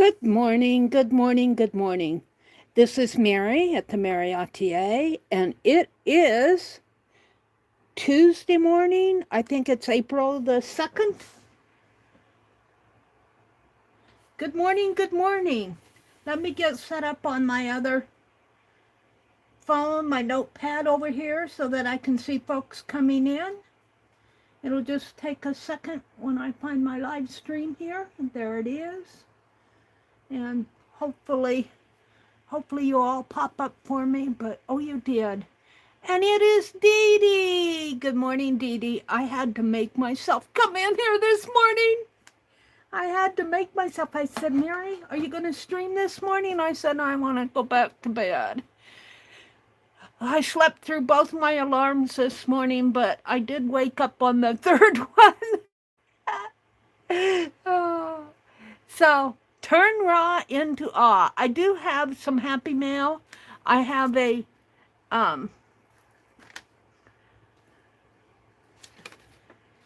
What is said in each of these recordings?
Good morning, good morning, good morning. This is Meri at Meri Atelier, and it is Tuesday morning. I think it's April the 2nd. Good morning, good morning. Let me get set up on my other phone, my notepad over here, so that I can see folks coming in. It'll just take a second when I find my live stream here. And there it is. And hopefully you all pop up for me, but oh, you did. And it is Dee Dee. Good morning, Dee Dee. I had to make myself come in here this morning. I said, Meri, are you going to stream this morning? I said, I want to go back to bed. I slept through both my alarms this morning, but I did wake up on the third one. Oh. So, turn raw into awe. I do have some happy mail. I have a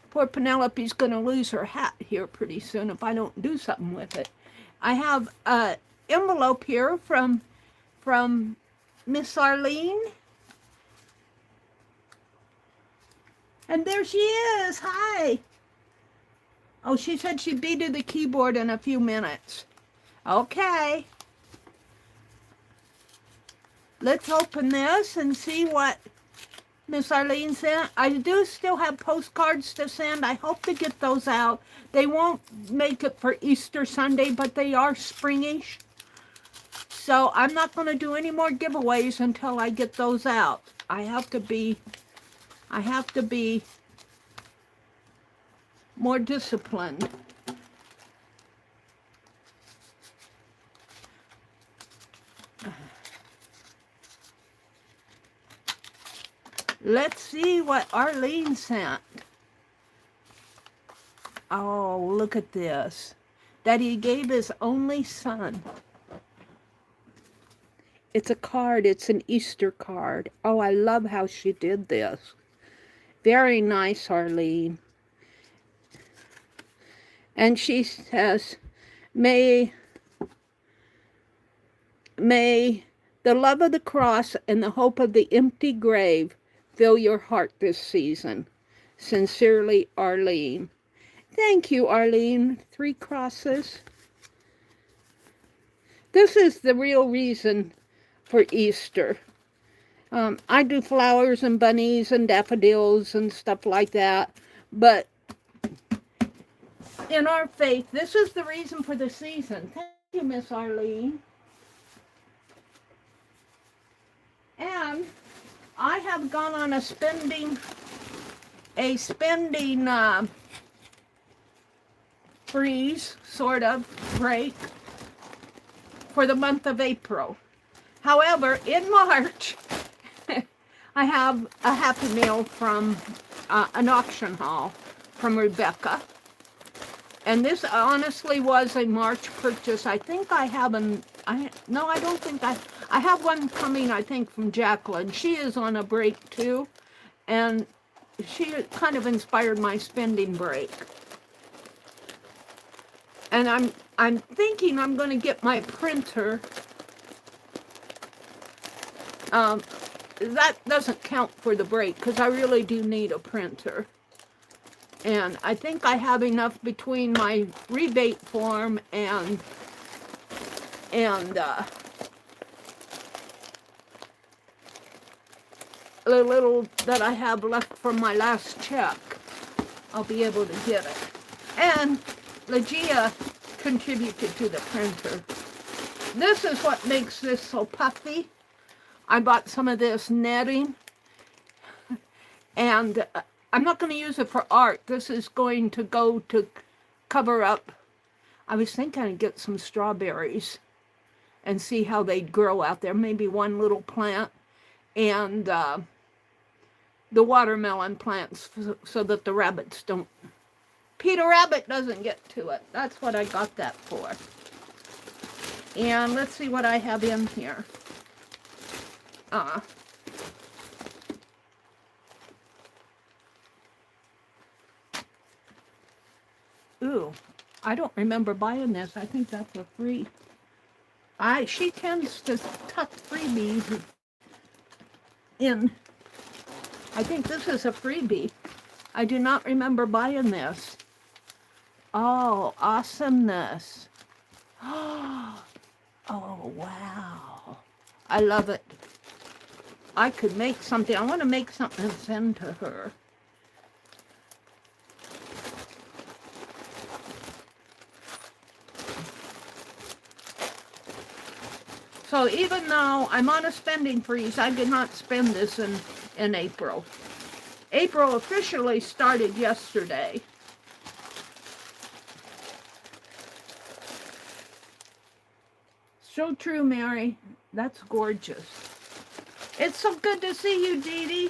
poor Penelope's going to lose her hat here pretty soon if I don't do something with it. I have an envelope here from Miss Arlene. And there she is. Hi. Oh, she said she'd be to the keyboard in a few minutes. Okay. Let's open this and see what Miss Arlene sent. I do still have postcards to send. I hope to get those out. They won't make it for Easter Sunday, but they are springish. So I'm not going to do any more giveaways until I get those out. I have to be more disciplined. Let's see what Arlene sent. Oh, look at this. That he gave his only son. It's a card. It's an Easter card. Oh, I love how she did this. Very nice, Arlene. And she says, May the love of the cross and the hope of the empty grave fill your heart this season. Sincerely, Arlene. Thank you, Arlene. 3 crosses. This is the real reason for Easter. I do flowers and bunnies and daffodils and stuff like that. But in our faith, this is the reason for the season. Thank you, Miss Arlene. And I have gone on a spending freeze, sort of, break for the month of April. However, in March, I have a happy meal from an auction haul from Rebecca. And this honestly was a March purchase. I think I have I don't think I have one coming, I think, from Jacqueline. She is on a break too. And she kind of inspired my spending break. And I'm thinking I'm going to get my printer. That doesn't count for the break because I really do need a printer. And I think I have enough between my rebate form and the little that I have left from my last check. I'll be able to get it. And Legia contributed to the printer. This is what makes this so puffy. I bought some of this netting. And I'm not going to use it for art. This is going to go to cover up. I was thinking I'd get some strawberries and see how they'd grow out there. Maybe one little plant. And the watermelon plants so that the rabbits don't... Peter Rabbit doesn't get to it. That's what I got that for. And let's see what I have in here. Ooh, I don't remember buying this. I think that's a free. She tends to tuck freebies in. I think this is a freebie. I do not remember buying this. Oh, awesomeness. Oh, wow. I love it. I could make something. I want to make something and send to her. So even though I'm on a spending freeze, I did not spend this in April. April officially started yesterday. So true, Mary. That's gorgeous. It's so good to see you, Dee Dee.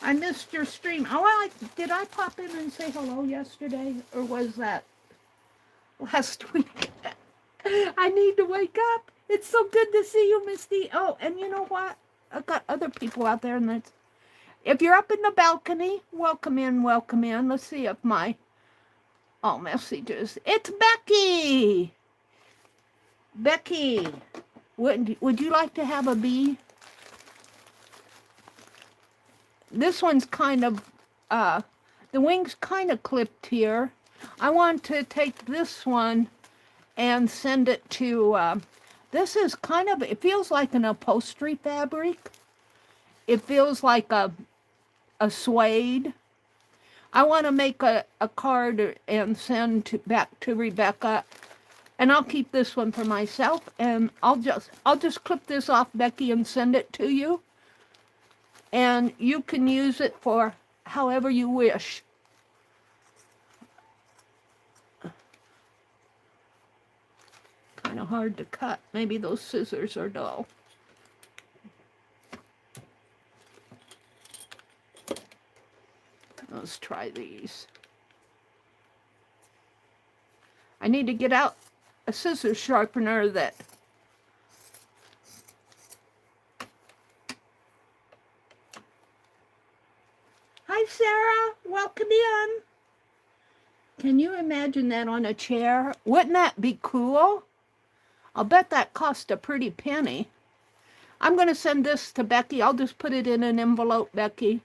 I missed your stream. Oh, did I pop in and say hello yesterday? Or was that last week? I need to wake up. It's so good to see you, Misty. Oh, and you know what? I've got other people out there. And that's, if you're up in the balcony, welcome in, welcome in. Let's see if my, messages. It's Becky. Becky, would you like to have a bee? This one's kind of, the wing's kind of clipped here. I want to take this one and send it to, this is kind of, it feels like an upholstery fabric. It feels like a suede. I want to make a card and send back to Rebecca. And I'll keep this one for myself, and I'll just clip this off, Becky, and send it to you. And you can use it for however you wish. Kind of hard to cut. Maybe those scissors are dull. Let's try these. I need to get out a scissors sharpener that Hi Sarah, welcome in. Can you imagine that on a chair? Wouldn't that be cool? I'll bet that cost a pretty penny. I'm going to send this to Becky. I'll just put it in an envelope, Becky,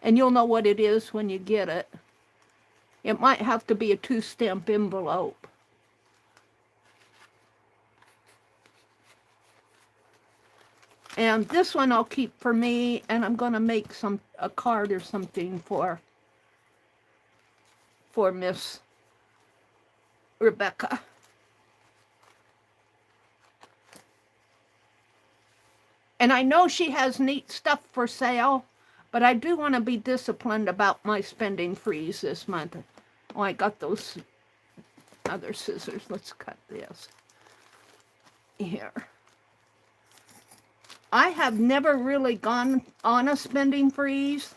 and you'll know what it is when you get it. It might have to be a 2-stamp envelope. And this one I'll keep for me, and I'm going to make a card or something for Miss Rebecca. And I know she has neat stuff for sale, but I do want to be disciplined about my spending freeze this month. Oh, I got those other scissors. Let's cut this. Here. I have never really gone on a spending freeze,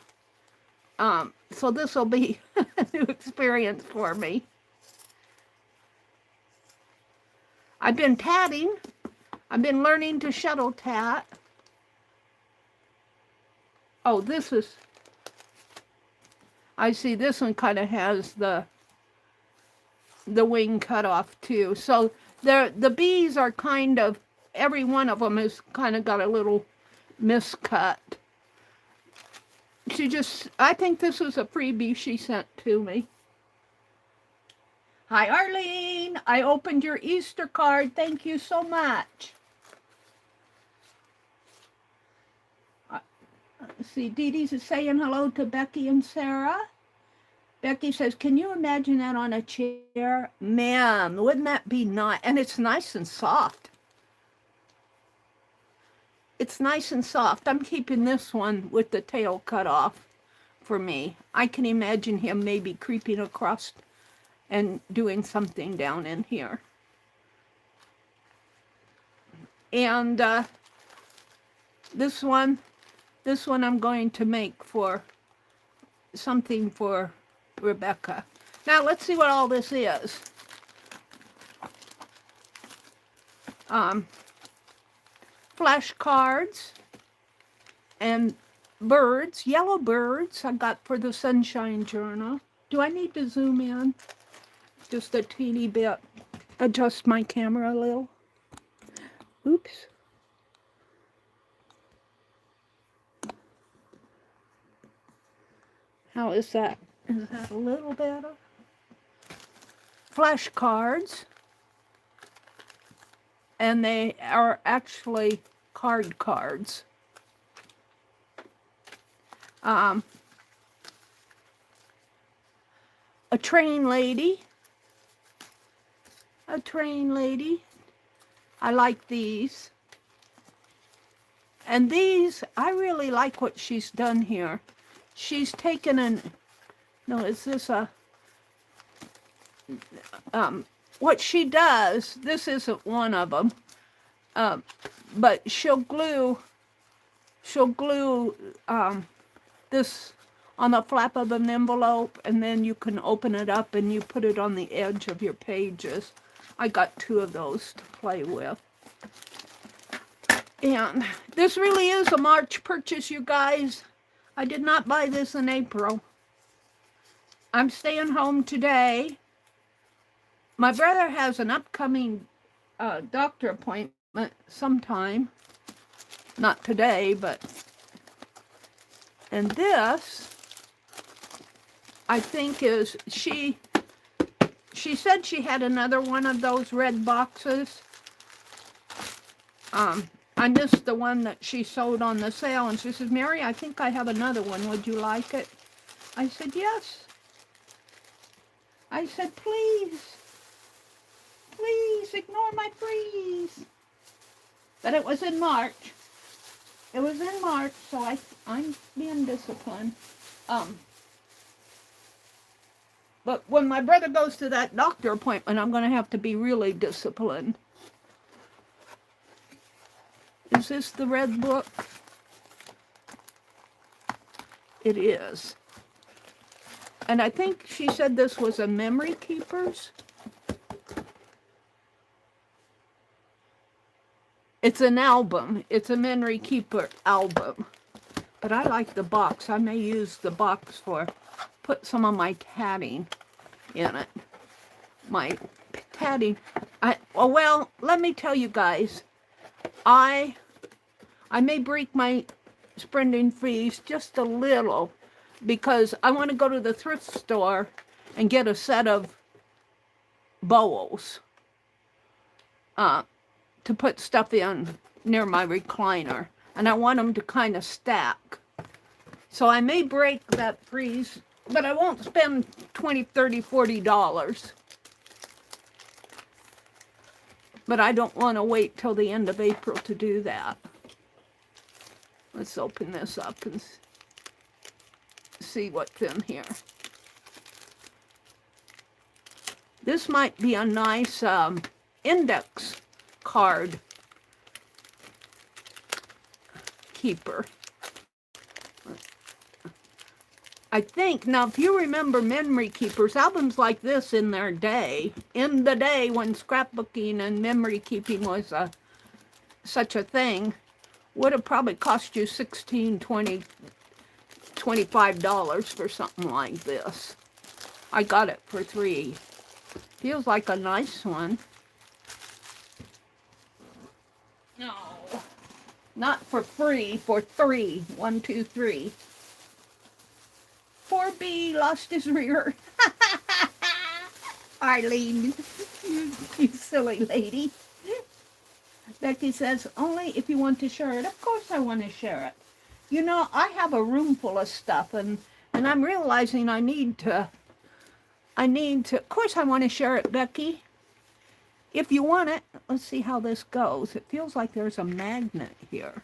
so this will be a new experience for me. I've been tatting. I've been learning to shuttle tat. Oh, this is, I see this one kind of has the wing cut off too. So the bees are kind of, every one of them has kind of got a little miscut. I think this was a freebie she sent to me. Hi, Arlene. I opened your Easter card. Thank you so much. Let's see, Dee Dee's saying hello to Becky and Sarah. Becky says, can you imagine that on a chair? Ma'am, wouldn't that be nice? And it's nice and soft. It's nice and soft. I'm keeping this one with the tail cut off for me. I can imagine him maybe creeping across and doing something down in here. And this one I'm going to make for something for Rebecca. Now let's see what all this is. Flashcards and birds, yellow birds I got for the Sunshine Journal. Do I need to zoom in? just a teeny bit. Adjust my camera a little. Oops. How is that? Is that a little better? Flashcards. And they are actually cards. A train lady. A train lady. I like these. And these, I really like what she's done here. She's taken an, no, is this a, what she does, this isn't one of them, but she'll glue this on the flap of an envelope, and then you can open it up and you put it on the edge of your pages. I got 2 of those to play with. And this really is a March purchase, you guys. I did not buy this in April. I'm staying home today. My brother has an upcoming doctor appointment sometime. Not today, but... And this, I think is, she said she had another one of those red boxes. I missed the one that she sold on the sale, and she says, Meri, I think I have another one. Would you like it? I said, yes. I said, please. Please ignore my freeze. But it was in March. It was in March, so I'm being disciplined. But when my brother goes to that doctor appointment, I'm going to have to be really disciplined. Is this the red book? It is. And I think she said this was a Memory Keepers. It's an album. It's a Memory Keeper album. But I like the box. I may use the box for, put some of my tatting in it. My tatting. Well, let me tell you guys. I may break my spending fees just a little because I want to go to the thrift store and get a set of bowls to put stuff in near my recliner. And I want them to kind of stack. So I may break that freeze, but I won't spend $20, $30, $40. But I don't want to wait till the end of April to do that. Let's open this up and see what's in here. This might be a nice index card keeper. I think, now if you remember Memory Keepers, albums like this in their day, in the day when scrapbooking and memory keeping was such a thing, would have probably cost you $16, $20, $25 for something like this. I got it for $3. Feels like a nice one. No, not for free, for $3. 1, 2, 3. Poor B lost his rear. Eileen, you silly lady. Becky says, only if you want to share it. Of course I want to share it. You know, I have a room full of stuff, and I'm realizing I need to, of course I want to share it, Becky. If you want it, let's see how this goes. It feels like there's a magnet here.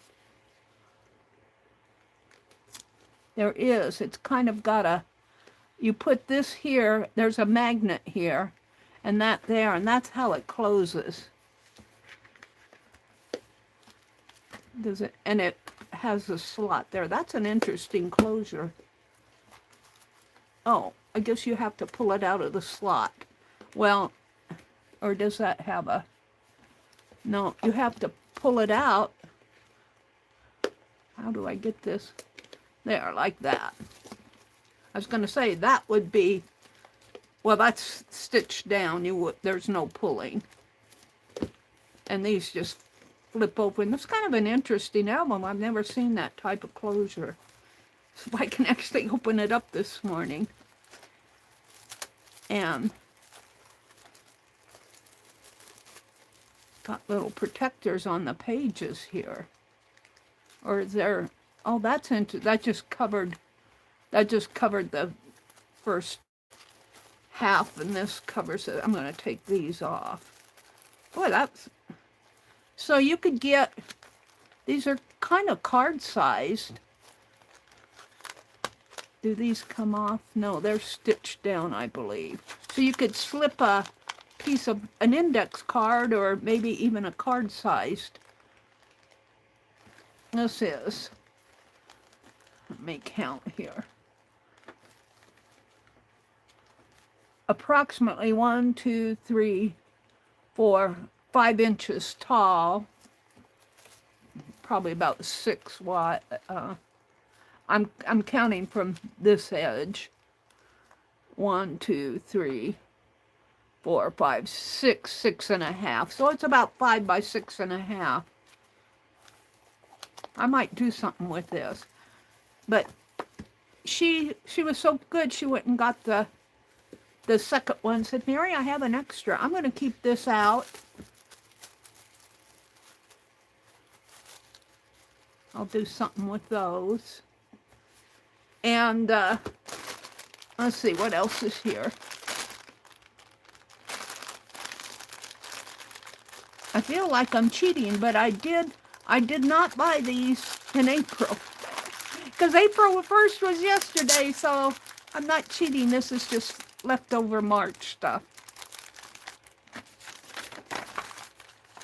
There is. It's kind of got a, you put this here, there's a magnet here, and that there, and that's how it closes. Does it? And it has a slot there. That's an interesting closure. Oh, I guess you have to pull it out of the slot. Well, or does that have a, no, you have to pull it out. How do I get this? There, like that. I was going to say that would be well, that's stitched down. There's no pulling. And these just flip open. It's kind of an interesting album. I've never seen that type of closure. So I can actually open it up this morning. And got little protectors on the pages here. Or is there, oh, that's that just covered the first half, and this covers it. I'm going to take these off. Boy, that's, so you could get, these are kind of card sized. Do these come off? No, they're stitched down, I believe. So you could slip a piece of an index card, or maybe even a card sized. This is, let me count here, approximately 1, 2, 3, 4, 5 inches tall, probably about 6 wide. I'm counting from this edge. 1, 2, 3, 4, 5, 6, 6.5. So it's about 5 by 6.5. I might do something with this. But she was so good, she went and got the second one. Said, Meri, I have an extra. I'm going to keep this out. I'll do something with those. And let's see, what else is here? I feel like I'm cheating, but I did not buy these in April. Because April 1st was yesterday, so I'm not cheating. This is just leftover March stuff.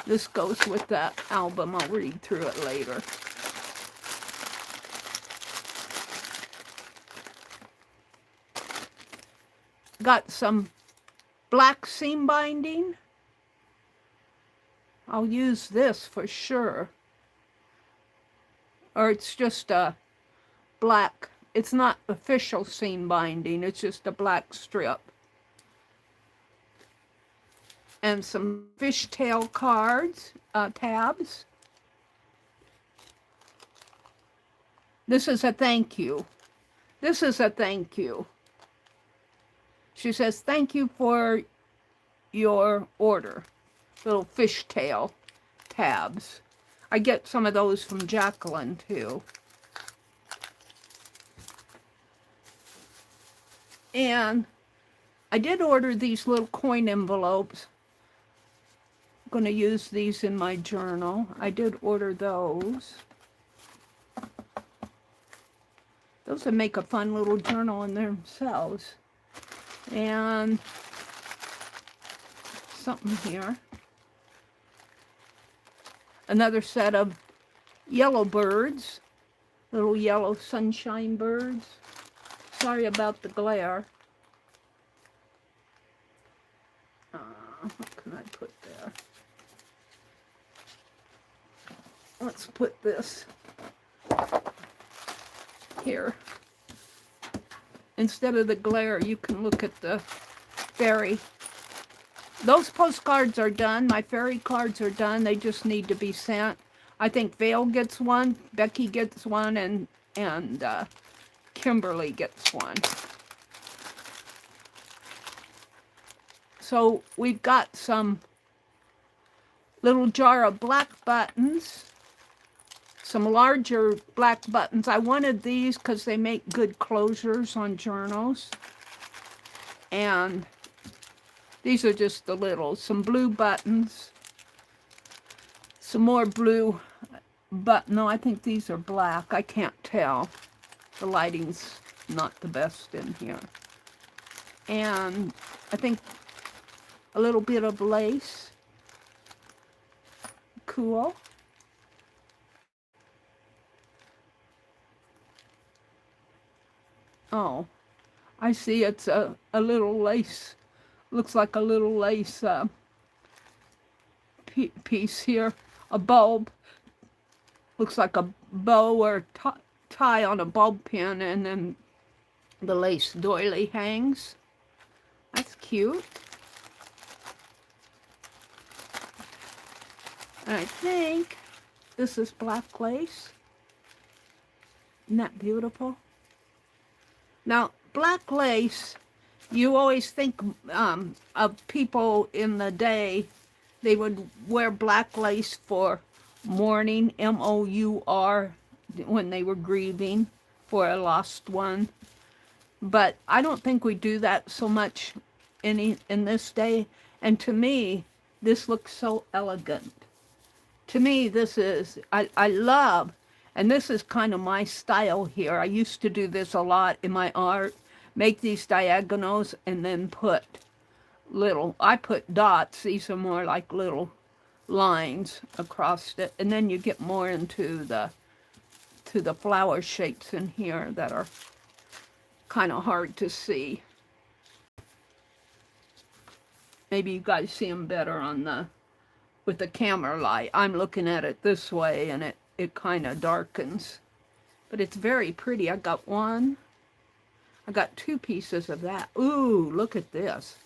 This goes with that album. I'll read through it later. Got some black seam binding. I'll use this for sure. Or it's just a black, it's not official seam binding, it's just a black strip. And some fishtail cards, tabs. This is a thank you. This is a thank you. She says, thank you for your order. Little fishtail tabs. I get some of those from Jacqueline too. And I did order these little coin envelopes. I'm going to use these in my journal. I did order those. Those would make a fun little journal in themselves. And something here. Another set of yellow birds, little yellow sunshine birds. Sorry about the glare. What can I put there? Let's put this here. Instead of the glare, you can look at the fairy. Those postcards are done. My fairy cards are done. They just need to be sent. I think Vale gets one, Becky gets one, and Kimberly gets one. So we've got some little jar of black buttons, some larger black buttons. I wanted these because they make good closures on journals. And these are just the little, some blue buttons, some more blue button. No, I think these are black. I can't tell. The lighting's not the best in here. And I think a little bit of lace. Cool. Oh, I see it's a little lace. Looks like a little lace piece here. A bulb. Looks like a bow or tie on a bulb pin, and then the lace doily hangs. That's cute. And I think this is black lace. Isn't that beautiful? Now, black lace, you always think of people in the day, they would wear black lace for mourning, M-O-U-R, when they were grieving for a lost one. But I don't think we do that so much in this day. And to me, this looks so elegant. To me, this is, I love, and this is kind of my style here. I used to do this a lot in my art, make these diagonals and then put I put dots. These are more like little lines across it. And then you get more into the flower shapes in here that are kind of hard to see. Maybe you guys see them better on with the camera light. I'm looking at it this way and it kind of darkens. But it's very pretty. I got two pieces of that. Ooh, look at this.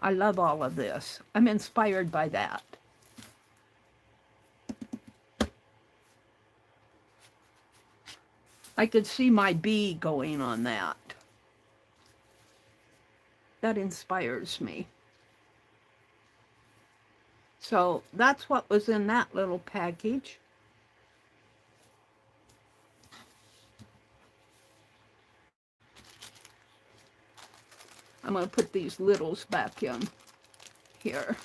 I love all of this. I'm inspired by that. I could see my bee going on that. That inspires me. So that's what was in that little package. I'm going to put these littles back in here.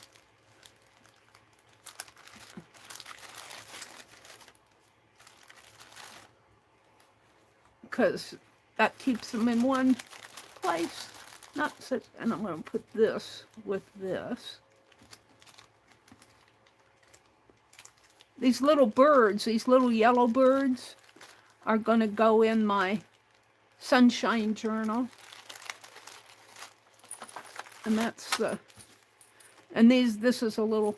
Because that keeps them in one place. Not such, and I'm going to put this with this. These little birds, these little yellow birds, are going to go in my sunshine journal. And that's the, and this is a little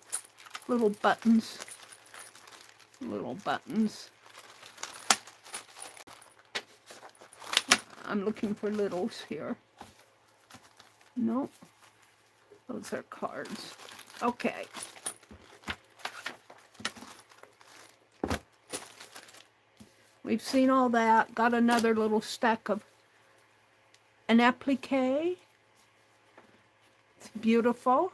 buttons. Little buttons. I'm looking for littles here. Nope. Those are cards. Okay. We've seen all that. Got another little stack of an applique. It's beautiful.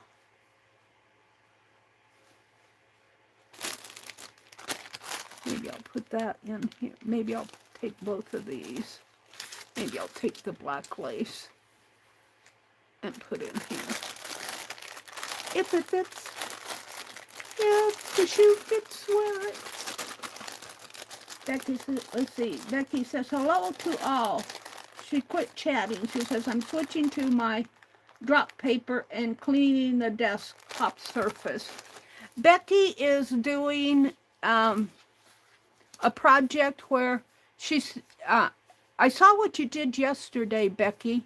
Maybe I'll put that in here. Maybe I'll take both of these. Maybe I'll take the black lace and put in here. If it fits. If the shoe fits, wear it. Becky says, let's see. Becky says, hello to all. She quit chatting. She says, I'm switching to my drop paper and cleaning the desktop surface. Becky is doing a project where she's, I saw what you did yesterday, Becky,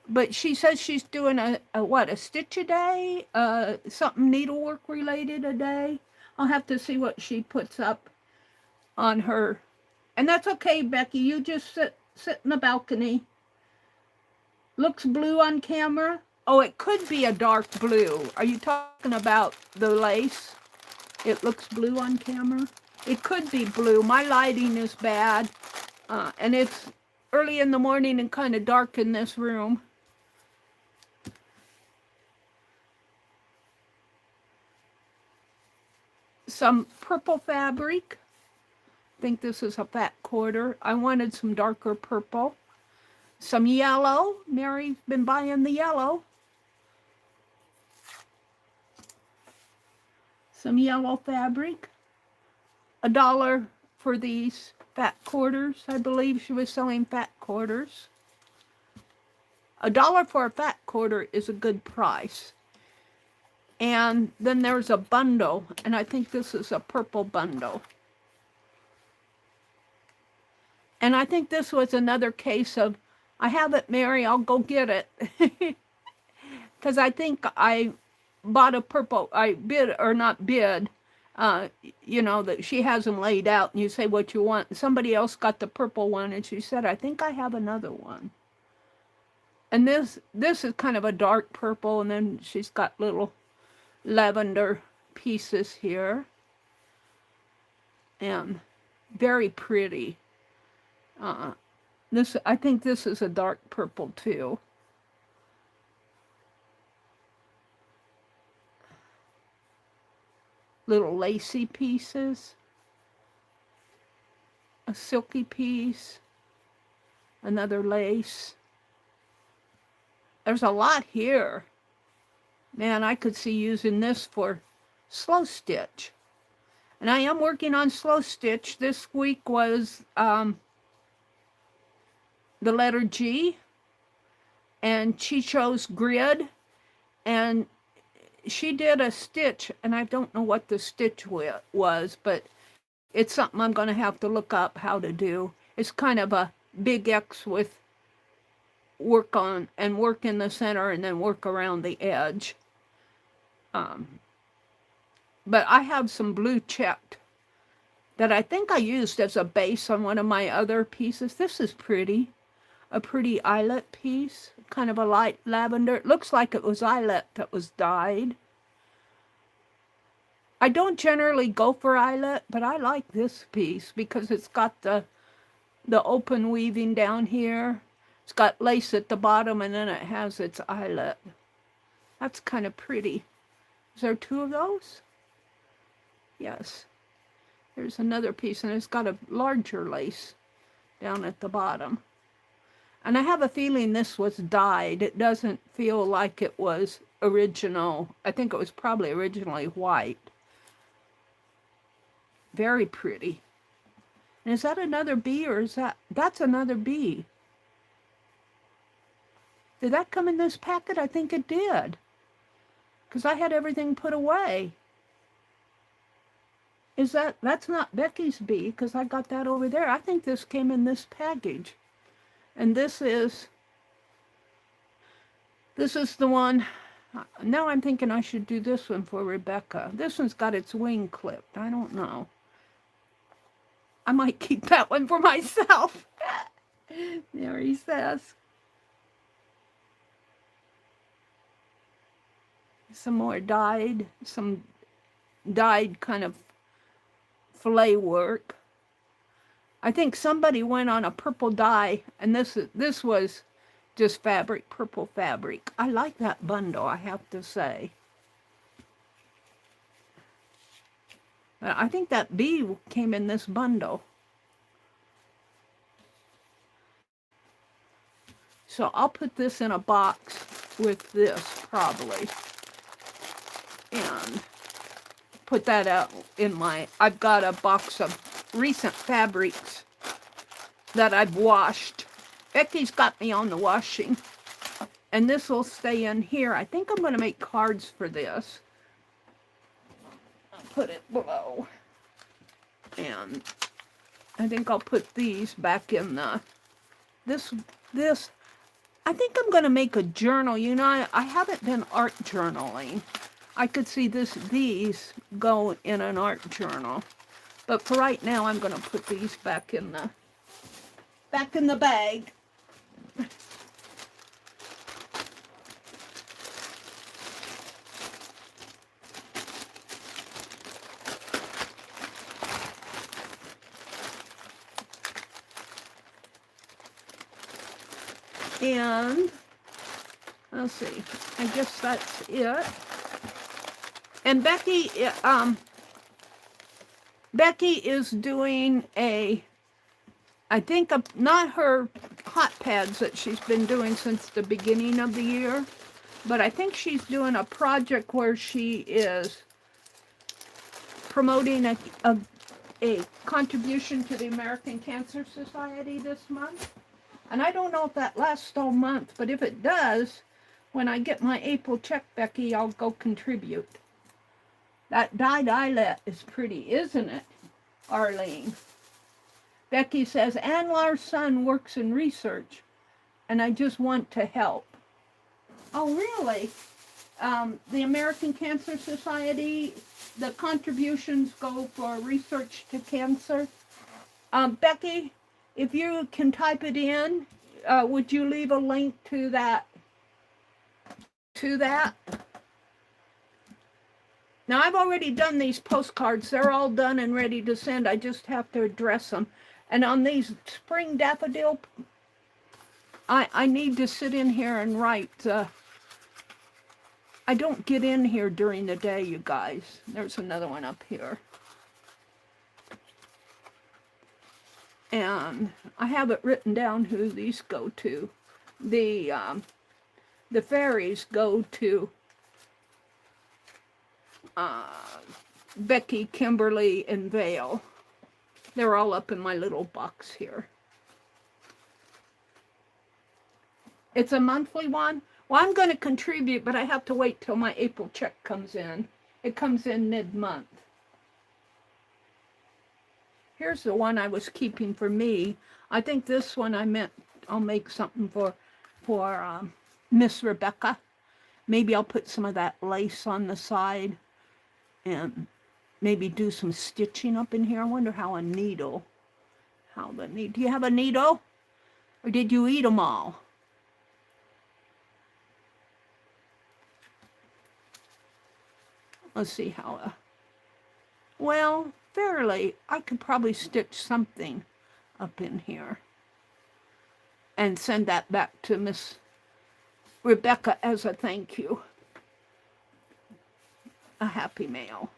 but she says she's doing a stitch a day, something needlework related a day. I'll have to see what she puts up on her. And that's okay, Becky. You just sit in the balcony. Looks blue on camera. Oh, it could be a dark blue. Are you talking about the lace? It looks blue on camera. It could be blue. My lighting is bad. And it's early in the morning and kind of dark in this room. Some purple fabric. I think this is a fat quarter. I wanted some darker purple. Some yellow. Mary's been buying the yellow. Some yellow fabric. $1 for these fat quarters. I believe she was selling fat quarters. $1 for a fat quarter is a good price. And then there's a bundle, and I think this is a purple bundle. And I think this was another case of, I have it, Mary, I'll go get it. Because I think I bought a purple, I bid, or not bid, you know, that she has them laid out, and you say what you want. Somebody else got the purple one, and she said, I think I have another one. And this is kind of a dark purple, and then she's got little lavender pieces here. And very pretty. I think this is a dark purple too. Little lacy pieces. A silky piece. Another lace. There's a lot here. Man, I could see using this for slow stitch. And I am working on slow stitch. This week was the letter G and Chicho's grid. And she did a stitch, and I don't know what the stitch was, but it's something I'm going to have to look up how to do. It's kind of a big X with work on and work in the center and then work around the edge. But I have some blue checked that I think I used as a base on one of my other pieces. This is pretty. A pretty eyelet piece, kind of a light lavender. It looks like it was eyelet that was dyed. I don't generally go for eyelet, but I like this piece because it's got the open weaving down here. It's got lace at the bottom, and then it has its eyelet. That's kind of pretty. Is there two of those? Yes. There's another piece, and it's got a larger lace down at the bottom. And I have a feeling this was dyed. It doesn't feel like it was original. I think it was probably originally white. Very pretty. And is that another bee, or is that's another bee? Did that come in this packet? I think it did. Because I had everything put away. That's not Becky's bee, because I got that over there. I think this came in this package. And this is the one. Now I'm thinking I should do this one for Rebecca. This one's got its wing clipped. I don't know. I might keep that one for myself. There he says. Some more dyed kind of fillet work. I think somebody went on a purple dye, and this was just fabric, purple fabric. I like that bundle, I have to say. I think that bee came in this bundle. So I'll put this in a box with this, probably. And put that out in I've got a box of recent fabrics that I've washed. Becky's got me on the washing. And this will stay in here. I think I'm going to make cards for this. I'll put it below. And I think I'll put these back in the... This... I think I'm going to make a journal. You know, I haven't been art journaling. I could see these go in an art journal. But for right now, I'm going to put these back in the bag. And let's see, I guess that's it. And Becky is doing I think not her hot pads that she's been doing since the beginning of the year, but I think she's doing a project where she is promoting a contribution to the American Cancer Society this month. And I don't know if that lasts all month, but if it does, when I get my April check, Becky, I'll go contribute. That dyed eyelet is pretty, isn't it, Arlene? Becky says, Anwar's son works in research, and I just want to help. Oh, really? The American Cancer Society, the contributions go for research to cancer. Becky, if you can type it in, would you leave a link to that? Now, I've already done these postcards. They're all done and ready to send. I just have to address them. And on these spring daffodil, I need to sit in here and write. I don't get in here during the day, you guys. There's another one up here. And I have it written down who these go to. The fairies go to Becky, Kimberly, and Vale. They're all up in my little box here. It's a monthly one. Well, I'm going to contribute, but I have to wait till my April check comes in. It comes in mid-month. Here's the one I was keeping for me. I think this one I'll make something for Miss Rebecca. Maybe I'll put some of that lace on the side and maybe do some stitching up in here. I wonder how the needle. Do you have a needle? Or did you eat them all? Let's see how, well, fairly, I could probably stitch something up in here and send that back to Miss Rebecca as a thank you. A happy mail.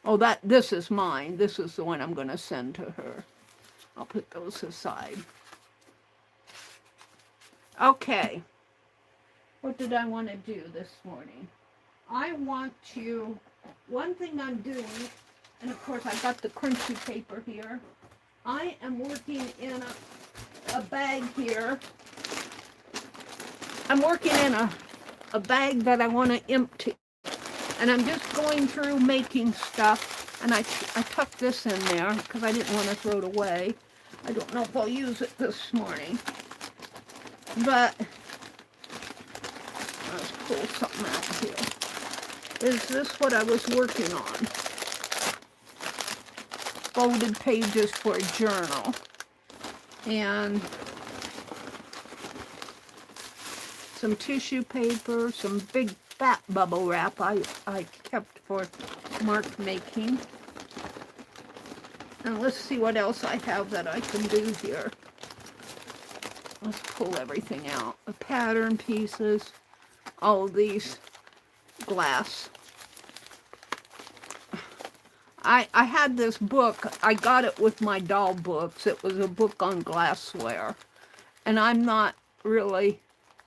Oh, this is mine. This is the one I'm going to send to her. I'll put those aside. Okay. What did I want to do this morning? I want to, one thing I'm doing, and of course I've got the crunchy paper here. I am working in a bag here. I'm working in a bag that I want to empty. And I'm just going through making stuff. And I tucked this in there because I didn't want to throw it away. I don't know if I'll use it this morning. But let's pull something out here. Is this what I was working on? Folded pages for a journal. And some tissue paper, some big fat bubble wrap I kept for mark making. And let's see what else I have that I can do here. Let's pull everything out. The pattern pieces, all of these glass. I had this book. I got it with my doll books. It was a book on glassware. And I'm not really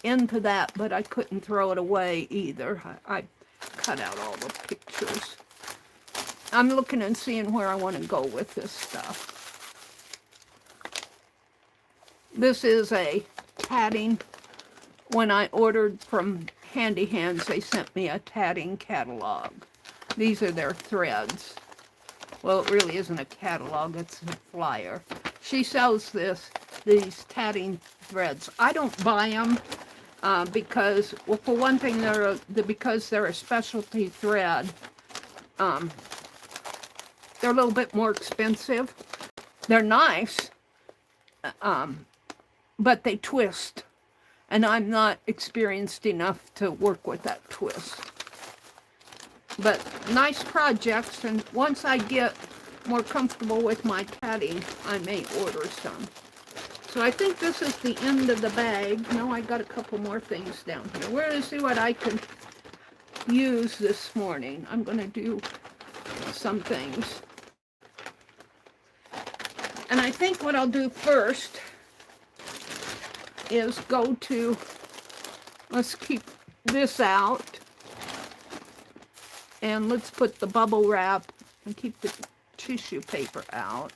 into that, but I couldn't throw it away either. I cut out all the pictures. I'm looking and seeing where I want to go with this stuff. This is a tatting. When I ordered from Handy Hands, they sent me a tatting catalog. These are their threads. Well, it really isn't a catalog, it's a flyer. She sells these tatting threads. I don't buy them because, well, for one thing, because they're a specialty thread, they're a little bit more expensive. They're nice, but they twist. And I'm not experienced enough to work with that twist. But nice projects, and once I get more comfortable with my tatting, I may order some. So I think this is the end of the bag. No, I got a couple more things down here. We're going to see what I can use this morning. I'm going to do some things. And I think what I'll do first is go to, let's keep this out. And let's put the bubble wrap and keep the tissue paper out.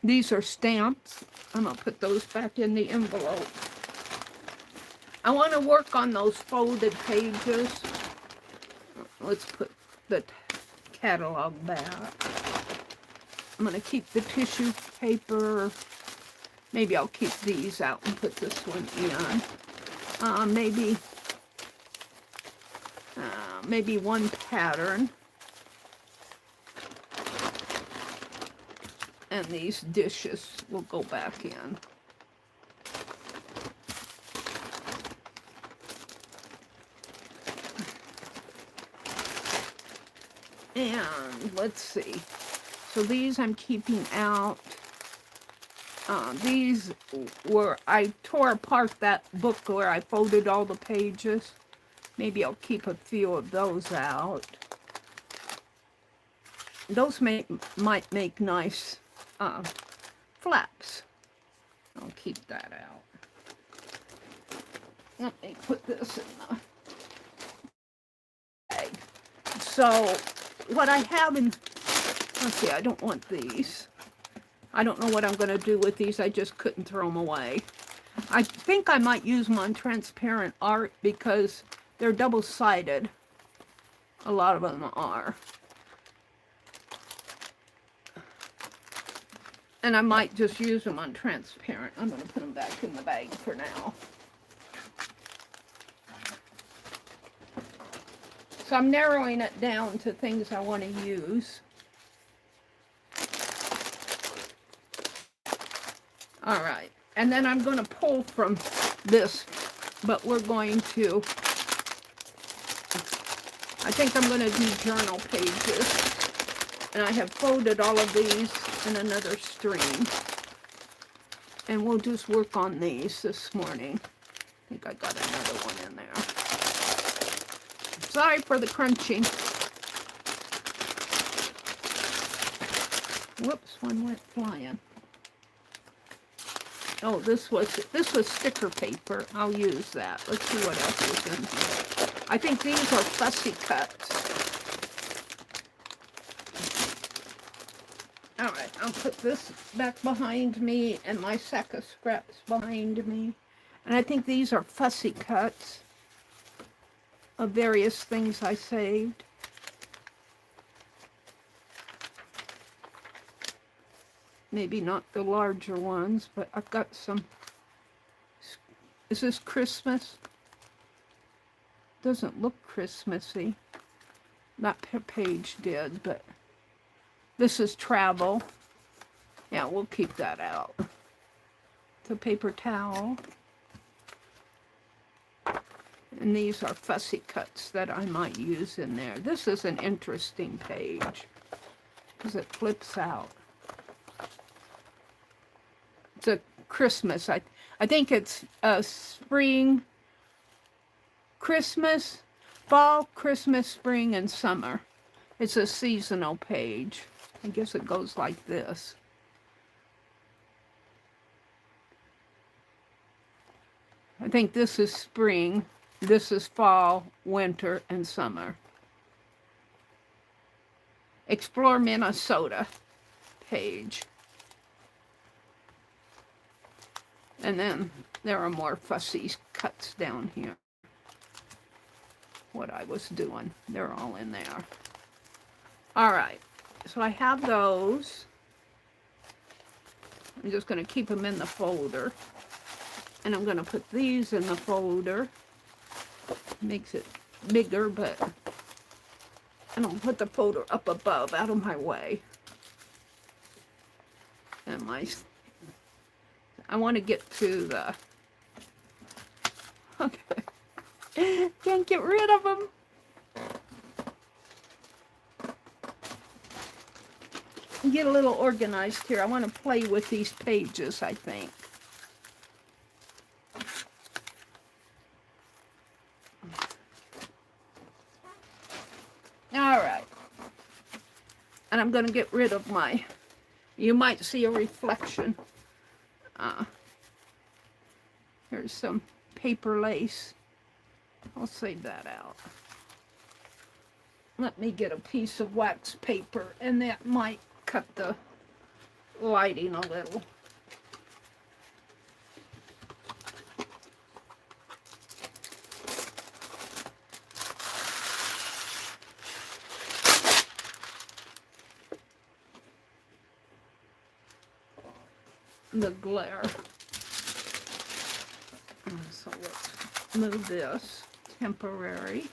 These are stamps. I'm going to put those back in the envelope. I want to work on those folded pages. Let's put the catalog back. I'm going to keep the tissue paper. Maybe I'll keep these out and put this one in. Maybe one pattern. And these dishes will go back in. And let's see. So these I'm keeping out. These were, I tore apart that book where I folded all the pages. Maybe I'll keep a few of those out. Those might make nice flaps. I'll keep that out. Let me put this in the bag. So what I have in, let's see, I don't want these. I don't know what I'm going to do with these. I just couldn't throw them away. I think I might use them on transparent art because they're double-sided. A lot of them are. And I might just use them on transparent. I'm going to put them back in the bag for now. So I'm narrowing it down to things I want to use. All right. And then I'm going to pull from this, but we're going to, I think I'm going to do journal pages. And I have folded all of these in another stream. And we'll just work on these this morning. I think I got another one in there. Sorry for the crunching. Whoops, one went flying. Oh, this was sticker paper. I'll use that. Let's see what else is in here. I think these are fussy cuts. All right, I'll put this back behind me and my sack of scraps behind me. And I think these are fussy cuts of various things I saved. Maybe not the larger ones, but I've got some. Is this Christmas? Doesn't look Christmassy. That page did, but this is travel. Yeah, we'll keep that out. The paper towel. And these are fussy cuts that I might use in there. This is an interesting page because it flips out. It's a Christmas. I think it's spring, Christmas, fall, Christmas, spring, and summer. It's a seasonal page. I guess it goes like this. I think this is spring, this is fall, winter, and summer. Explore Minnesota page. And then there are more fussy cuts down here. What I was doing, they're all in there. All right, so I have those. I'm just going to keep them in the folder. And I'm going to put these in the folder. Makes it bigger, but I don't put the folder up above, out of my way. And I want to get to the, okay, can't get rid of them. Get a little organized here. I want to play with these pages, I think. All right. And I'm going to get rid of my, you might see a reflection. Here's some paper lace. I'll save that out. Let me get a piece of wax paper, and that might cut the lighting a little. The glare. So let's move this. Temporary.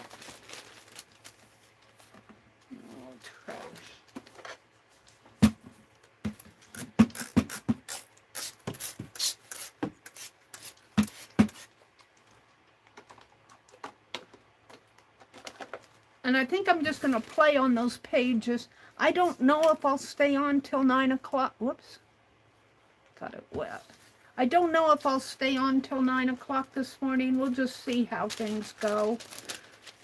Oh, trash. And I think I'm just going to play on those pages. I don't know if I'll stay on till 9 o'clock. Whoops. Got it wet. I don't know if I'll stay on till 9 o'clock this morning. We'll just see how things go.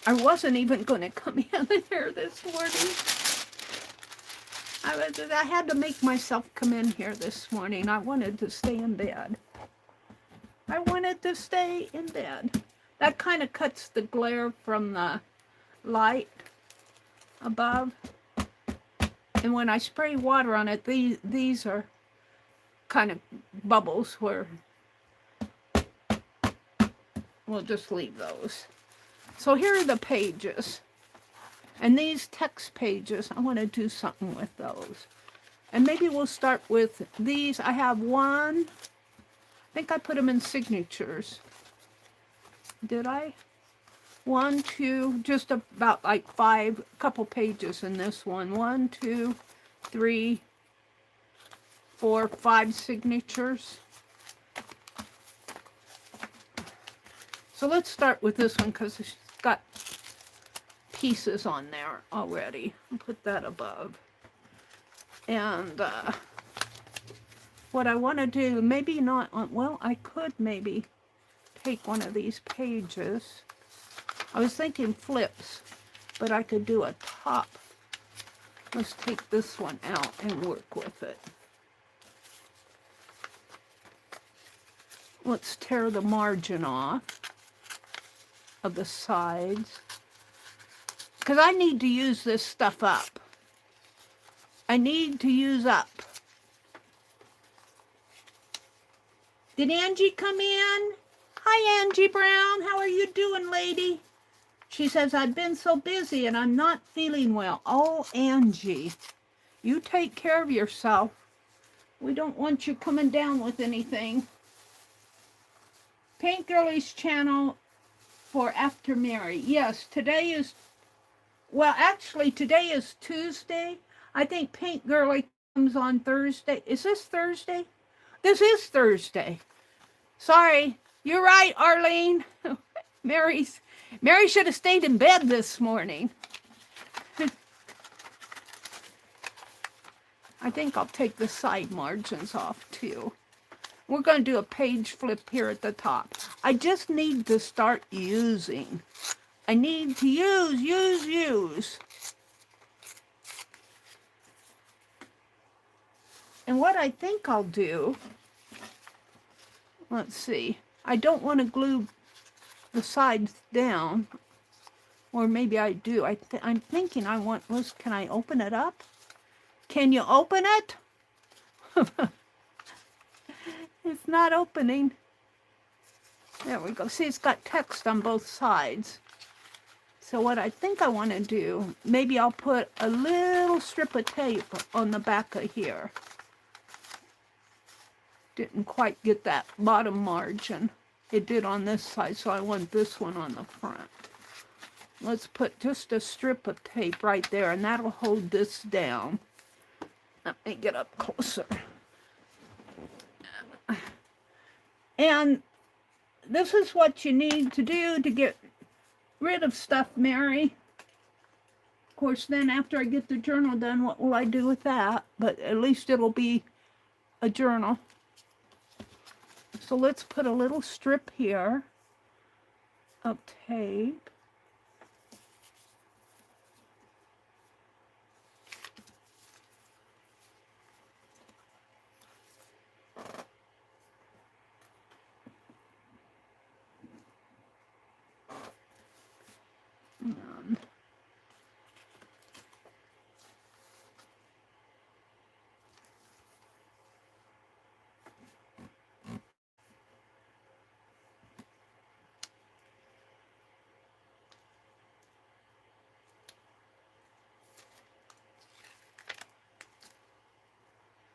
I wasn't even going to come in here this morning. I had to make myself come in here this morning. I wanted to stay in bed. I wanted to stay in bed. That kind of cuts the glare from the light above. And when I spray water on it, these are kind of bubbles where we'll just leave those. So here are the pages. And these text pages, I want to do something with those. And maybe we'll start with these. I have one. I think I put them in signatures. Did I? 1, 2, just about like 5, a couple pages in this one. 1, 2, 3, 4, 5 signatures. So let's start with this one because it's got pieces on there already. I'll put that above. And what I want to do, maybe not on, well, I could maybe take one of these pages. I was thinking flips, but I could do a top. Let's take this one out and work with it. Let's tear the margin off of the sides. Because I need to use this stuff up. I need to use up. Did Angie come in? Hi, Angie Brown. How are you doing, lady? She says, I've been so busy and I'm not feeling well. Oh, Angie, you take care of yourself. We don't want you coming down with anything. Paint Girlie's channel for After Meri. Yes, today is, well, actually, today is Tuesday. I think Paint Girlie comes on Thursday. Is this Thursday? This is Thursday. Sorry. You're right, Arlene. Meri should have stayed in bed this morning. I think I'll take the side margins off too. We're going to do a page flip here at the top. I just need to start using. I need to use. And what I think I'll do, let's see. I don't want to glue the sides down, or maybe I do. I'm thinking I want, can I open it up? Can you open it? It's not opening. There we go. See, it's got text on both sides. So what I think I want to do, maybe I'll put a little strip of tape on the back of here. Didn't quite get that bottom margin. It did on this side, so I want this one on the front. Let's put just a strip of tape right there, and that'll hold this down. Let me get up closer. And this is what you need to do to get rid of stuff, Meri. Of course, then after I get the journal done, what will I do with that? But at least it'll be a journal. So let's put a little strip here of tape.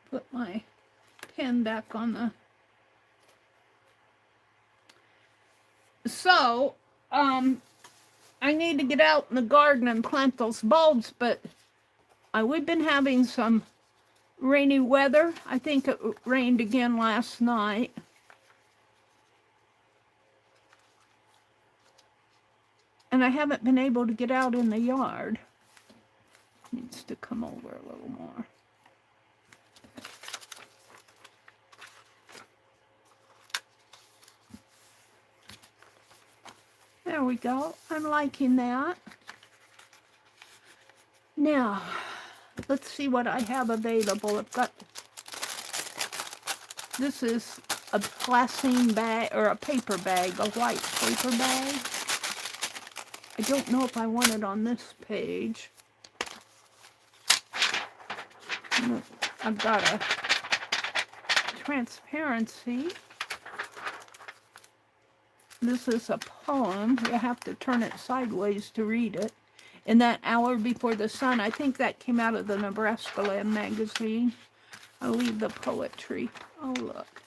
Put my pen back on the... So, I need to get out in the garden and plant those bulbs, but we've been having some rainy weather. I think it rained again last night. And I haven't been able to get out in the yard. Needs to come over a little more. There we go. I'm liking that. Now, let's see what I have available. I've got, this is a glassine bag, or a paper bag, a white paper bag. I don't know if I want it on this page. I've got a transparency. This is a poem. You have to turn it sideways to read it. In that hour before the sun, I think that came out of the Nebraska Land magazine. I'll leave the poetry. Oh, look.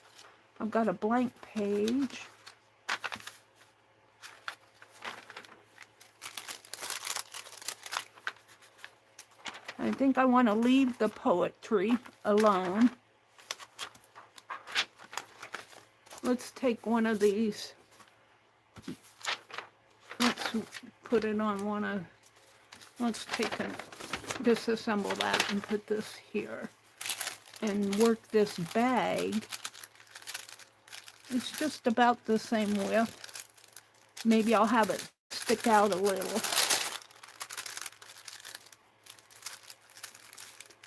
I've got a blank page. I think I want to leave the poetry alone. Let's take one of these. Let's put it on one of, let's take and disassemble that and put this here. And work this bag. It's just about the same width. Maybe I'll have it stick out a little.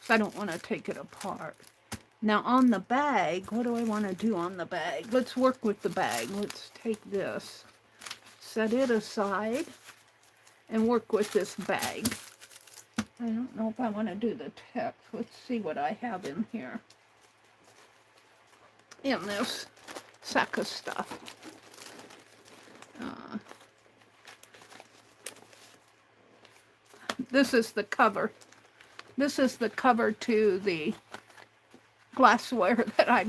I don't want to take it apart. Now on the bag, what do I want to do on the bag? Let's work with the bag. Let's take this, set it aside, and work with this bag. I don't know if I want to do the text. Let's see what I have in here. In this sack of stuff. This is the cover. This is the cover to the glassware that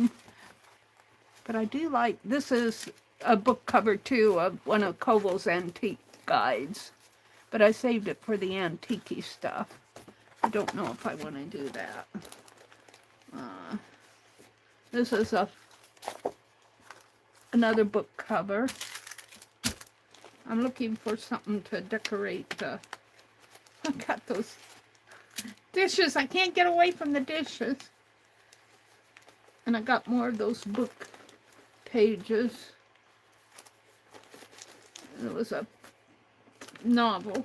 but I do like, this is a book cover too of one of Koval's antique guides. But I saved it for the antique-y stuff. I don't know if I want to do that. This is another book cover. I'm looking for something to decorate the, I've got those dishes. I can't get away from the dishes. And I got more of those book pages. It was a novel.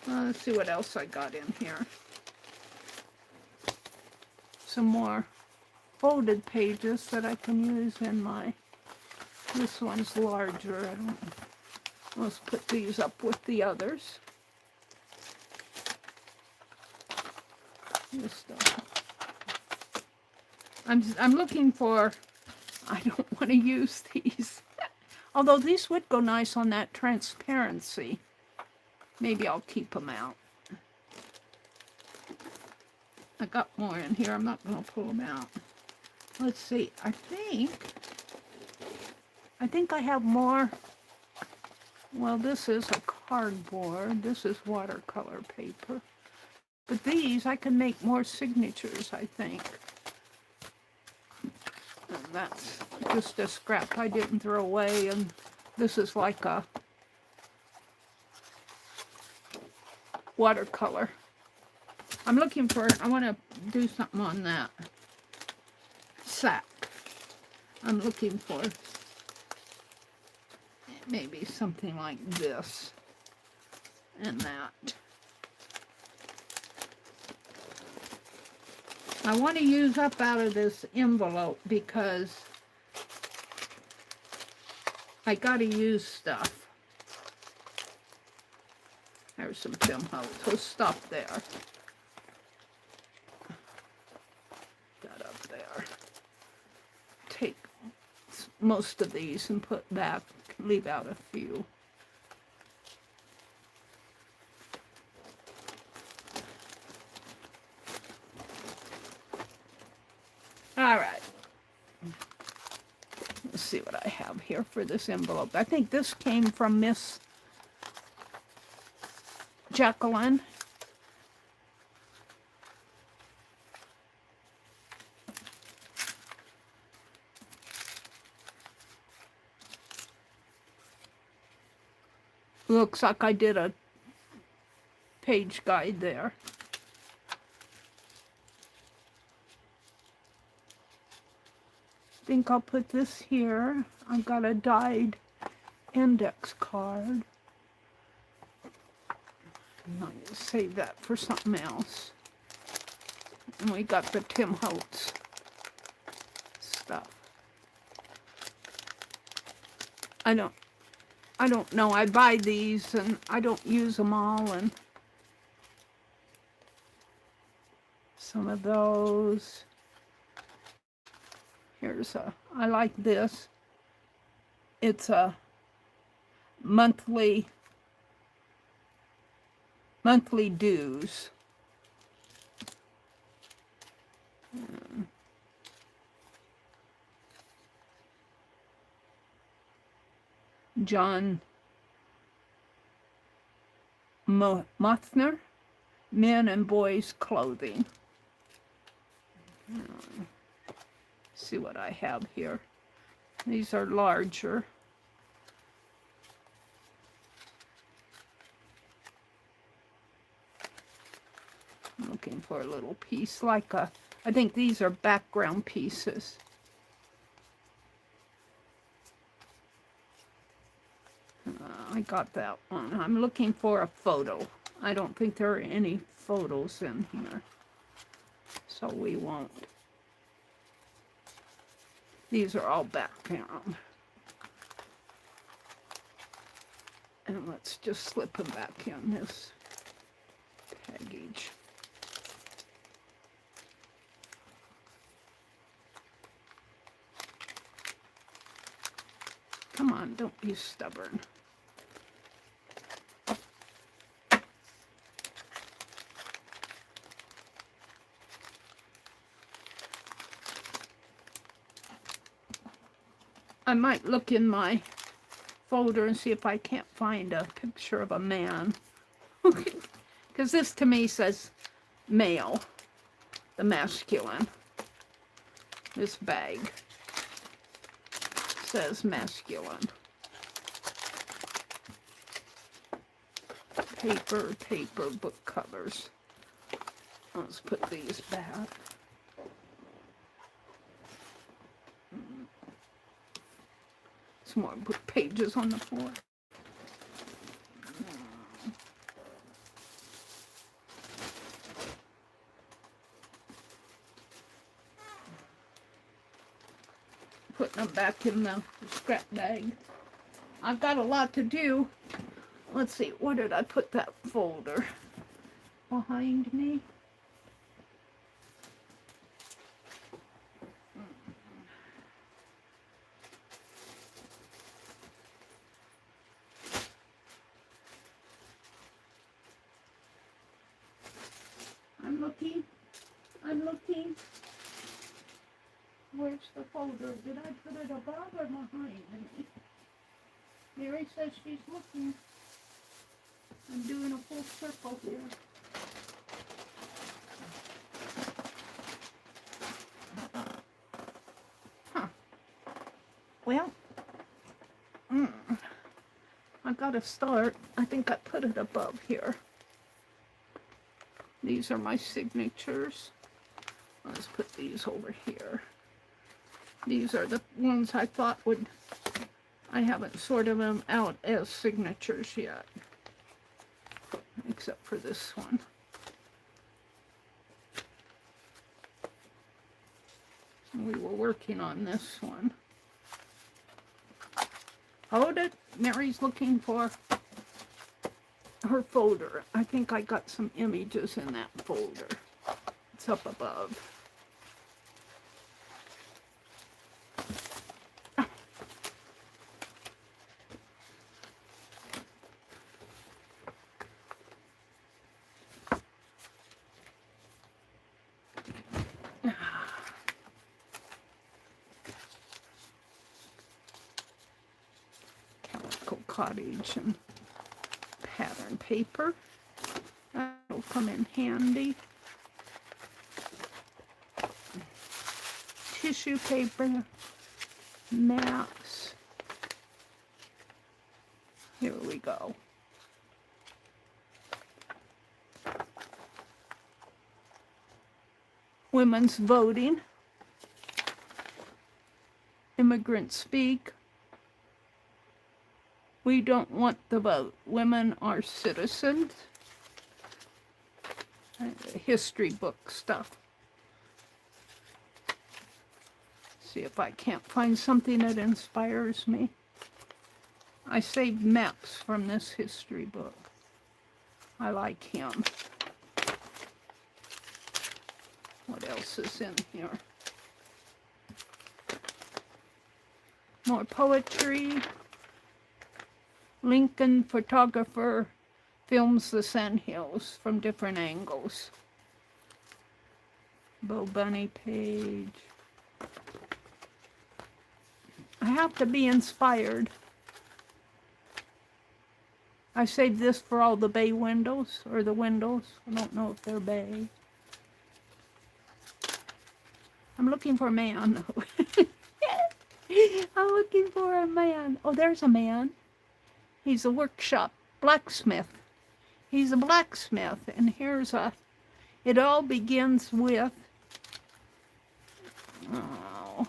Let's see what else I got in here. Some more folded pages that I can use in my, this one's larger. I don't, let's put these up with the others. This stuff. I'm looking for, I don't want to use these. Although these would go nice on that transparency. Maybe I'll keep them out. I got more in here. I'm not going to pull them out. Let's see. I think I have more. Well, this is a cardboard. This is watercolor paper. But these, I can make more signatures, I think. And that's just a scrap I didn't throw away. And this is like a watercolor. I'm looking for, I want to do something on that sack. I'm looking for maybe something like this and that. I want to use up out of this envelope because I got to use stuff. There's some film holes. So stop there. Got up there. Take most of these and put back. Leave out a few. All right. Let's see what I have here for this envelope. I think this came from Miss Jacqueline. Looks like I did a page guide there. I think I'll put this here. I've got a dyed index card. I'll save that for something else. And we got the Tim Holtz stuff. I don't know. I buy these and I don't use them all, and some of those. Here's I like this. It's a monthly dues. John Mothner, Men and Boys Clothing. See what I have here. These are larger. I'm looking for a little piece like a, I think these are background pieces. I got that one. I'm looking for a photo. I don't think there are any photos in here, so we won't. These are all background. And let's just slip them back in this package. Come on, don't be stubborn. I might look in my folder and see if I can't find a picture of a man. Because this to me says male, the masculine. This bag says masculine. Paper, book covers. Let's put these back. Some more book pages on the floor. Putting them back in the scrap bag. I've got a lot to do. Let's see, where did I put that folder? Behind me? I'm looking. Where's the folder? Did I put it above or behind me? Meri says she's looking. I'm doing a full circle here. Huh. Well, I gotta start. I think I put it above here. These are my signatures. Let's put these over here. These are the ones I thought would, I haven't sorted them out as signatures yet. Except for this one. We were working on this one. Hold it. Meri's looking for her folder. I think I got some images in that folder. It's up above. Calico Cottage and pattern paper. That'll come in handy. Tissue paper, maps. Here we go. women's voting. Immigrants speak. We don't want the vote. Women are citizens. History book stuff. See if I can't find something that inspires me. I saved maps from this history book. I like him. What else is in here? More poetry. Lincoln photographer films the sandhills from different angles. Bo Bunny page. I have to be inspired. I saved this for all the bay windows, or the windows. I don't know if they're bay. I'm looking for a man. I'm looking for a man. Oh, there's a man. He's a workshop blacksmith. He's a blacksmith, and here's a, it all begins with, oh,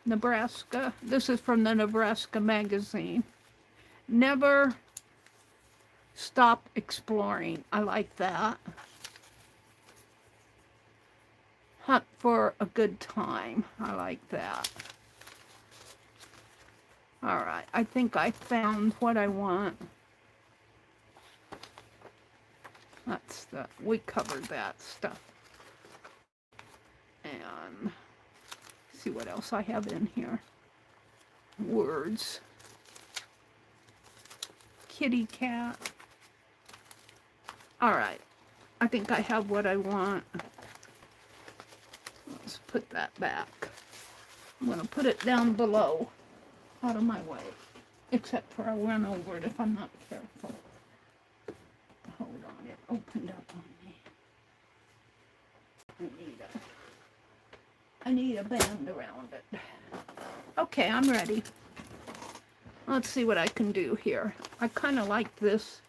Nebraska. This is from the Nebraska magazine. Never stop exploring. I like that. Hunt for a good time. I like that. All right, I think I found what I want. That's the, we covered that stuff. And see what else I have in here. Words. Kitty cat. All right, I think I have what I want. Let's put that back. I'm going to put it down below, out of my way, except for I'll run over it if I'm not careful. Hold on, it opened up on me. I need a band around it. Okay, I'm ready. Let's see what I can do here. I kind of like this.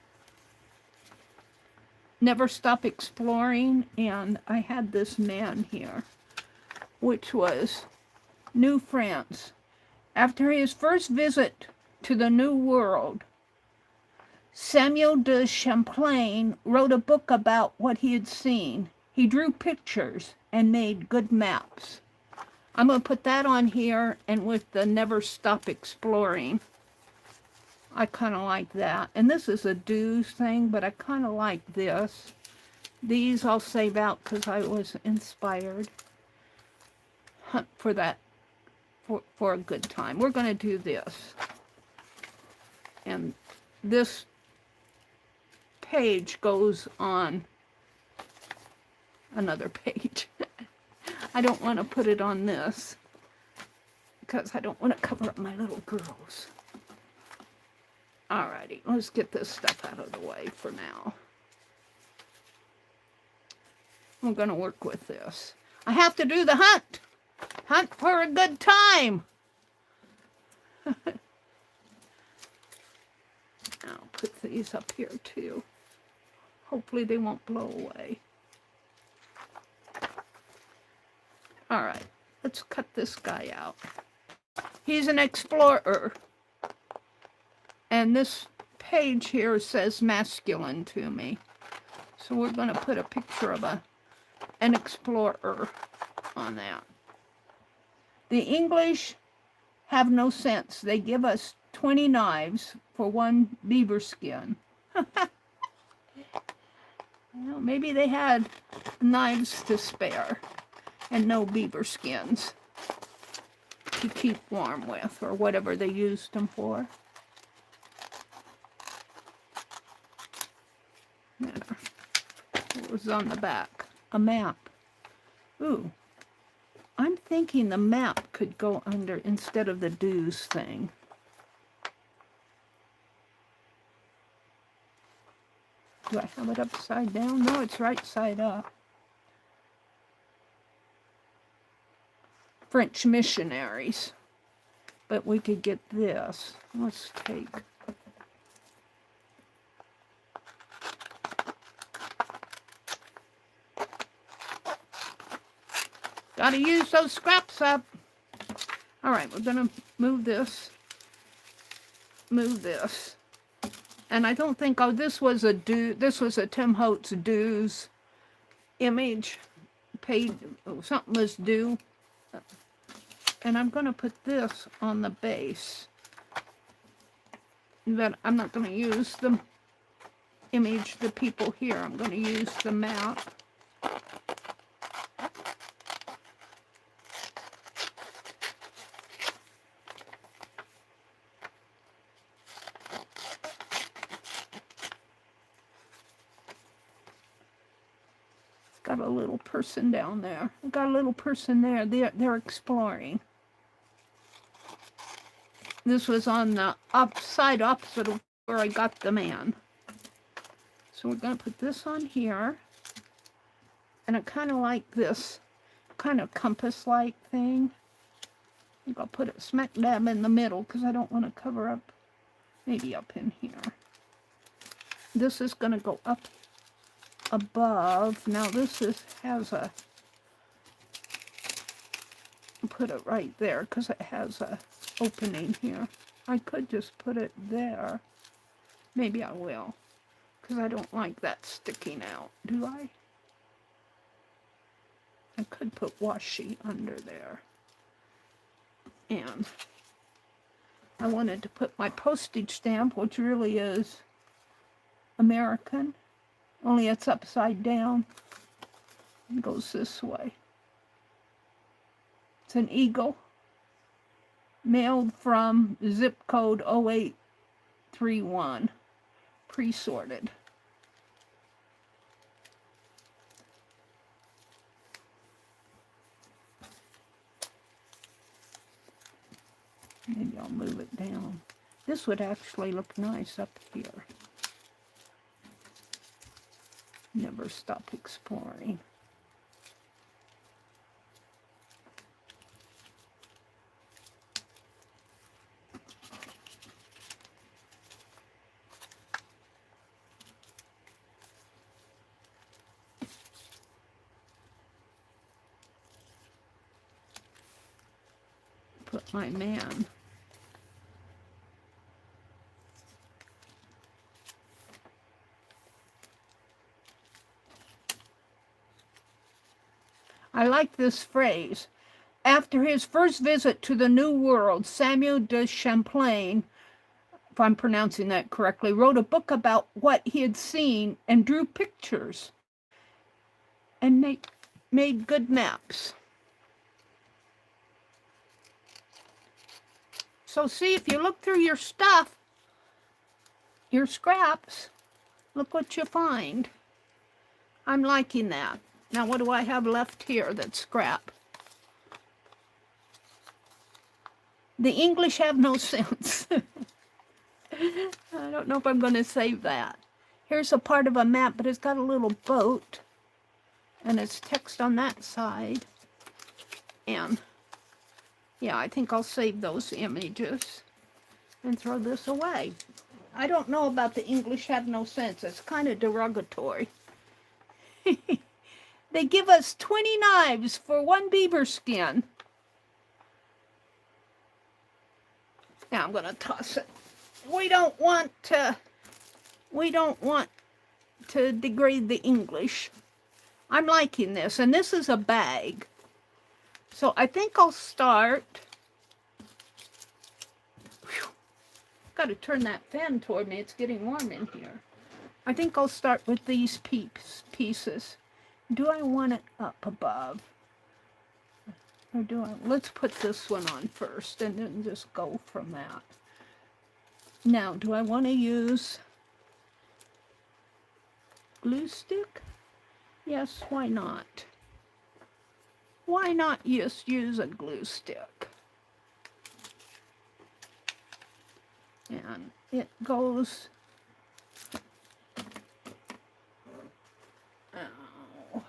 Never stop exploring, and I had this man here, which was New France. After his first visit to the New World, Samuel de Champlain wrote a book about what he had seen. He drew pictures and made good maps. I'm going to put that on here, and with the never stop exploring. I kind of like that. And this is a dues thing, but I kind of like this. These I'll save out because I was inspired. Hunt for that, for a good time. We're going to do this. And this page goes on another page. I don't want to put it on this because I don't want to cover up my little girls. Alrighty, let's get this stuff out of the way for now. I'm going to work with this. I have to do the hunt. Hunt for a good time. I'll put these up here too. Hopefully they won't blow away. Alright, let's cut this guy out. He's an explorer. And this page here says masculine to me. So we're going to put a picture of an explorer on that. The English have no sense. They give us 20 knives for one beaver skin. Well, maybe they had knives to spare and no beaver skins to keep warm with, or whatever they used them for. There. It was on the back. A map. Ooh. I'm thinking the map could go under instead of the dues thing. Do I have it upside down? No, it's right side up. French missionaries. But we could get this. Let's take... Gotta use those scraps up. All right, we're gonna move this. Move this. And I don't think, oh, this was a Tim Holtz dues image. Paid, something was due. And I'm gonna put this on the base. But I'm not gonna use the image, the people here. I'm gonna use the map. Got a little person down there. Got a little person there. They're exploring. This was on the side opposite of where I got the man. So we're going to put this on here. And I kind of like this kind of compass-like thing. I think I'll put it smack dab in the middle because I don't want to cover up, maybe up in here. This is going to go up above. Now this has a, put it right there because it has a opening here. I could just put it there. Maybe I will, because I don't like that sticking out, do I? I could put washi under there. And I wanted to put my postage stamp, which really is American. Only it's upside down. It goes this way. It's an eagle. Mailed from zip code 0831. Pre-sorted. Maybe I'll move it down. This would actually look nice up here. Never stop exploring. Put my man. I like this phrase. After his first visit to the New World, Samuel de Champlain, if I'm pronouncing that correctly, wrote a book about what he had seen and drew pictures and made good maps. So see, if you look through your stuff, your scraps, look what you find. I'm liking that. Now, what do I have left here that's scrap? The English have no sense. I don't know if I'm going to save that. Here's a part of a map, but it's got a little boat. And it's text on that side. And, yeah, I think I'll save those images and throw this away. I don't know about the English have no sense. It's kind of derogatory. They give us 20 knives for one beaver skin. Now I'm going to toss it. We don't want to degrade the English. I'm liking this, and this is a bag. So I think I'll start. Got to turn that fan toward me. It's getting warm in here. I think I'll start with these pieces. Do I want it up above? Or do I? Let's put this one on first and then just go from that. Now, do I want to use glue stick? Yes, why not? Why not just use a glue stick? And it goes... Ow.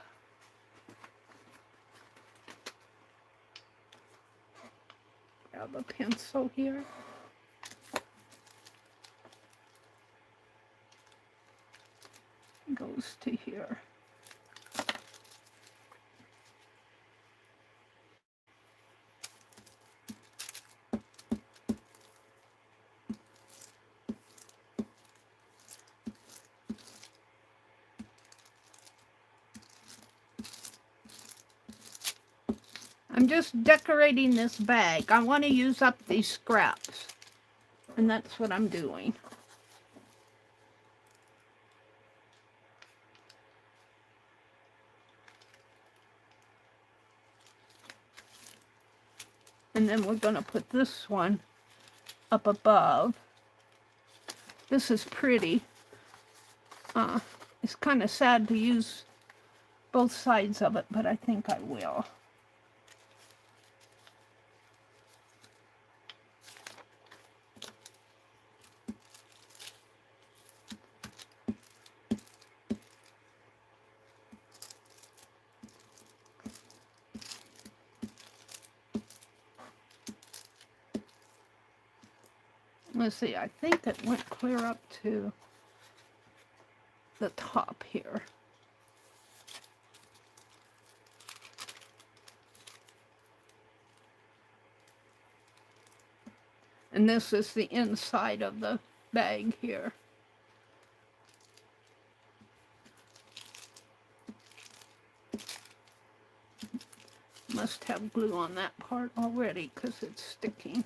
Grab a pencil here. Goes to here. I'm just decorating this bag. I want to use up these scraps, and that's what I'm doing. And then we're going to put this one up above. This is pretty. It's kind of sad to use both sides of it, but I think I will. Let's see, I think it went clear up to the top here. And this is the inside of the bag here. Must have glue on that part already because it's sticking.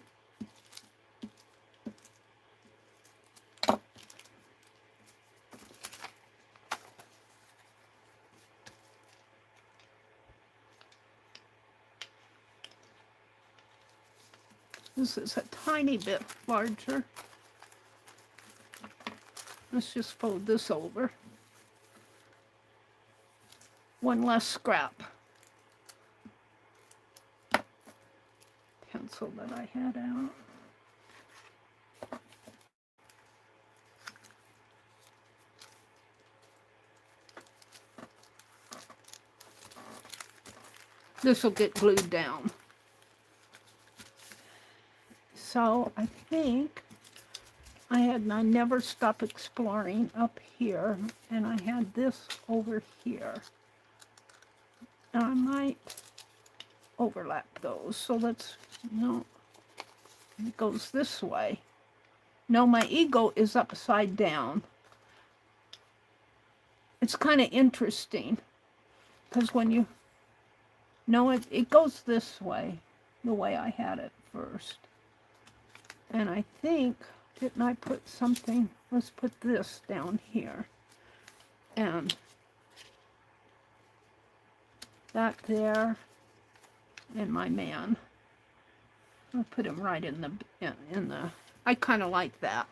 This is a tiny bit larger. Let's just fold this over. One less scrap. Pencil that I had out. This will get glued down. So I think I never stop exploring up here, and I had this over here. And I might overlap those. So let's, no, it goes this way. No, my ego is upside down. It's kind of interesting because when you, no, it goes this way, the way I had it first. And I think, didn't I put something, let's put this down here. And that there, and my man. I'll put him right in the, I kind of like that.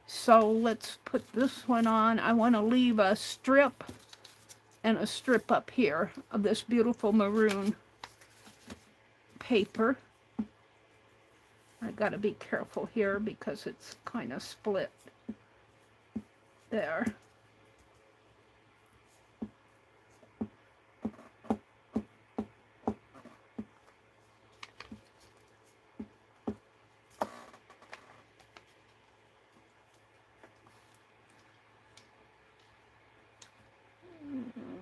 So let's put this one on. I want to leave a strip and a strip up here of this beautiful maroon paper. I got to be careful here because it's kind of split there.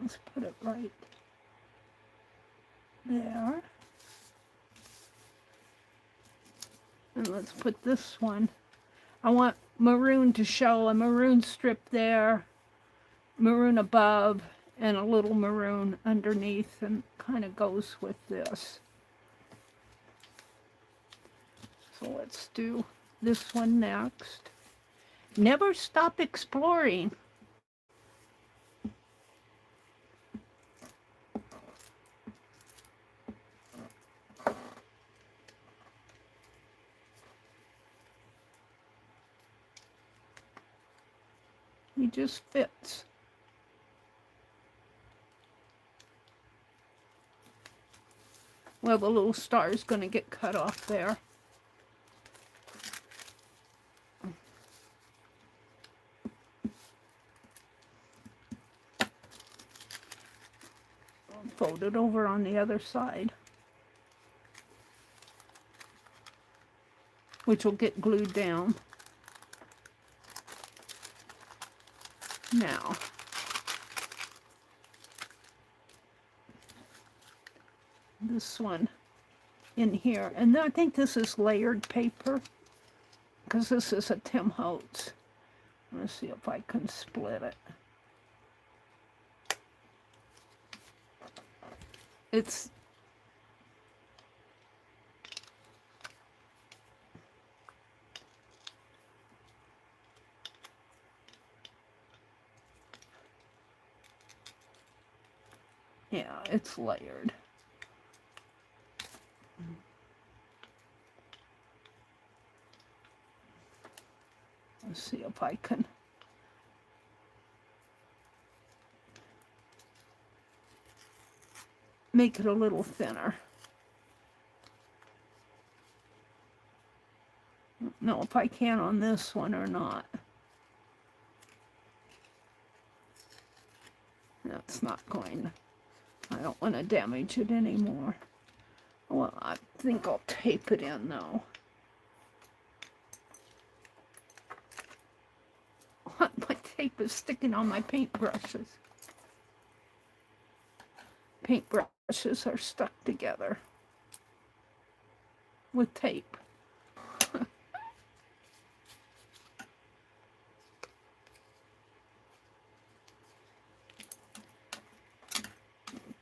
Let's put it right there. And let's put this one. I want maroon to show, a maroon strip there, maroon above, and a little maroon underneath, and kind of goes with this. So let's do this one next. Never stop exploring. He just fits. Well, the little star is going to get cut off there. Fold it over on the other side, which will get glued down. Now, this one in here, and I think this is layered paper because this is a Tim Holtz. Let's see if I can split it. Yeah, it's layered. Let's see if I can make it a little thinner. I don't know if I can on this one or not. That's not going. I don't want to damage it anymore. Well, I think I'll tape it in though. My tape is sticking on my paintbrushes. Paintbrushes are stuck together with tape.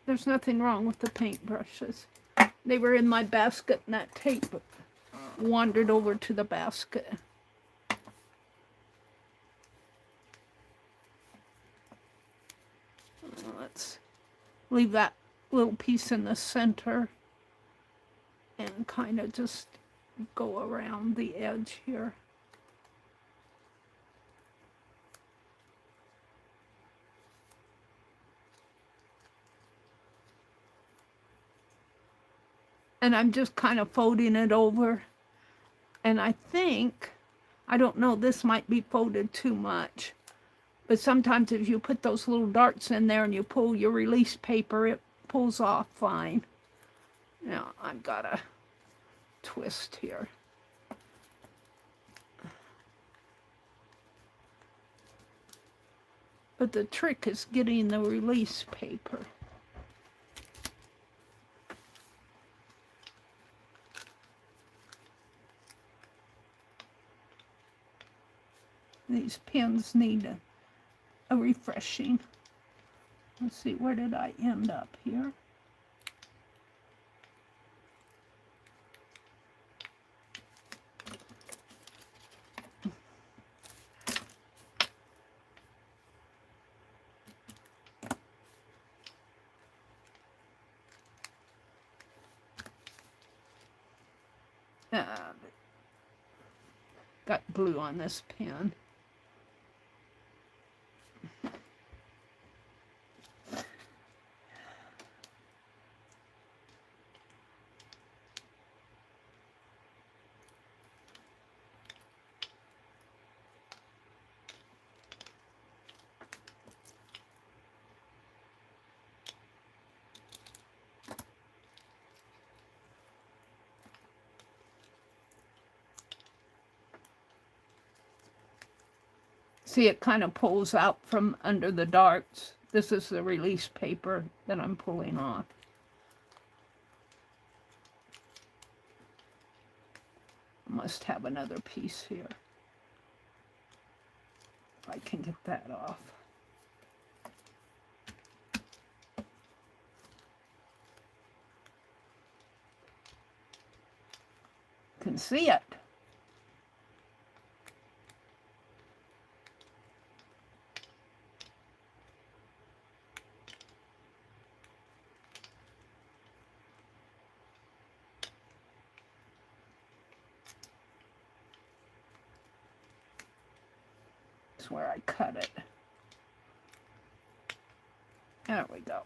There's nothing wrong with the paintbrushes. They were in my basket and that tape wandered over to the basket. Let's leave that little piece in the center and kind of just go around the edge here. And I'm just kind of folding it over. And I think, I don't know, this might be folded too much. But sometimes if you put those little darts in there and you pull your release paper, it pulls off fine. Now, I've got a twist here. But the trick is getting the release paper. These pins need a refreshing. Let's see, where did I end up here? Got glue on this pen. See, it kind of pulls out from under the darts. This is the release paper that I'm pulling off. I must have another piece here. If I can get that off. Can see it. Where I cut it. There we go.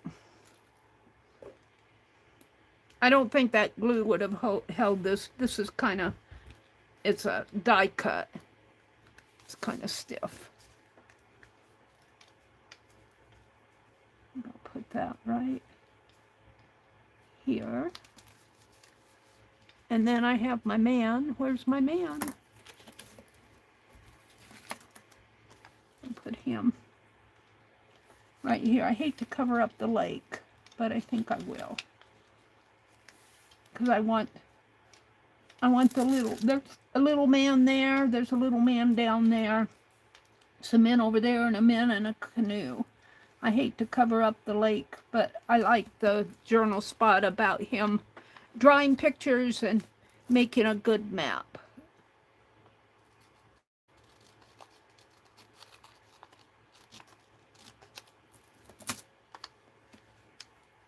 I don't think that glue would have held this. This is kind of, it's a die cut. It's kind of stiff. I'll put that right here. And then I have my man. Where's my man? Put him right here. I hate to cover up the lake, but I think I will. Because I want the little, there's a little man there, there's a little man down there, some men over there, and a man in a canoe. I hate to cover up the lake, but I like the journal spot about him drawing pictures and making a good map.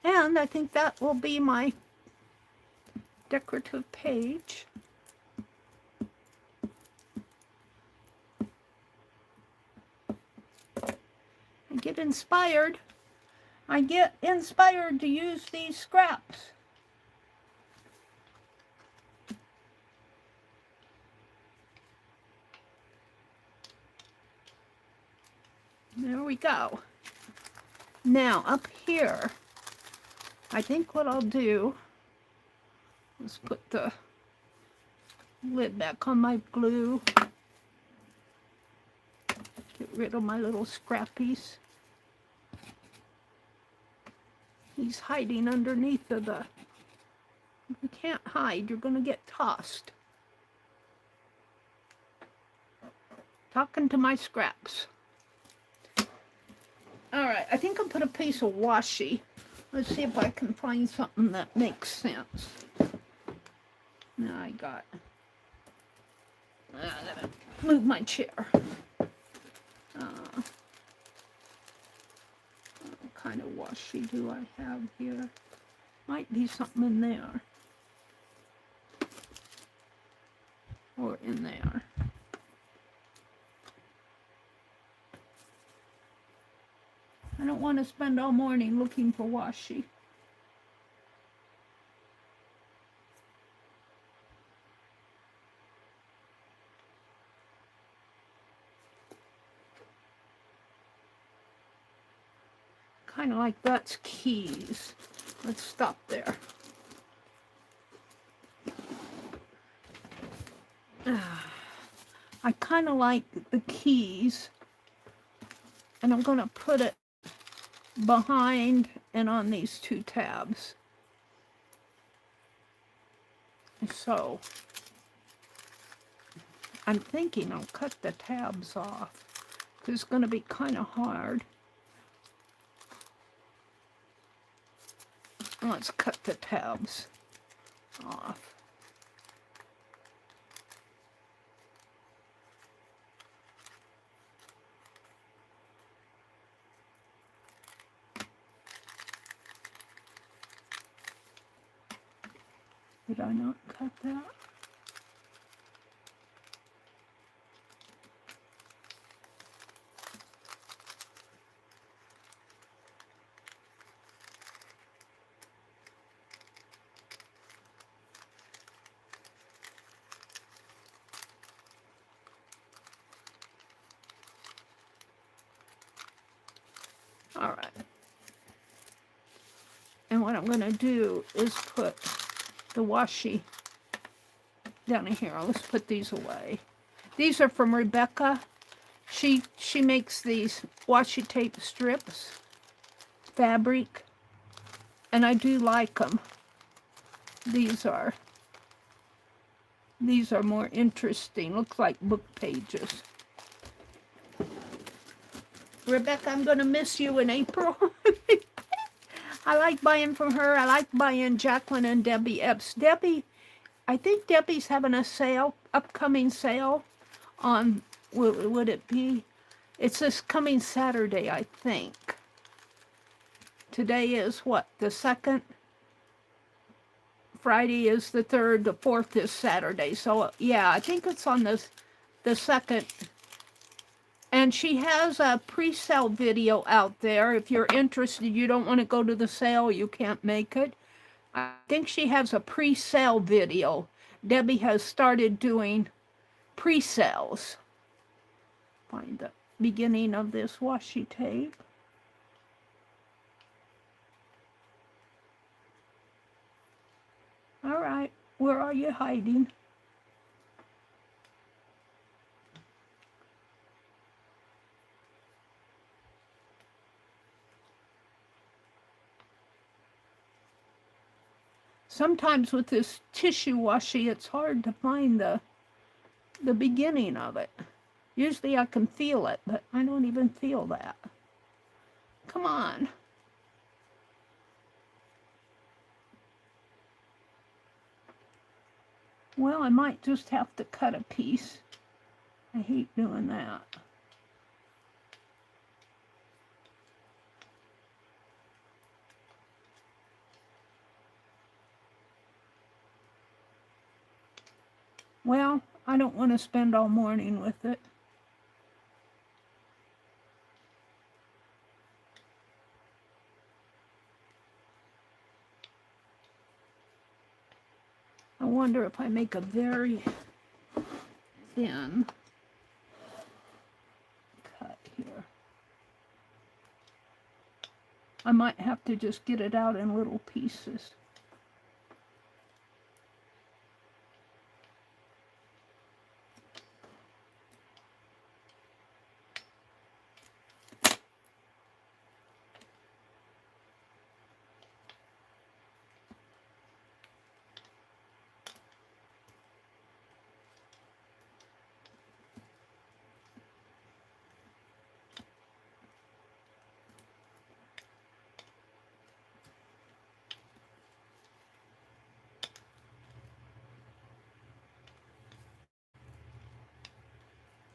And I think that will be my decorative page. I get inspired. I get inspired to use these scraps. There we go. Now up here, I think what I'll do is put the lid back on my glue. Get rid of my little scrappies. He's hiding underneath of the... You can't hide, you're gonna get tossed. Talking to my scraps. Alright, I think I'll put a piece of washi. Let's see if I can find something that makes sense. Now I got... I gotta move my chair. What kind of washi do I have here? Might be something in there. Or in there. I don't want to spend all morning looking for washi. Kind of like that's keys. Let's stop there. I kind of like the keys, and I'm going to put it behind and on these two tabs. So I'm thinking I'll cut the tabs off because it's going to be kind of hard. Let's cut the tabs off. Did I not cut that? All right. And what I'm going to do is put the washi down in here. Let's put these away. These are from Rebecca. She makes these washi tape strips, fabric, and I do like them. These are more interesting. Looks like book pages. Rebecca, I'm going to miss you in April. I like buying from her. I like buying Jacqueline and Debbie Epps. Debbie, I think Debbie's having a sale, upcoming sale on, would it be? It's this coming Saturday, I think. Today is what, the 2nd? Friday is the 3rd, the 4th is Saturday. So yeah, I think it's on the 2nd. And she has a pre-sale video out there. If you're interested, you don't want to go to the sale, you can't make it. I think she has a pre-sale video. Debbie has started doing pre-sales. Find the beginning of this washi tape. All right, where are you hiding? Sometimes with this tissue washi, it's hard to find the beginning of it. Usually I can feel it, but I don't even feel that. Come on. Well, I might just have to cut a piece. I hate doing that. Well, I don't want to spend all morning with it. I wonder if I make a very thin cut here. I might have to just get it out in little pieces.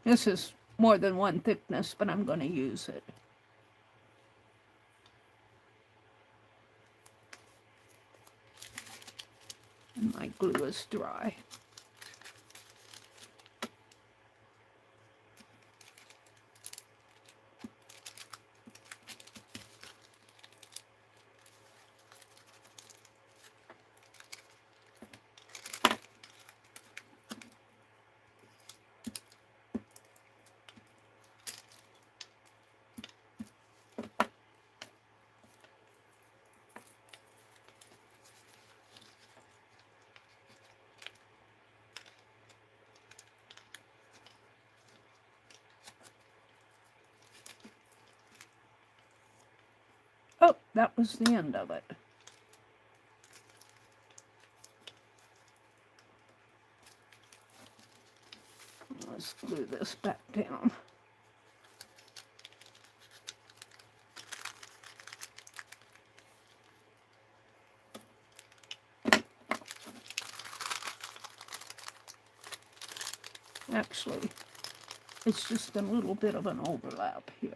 This is more than one thickness, but I'm going to use it. And my glue is dry. Oh, that was the end of it. Let's glue this back down. Actually, it's just a little bit of an overlap here.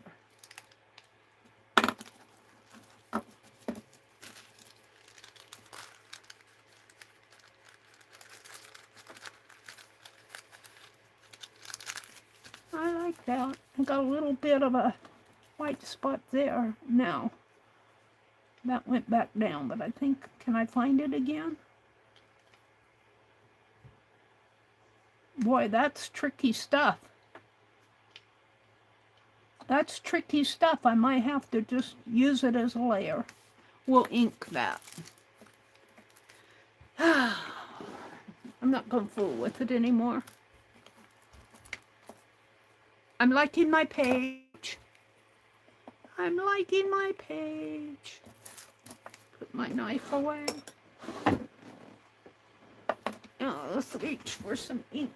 I like that. I got a little bit of a white spot there. Now, that went back down, but I think, can I find it again? Boy, that's tricky stuff. That's tricky stuff. I might have to just use it as a layer. We'll ink that. I'm not going to fool with it anymore. I'm liking my page. I'm liking my page. Put my knife away. Oh, let's reach for some ink.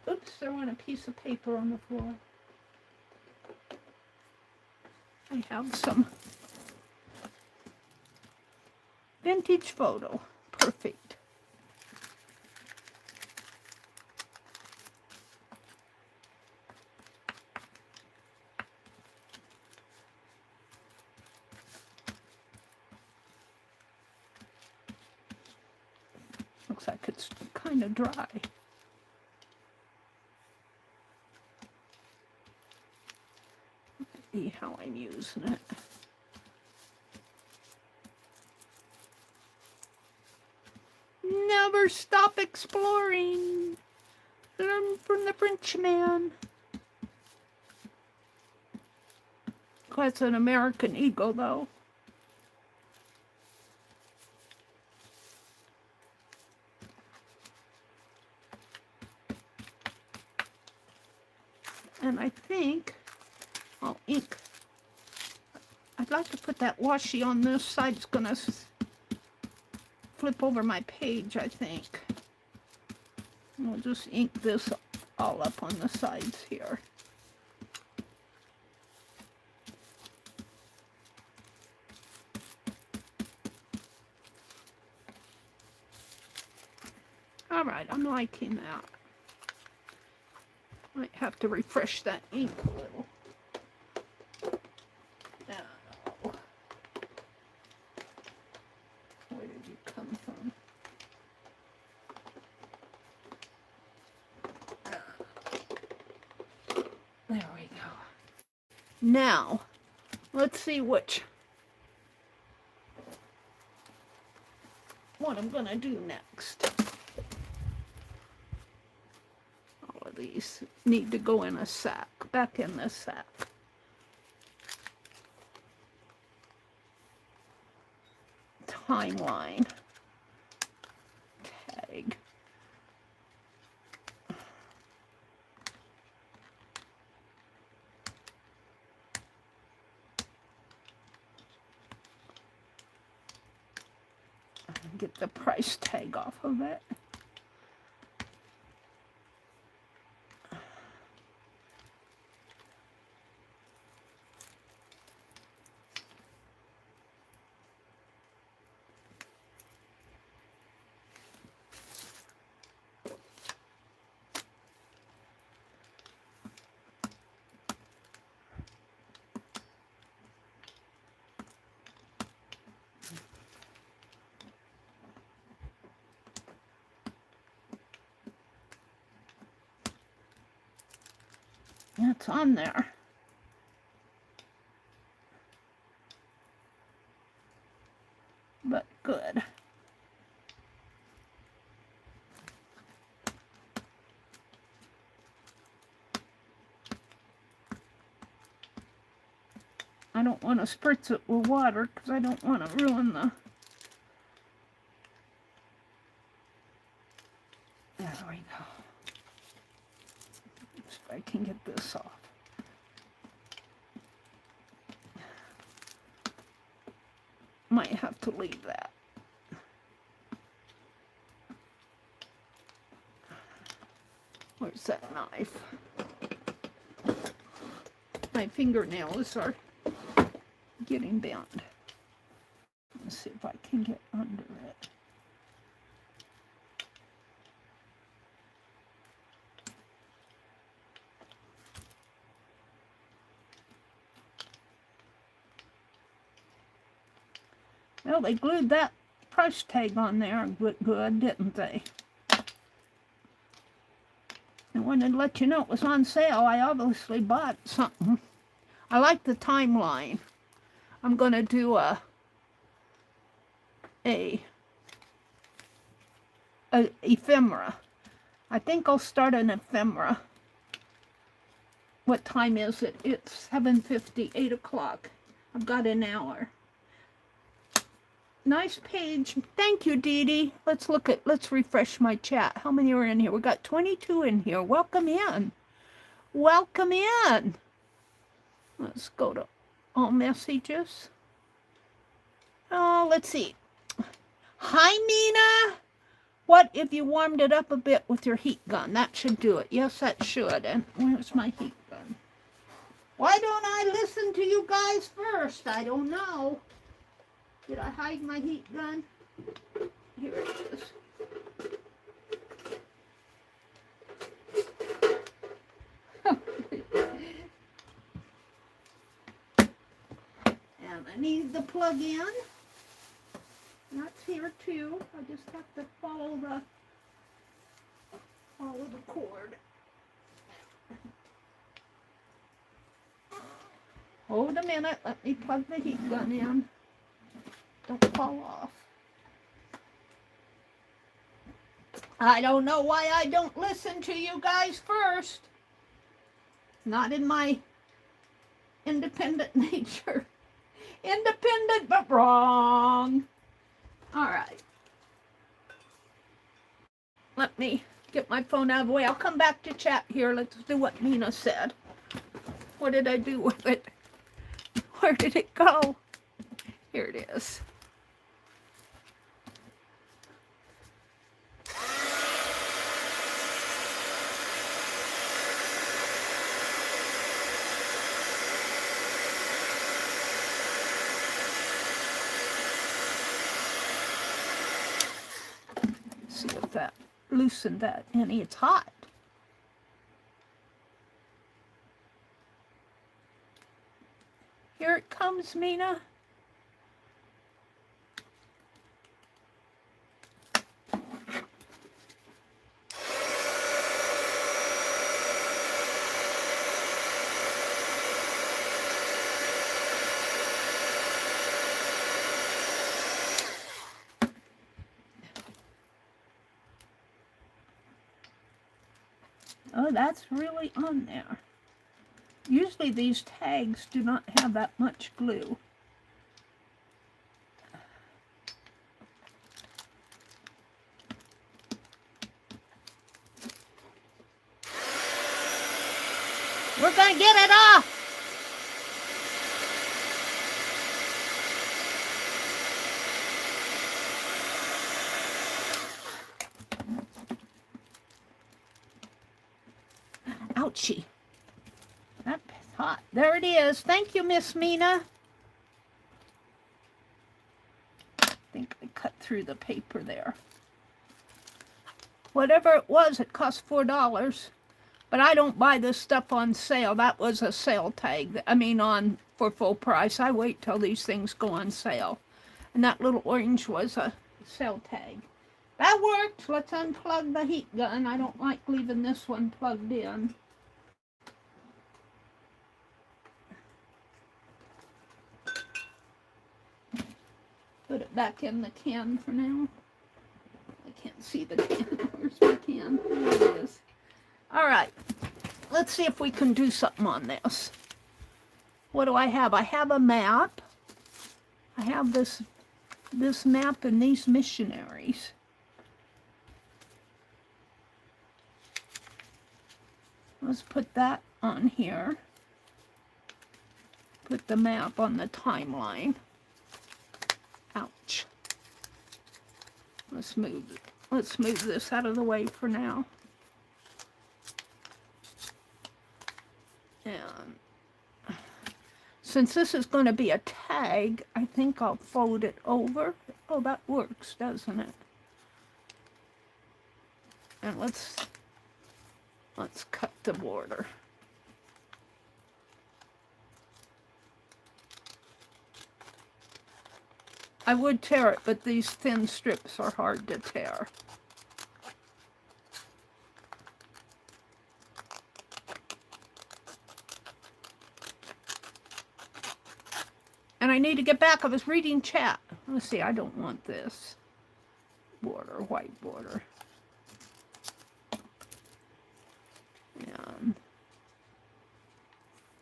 Oops, there went a piece of paper on the floor. I have some vintage photo. Perfect. Looks like it's kind of dry. Let's see how I'm using it. Never stop exploring. Learn from the Frenchman. That's an American Eagle, though. And I think I'll ink. I'd like to put that washi on this side. It's going to flip over my page, I think. And we'll just ink this all up on the sides here. All right, I'm liking that. Might have to refresh that ink a little. Now, where did you come Now, let's see what I'm going to do next. All of these need to go in a sack, back in this sack. Timeline. Tag. Get the price tag off of it. It's on there. But good. I don't want to spritz it with water because I don't want to ruin the... There we go. If I can get this off. Might have to leave that. Where's that knife? My fingernails are getting bent. Let's see if I can get under it. Well, they glued that price tag on there good, didn't they? I wanted to let you know it was on sale. I obviously bought something. I like the timeline. I'm going to do a ephemera. I think I'll start an ephemera. What time is it? It's 7:50, 8 o'clock. I've got an hour. Nice page. Thank you, Dee Dee. Let's refresh my chat. How many are in here? We got 22 in here. Welcome in. Welcome in. Let's go to all messages. Oh, let's see. Hi, Nina. What if you warmed it up a bit with your heat gun? That should do it. Yes, that should. And where's my heat gun? Why don't I listen to you guys first? I don't know. Did I hide my heat gun? Here it is. And I need the plug in. That's here too. I just have to follow the cord. Hold a minute. Let me plug the heat gun in. Don't fall off. I don't know why I don't listen to you guys first. Not in my independent nature. Independent but wrong. All right. Let me get my phone out of the way. I'll come back to chat here. Let's do what Nina said. What did I do with it? Where did it go? Here it is. See if that loosened that any. It's hot. Here it comes, Mina. Oh, that's really on there. Usually these tags do not have that much glue. We're gonna get it off. Ouchie. That's hot. There it is. Thank you, Miss Mina. I think I cut through the paper there. Whatever it was, it cost $4. But I don't buy this stuff on sale. That was a sale tag. I mean, for full price. I wait till these things go on sale. And that little orange was a sale tag. That worked. Let's unplug the heat gun. I don't like leaving this one plugged in. Put it back in the can for now. I can't see the can. Where's my can? There it is. All right. Let's see if we can do something on this. What do I have? I have a map. I have this map and these missionaries. Let's put that on here. Put the map on the timeline. Ouch. Let's move this out of the way for now. And since this is going to be a tag, I think I'll fold it over. Oh, that works, doesn't it? And let's cut the border. I would tear it, but these thin strips are hard to tear. And I need to get back. I was reading chat. Let's see, I don't want this border, white border. And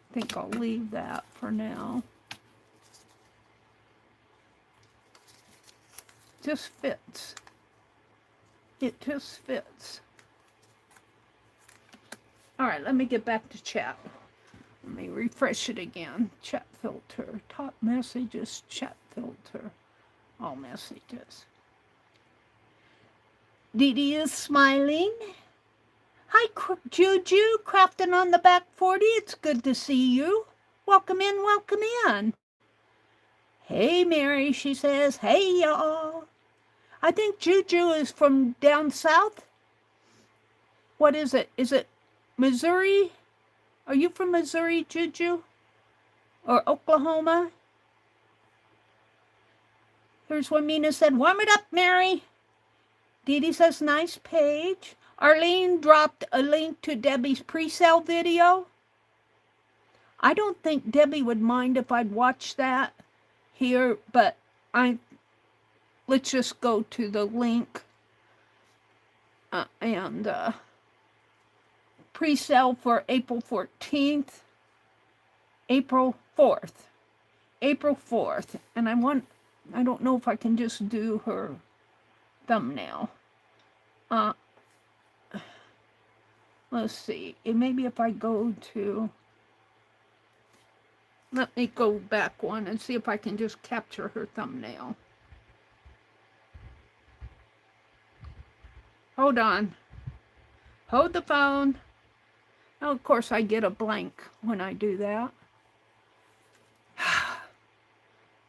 I think I'll leave that for now. Just fits. It just fits. All right, let me get back to chat. Let me refresh it again. Chat filter. Top messages, chat filter. All messages. Dee Dee is smiling. Hi, Juju. Crafting on the back 40. It's good to see you. Welcome in, welcome in. Hey, Mary, she says. Hey, y'all. I think Juju is from down south. What is it? Is it Missouri? Are you from Missouri, Juju? Or Oklahoma? Here's what Mina said. Warm it up, Mary. Dee Dee says, nice page. Arlene dropped a link to Debbie's pre-sale video. I don't think Debbie would mind if I'd watch that here, but let's just go to the link and pre-sale for April 14th, April 4th, April 4th. And I don't know if I can just do her thumbnail. Let's see, maybe if I go to, let me go back one and see if I can just capture her thumbnail. Hold on. Hold the phone. Now, of course, I get a blank when I do that.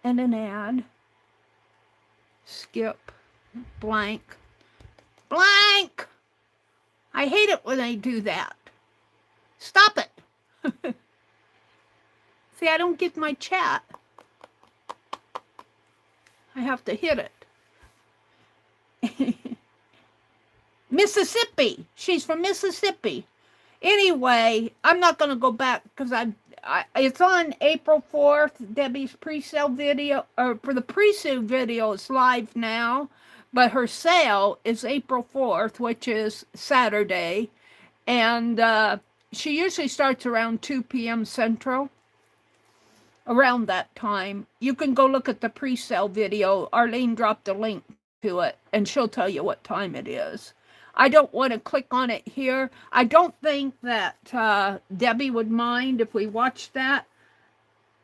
And an ad. Skip. Blank. Blank! I hate it when they do that. Stop it. See, I don't get my chat. I have to hit it. Mississippi. She's from Mississippi. Anyway, I'm not going to go back because it's on April 4th, Debbie's pre-sale video, or for the pre-sale video, it's live now, but her sale is April 4th, which is Saturday, And she usually starts around 2 p.m. Central, around that time. You can go look at the pre-sale video. Arlene dropped a link to it, and she'll tell you what time it is. I don't want to click on it here. I don't think that Debbie would mind if we watched that,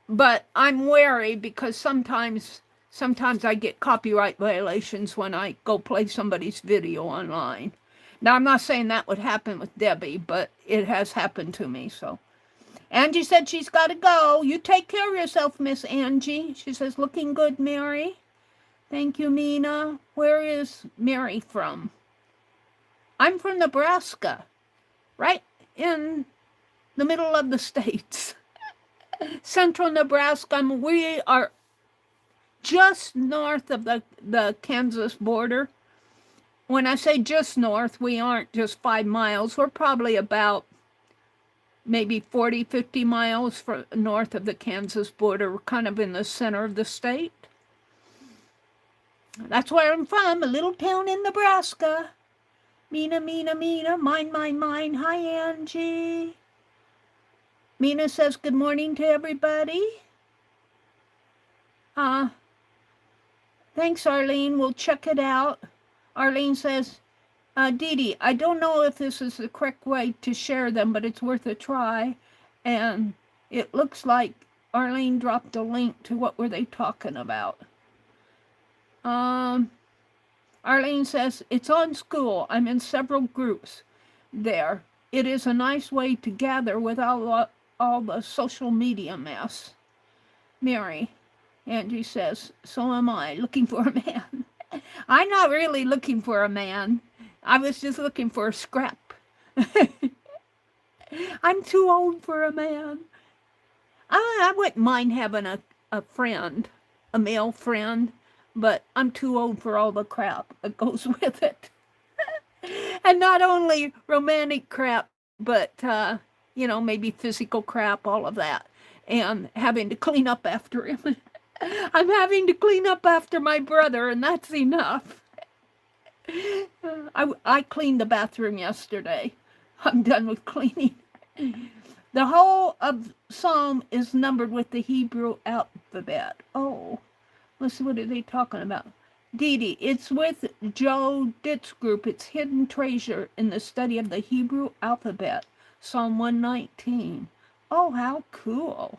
but I'm wary because sometimes I get copyright violations when I go play somebody's video online. Now, I'm not saying that would happen with Debbie, but it has happened to me, so. Angie said she's got to go. You take care of yourself, Miss Angie. She says, looking good, Meri. Thank you, Nina. Where is Meri from? I'm from Nebraska, right in the middle of the states. Central Nebraska. We are just north of the Kansas border. When I say just north, we aren't just 5 miles. We're probably about maybe 40, 50 miles north of the Kansas border. We're kind of in the center of the state. That's where I'm from, a little town in Nebraska. Mina, mine. Hi, Angie. Mina says good morning to everybody. Thanks, Arlene. We'll check it out. Arlene says, Dee Dee, I don't know if this is the correct way to share them, but it's worth a try. And it looks like Arlene dropped a link to what were they talking about. Arlene says, it's on school. I'm in several groups there. It is a nice way to gather without all the social media mess. Meri, Angie says, so am I, looking for a man. I'm not really looking for a man. I was just looking for a scrap. I'm too old for a man. I wouldn't mind having a friend, a male friend, but I'm too old for all the crap that goes with it. And not only romantic crap, but, maybe physical crap, all of that. And having to clean up after him. I'm having to clean up after my brother, and that's enough. I cleaned the bathroom yesterday. I'm done with cleaning. The whole of Psalm is numbered with the Hebrew alphabet. Oh, let's see, what are they talking about? Dee Dee, it's with Joe Ditt's group. It's Hidden Treasure in the Study of the Hebrew Alphabet. Psalm 119. Oh, how cool.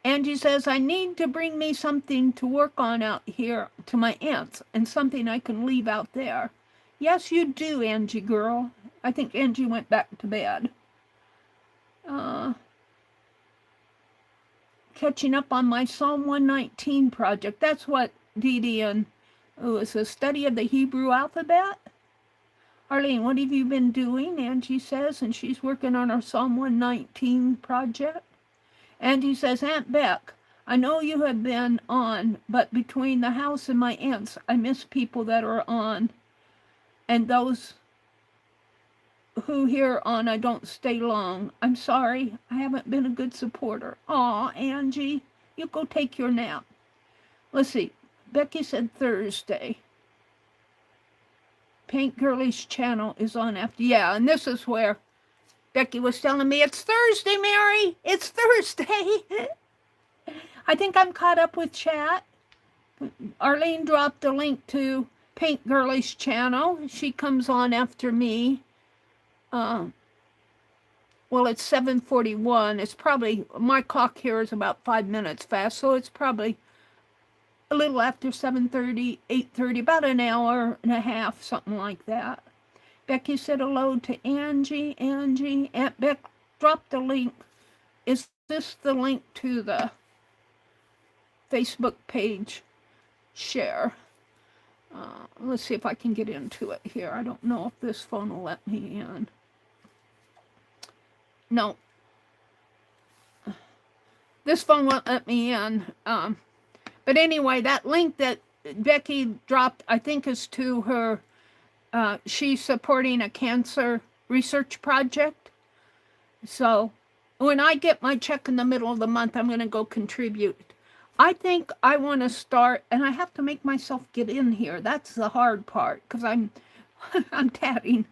Angie says, I need to bring me something to work on out here to my aunt's and something I can leave out there. Yes, you do, Angie girl. I think Angie went back to bed. Catching up on my Psalm 119 project. That's what Dee Dee and it's a study of the Hebrew alphabet. Arlene, what have you been doing? Angie says, and she's working on her Psalm 119 project. Angie says, Aunt Beck, I know you have been on, but between the house and my aunt's, I miss people that are on. And those who here on, I don't stay long. I'm sorry, I haven't been a good supporter. Aw, Angie, you go take your nap. Let's see, Becky said Thursday. Paint Girlie's channel is on after, yeah, and this is where Becky was telling me, it's Thursday, Meri. It's Thursday. I think I'm caught up with chat. Arlene dropped a link to Paint Girlie's channel. She comes on after me. Well, it's 7:41. It's probably, my clock here is about 5 minutes fast, so it's probably a little after 7:30, 8:30, about an hour and a half, something like that. Becky said hello to Angie. Angie, Aunt Beck dropped the link. Is this the link to the Facebook page share? Let's see if I can get into it here. I don't know if this phone will let me in. No. This phone won't let me in. But anyway, that link that Becky dropped, I think, is to her. She's supporting a cancer research project. So when I get my check in the middle of the month, I'm going to go contribute. I think I want to start, and I have to make myself get in here. That's the hard part, because I'm tatting.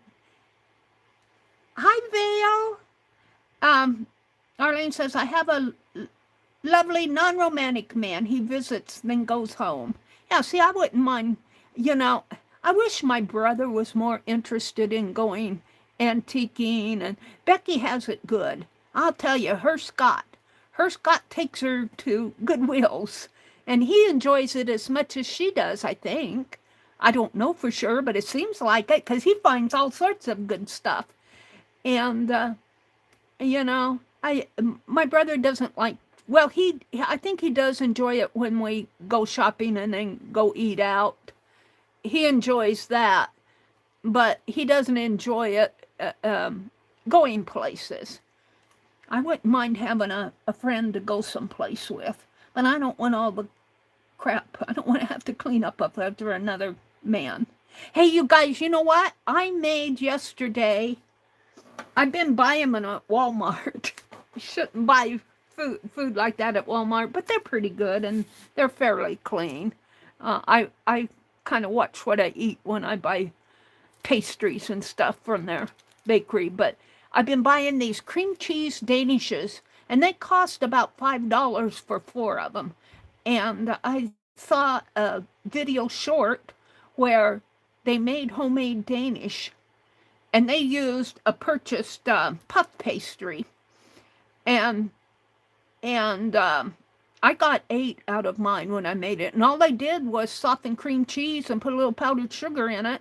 Hi, Vale. Arlene says, I have a lovely non-romantic man. He visits, then goes home. Yeah, see, I wouldn't mind, you know, I wish my brother was more interested in going antiquing, and Becky has it good. I'll tell you, her Scott takes her to Goodwill's, and he enjoys it as much as she does, I think. I don't know for sure, but it seems like it, because he finds all sorts of good stuff. And, you know, my brother doesn't like, well, I think he does enjoy it when we go shopping and then go eat out. He enjoys that, but he doesn't enjoy it going places. I wouldn't mind having a friend to go someplace with, but I don't want all the crap. I don't want to have to clean up after another man. Hey, you guys, you know what? I made yesterday, I've been buying them at Walmart. You shouldn't buy food like that at Walmart, but they're pretty good and they're fairly clean. I kind of watch what I eat when I buy pastries and stuff from their bakery, but I've been buying these cream cheese Danishes, and they cost about $5 for 4 of them. And I saw a video short where they made homemade Danish, and they used a purchased puff pastry, and I got 8 out of mine when I made it, and all I did was soften cream cheese and put a little powdered sugar in it.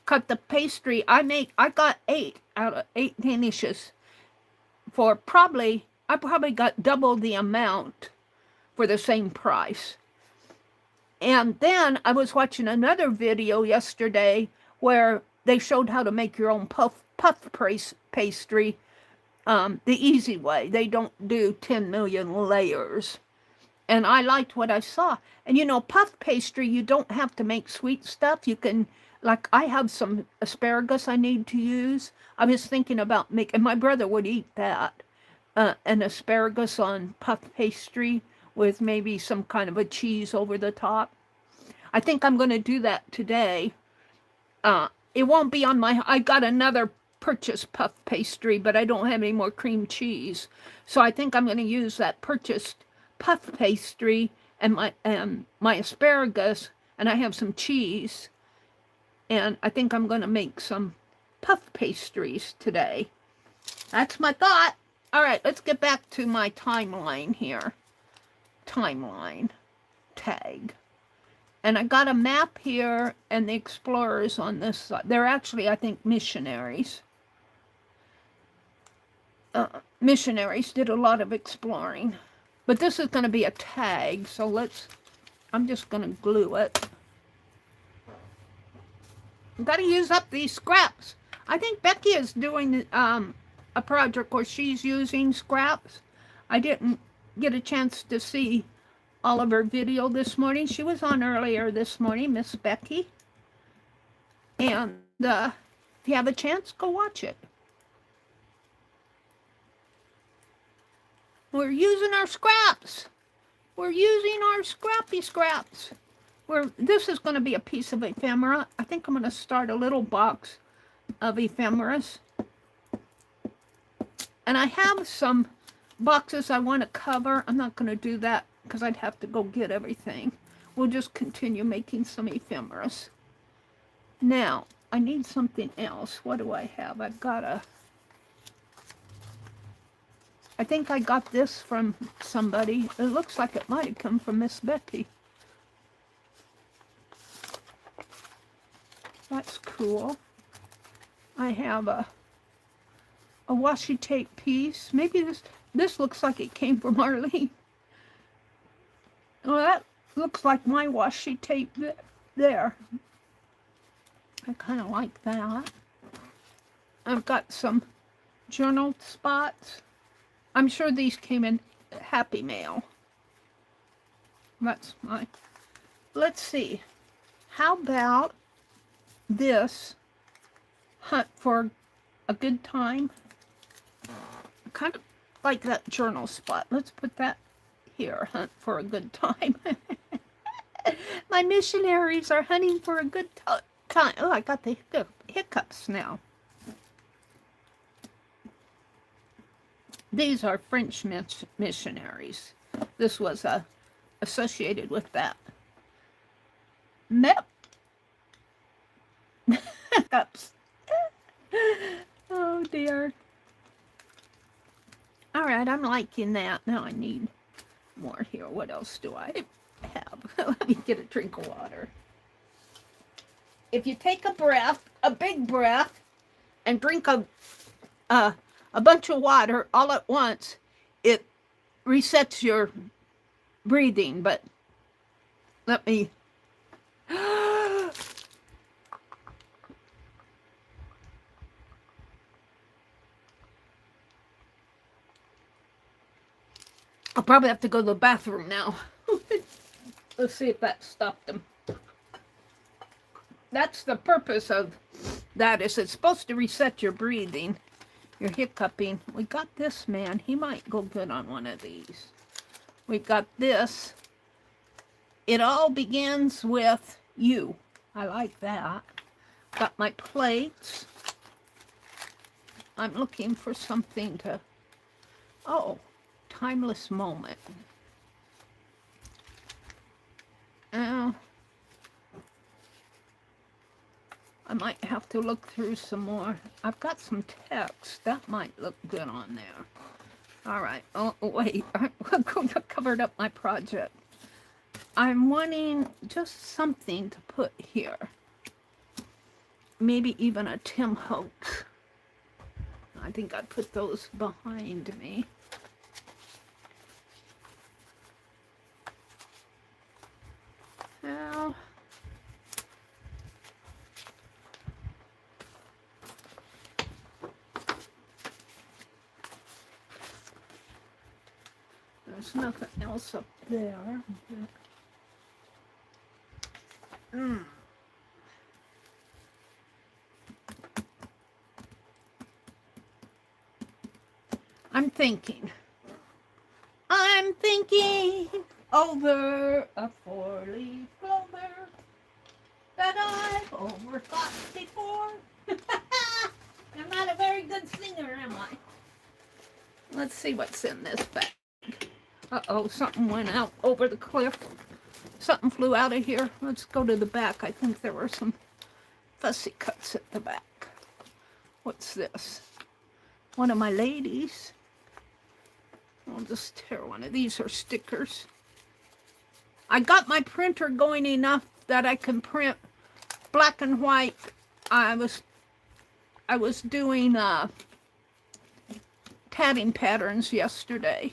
Cut the pastry. I got 8 out of 8 Danishes for I probably got double the amount for the same price. And then I was watching another video yesterday where they showed how to make your own puff pastry the easy way. They don't do 10 million layers. And I liked what I saw. And you know, puff pastry, you don't have to make sweet stuff. You can, like, I have some asparagus I need to use. I was thinking about making, my brother would eat that, an asparagus on puff pastry with maybe some kind of a cheese over the top. I think I'm going to do that today. It won't be on I got another purchased puff pastry, but I don't have any more cream cheese. So I think I'm going to use that purchased puff pastry and my asparagus, and I have some cheese. And I think I'm going to make some puff pastries today. That's my thought. All right, let's get back to my timeline here. Timeline. Tag. And I got a map here and the explorers on this side. They're actually, I think, missionaries. Missionaries did a lot of exploring. But this is going to be a tag, so I'm just going to glue it. I've got to use up these scraps. I think Becky is doing a project where she's using scraps. I didn't get a chance to see all of her video this morning. She was on earlier this morning, Miss Becky. And if you have a chance, go watch it. We're using our scraps. We're using our scrappy scraps. This is going to be a piece of ephemera. I think I'm going to start a little box of ephemeras. And I have some boxes I want to cover. I'm not going to do that because I'd have to go get everything. We'll just continue making some ephemeras. Now, I need something else. What do I have? I think I got this from somebody. It looks like it might have come from Miss Becky. That's cool. I have a washi tape piece. Maybe this looks like it came from Arlene. Well, that looks like my washi tape there. I kind of like that. I've got some journal spots. I'm sure these came in Happy Mail. That's my... Let's see. How about this Hunt for a Good Time? I kind of like that journal spot. Let's put that here. Hunt for a good time. My missionaries are hunting for a good time. Oh, I got the hiccups now. These are French missionaries. This was associated with that. Mep. Ups. Oh dear. All right, I'm liking that. Now I need more here. What else do I have? Let me get a drink of water. If you take a breath, a big breath, and drink a bunch of water all at once, it resets your breathing. But let me. I'll probably have to go to the bathroom now. Let's see if that stopped them. That's the purpose of that, is it's supposed to reset your breathing, your hiccuping. We got this man. He might go good on one of these. We got this. It all begins with you. I like that. Got my plates. I'm looking for something to... Oh, timeless moment. I might have to look through some more. I've got some text. That might look good on there. All right. Oh, wait. I covered up my project. I'm wanting just something to put here. Maybe even a Tim Hoax. I think I'd put those behind me. Well, there's nothing else up there. I'm thinking over a four-leaf clover that I've overthought before. I'm not a very good singer, am I? Let's see what's in this bag. Uh-oh, something went out over the cliff. Something flew out of here. Let's go to the back. I think there were some fussy cuts at the back. What's this? One of my ladies. I'll just tear one of these. Are stickers. I got my printer going enough that I can print black and white. I was doing tatting patterns yesterday.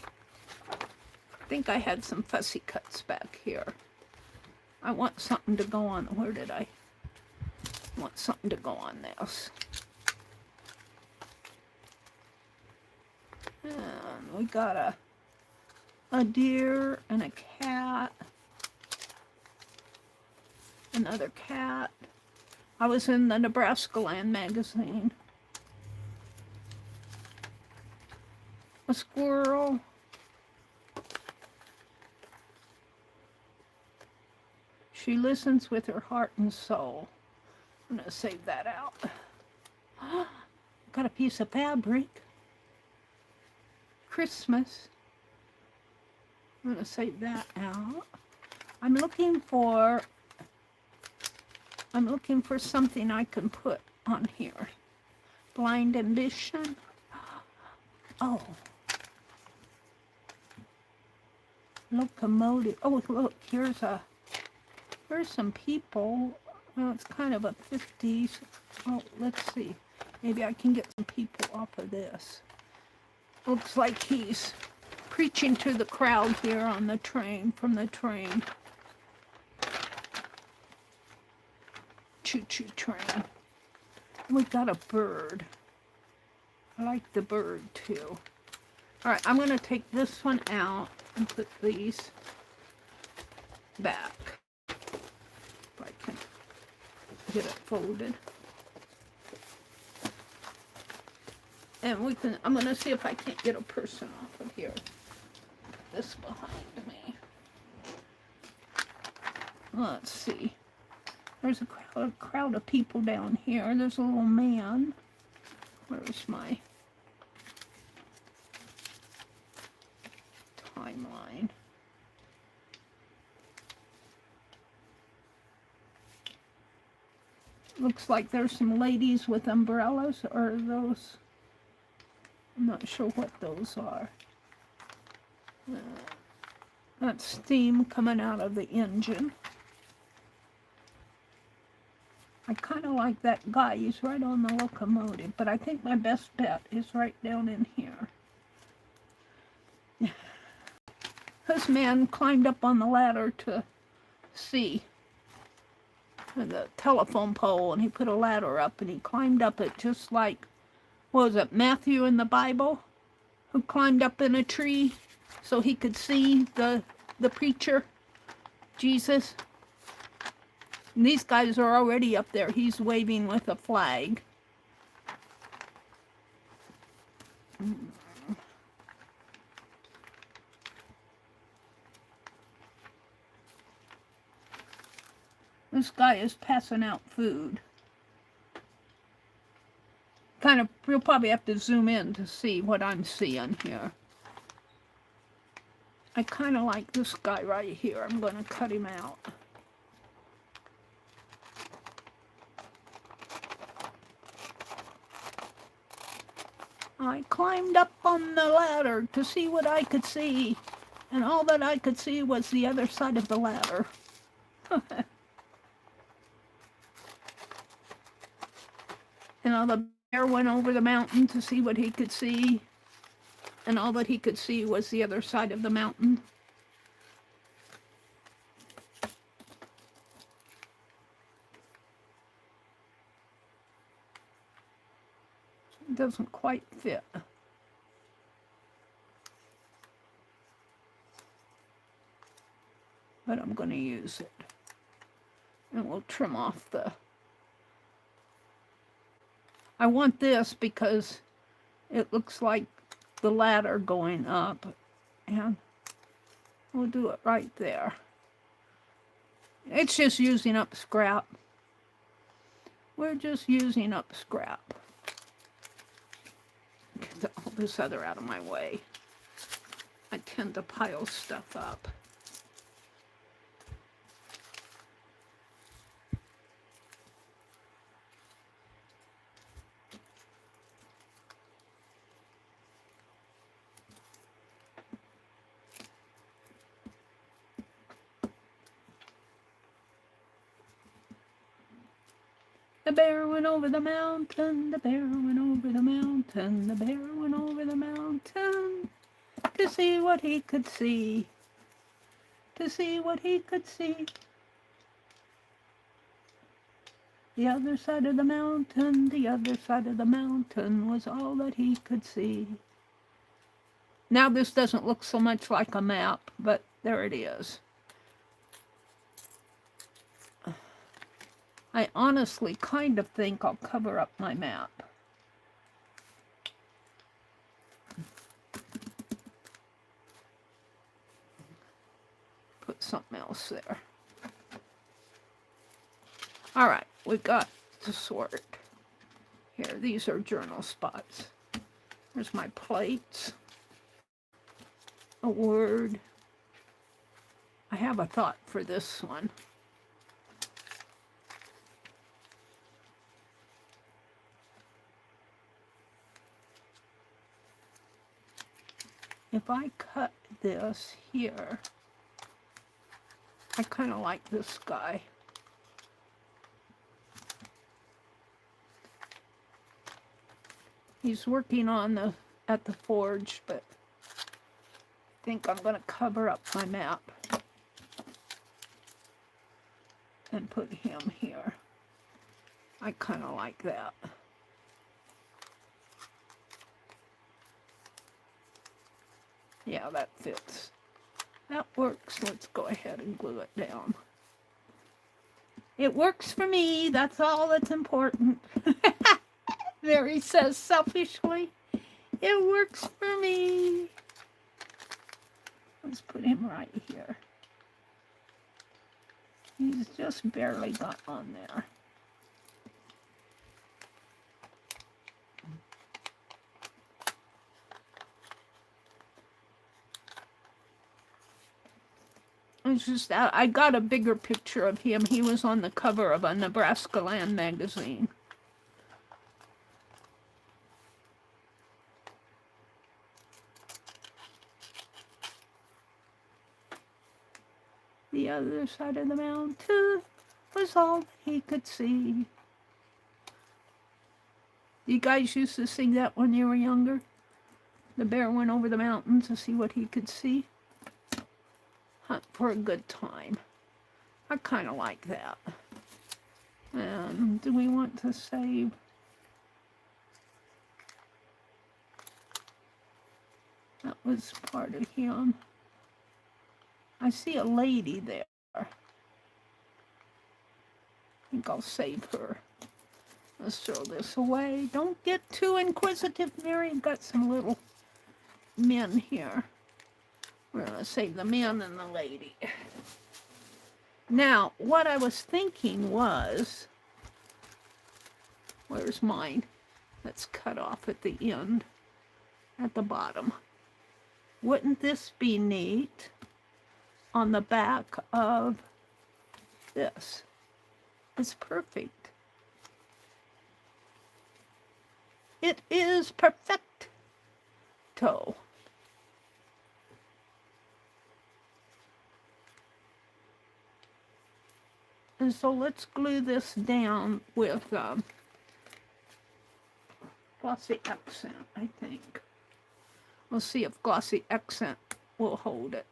I think I had some fussy cuts back here. I want something to go on. Where did I want something to go on this? And we got a deer and a cat. Another cat. I was in the Nebraska Land magazine. A squirrel. She listens with her heart and soul. I'm going to save that out. Got a piece of fabric. Christmas. I'm going to save that out. I'm looking for something I can put on here. Blind ambition. Oh. Locomotive. Oh, look, here's some people. Well, it's kind of a 50s. Oh, let's see. Maybe I can get some people off of this. Looks like he's preaching to the crowd here on the train, from the train. Choo-choo train. We got a bird. I like the bird too. All right, I'm going to take this one out and put these back. If I can get it folded. And I'm going to see if I can't get a person off of here. This behind me. Let's see. There's a crowd of people down here. There's a little man. Where's my... timeline. Looks like there's some ladies with umbrellas, or those, I'm not sure what those are. That's steam coming out of the engine. I kind of like that guy. He's right on the locomotive, but I think my best bet is right down in here. This man climbed up on the ladder to see the telephone pole, and he put a ladder up, and he climbed up it just like, what was it, Matthew in the Bible, who climbed up in a tree so he could see the preacher, Jesus. And these guys are already up there. He's waving with a flag. This guy is passing out food. Kind of, you'll probably have to zoom in to see what I'm seeing here. I kind of like this guy right here. I'm going to cut him out. I climbed up on the ladder to see what I could see, and all that I could see was the other side of the ladder. And the bear went over the mountain to see what he could see, and all that he could see was the other side of the mountain. It doesn't quite fit. But I'm going to use it. And we'll trim off the... I want this because it looks like the ladder going up, and we'll do it right there. It's just using up scrap. We're just using up scrap. Get all this other out of my way. I tend to pile stuff up. The bear went over the mountain, the bear went over the mountain, the bear went over the mountain to see what he could see, to see what he could see. The other side of the mountain, the other side of the mountain was all that he could see. Now this doesn't look so much like a map, but there it is. I honestly kind of think I'll cover up my map. Put something else there. All right, we've got to sort. Here, these are journal spots. There's my plates. A word. I have a thought for this one. If I cut this here, I kind of like this guy. He's working on at the forge, but I think I'm going to cover up my map and put him here. I kind of like that. Yeah, that fits. That works. Let's go ahead and glue it down. It works for me. That's all that's important. Meri says selfishly, it works for me. Let's put him right here. He's just barely got on there. was just out. I got a bigger picture of him. He was on the cover of a Nebraska Land magazine. The other side of the mountain was all he could see. You guys used to sing that when you were younger? The bear went over the mountain to see what he could see. Hunt for a good time. I kind of like that. And do we want to save? That was part of him. I see a lady there. I think I'll save her. Let's throw this away. Don't get too inquisitive, Meri. I've got some little men here. We're going to save the men and the lady. Now, what I was thinking was, where's mine? Let's cut off at the end, at the bottom. Wouldn't this be neat on the back of this? It's perfect. It is perfecto. And so let's glue this down with glossy accent, I think. We'll see if glossy accent will hold it.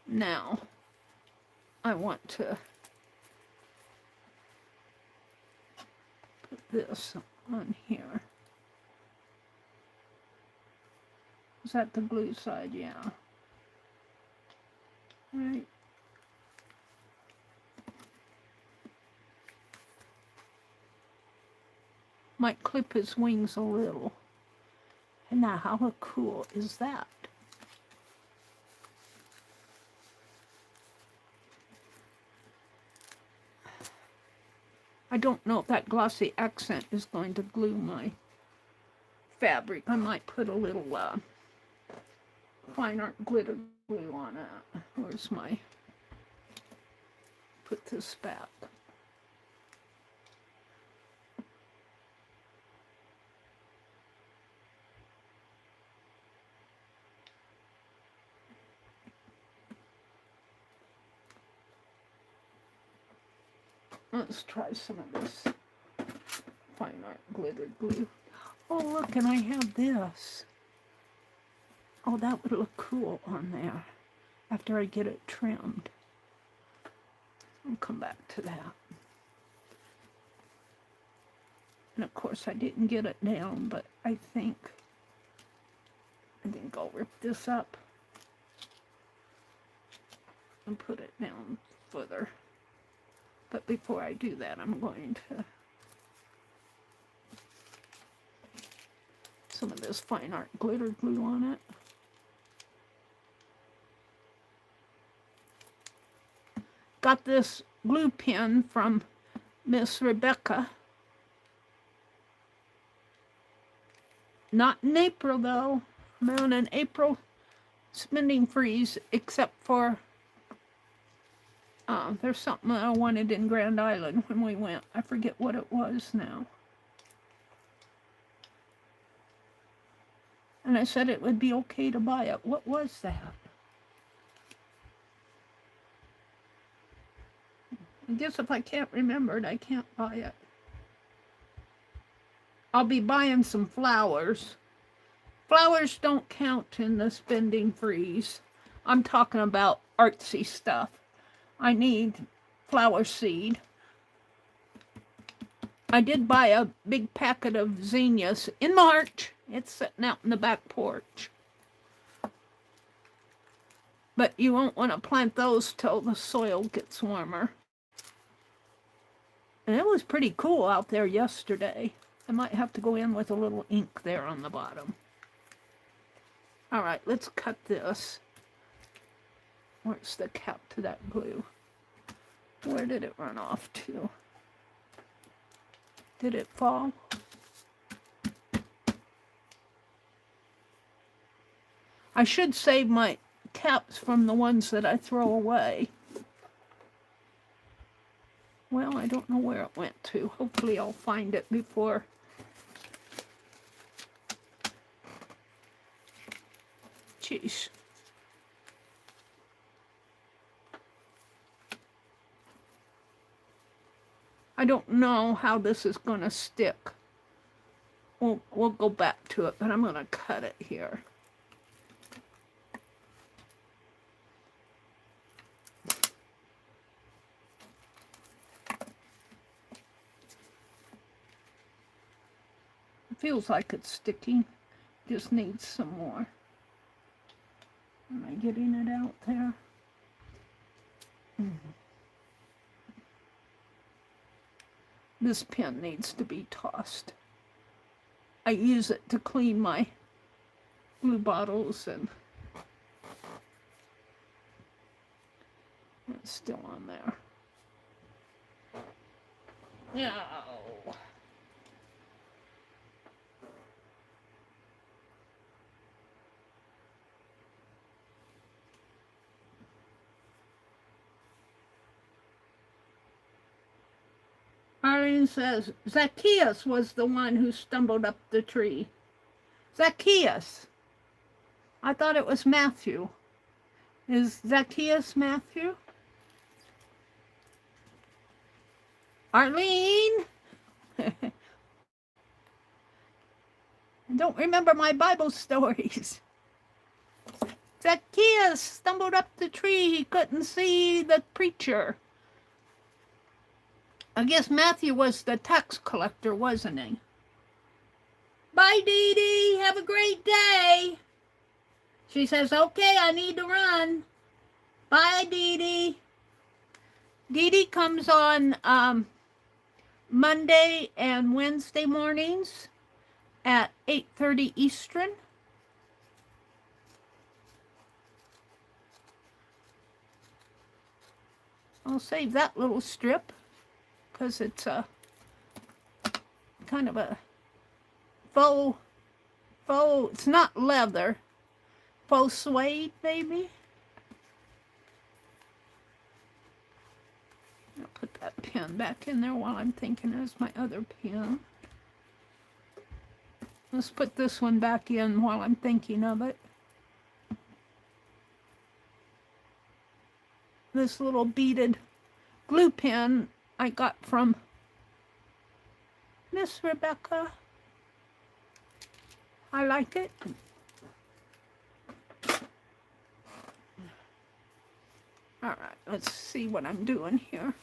Now, I want to put this on here. Is that the glue side? Yeah. Right. Might clip his wings a little. And now, how cool is that? I don't know if that glossy accent is going to glue my fabric. I might put a little fine art glitter glue on it. Where's my... Put this back. Let's try some of this fine art glitter glue. Oh, look, and I have this. Oh, that would look cool on there after I get it trimmed. I'll come back to that. And of course, I didn't get it down, but I think I'll rip this up and put it down further. But before I do that, I'm going to some of this fine art glitter glue on it. Got this glue pen from Miss Rebecca. Not in April, though. I'm on an April spending freeze, except for there's something that I wanted in Grand Island when we went. I forget what it was now. And I said it would be okay to buy it. What was that? I guess if I can't remember it, I can't buy it. I'll be buying some flowers. Flowers don't count in the spending freeze. I'm talking about artsy stuff. I need flower seed. I did buy a big packet of zinnias in March. It's sitting out in the back porch. But you won't want to plant those till the soil gets warmer. And it was pretty cool out there yesterday. I might have to go in with a little ink there on the bottom. All right, let's cut this. Where's the cap to that glue? Where did it run off to? Did it fall? I should save my caps from the ones that I throw away. Well, I don't know where it went to. Hopefully I'll find it before. Jeez. I don't know how this is going to stick. We'll go back to it, but I'm going to cut it here. It feels like it's sticking. Just needs some more. Am I getting it out there? This pen needs to be tossed. I use it to clean my glue bottles, and it's still on there. No. Arlene says, Zacchaeus was the one who stumbled up the tree. Zacchaeus. I thought it was Matthew. Is Zacchaeus Matthew? Arlene? I don't remember my Bible stories. Zacchaeus stumbled up the tree. He couldn't see the preacher. I guess Matthew was the tax collector, wasn't he? Bye, Dee Dee. Have a great day. She says, okay, I need to run. Bye, Dee Dee. Dee Dee comes on Monday and Wednesday mornings at 8:30 Eastern. I'll save that little strip, because it's a kind of a faux, it's not leather, faux suede maybe. I'll put that pen back in there while I'm thinking as my other pen. Let's put this one back in while I'm thinking of it. This little beaded glue pen I got from Miss Rebecca. I like it. All right, let's see what I'm doing here.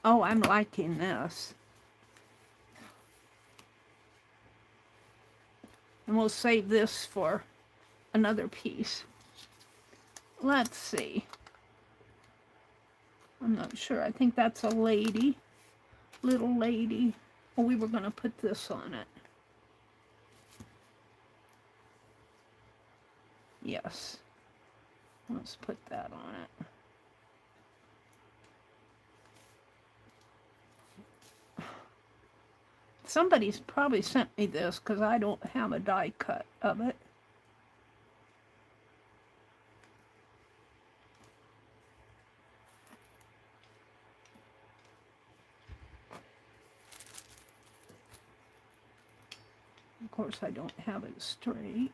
Oh, I'm liking this. And we'll save this for another piece. Let's see. I'm not sure. I think that's a lady. Little lady. Oh, we were going to put this on it. Yes. Let's put that on it. Somebody's probably sent me this because I don't have a die cut of it. course, I don't have it straight.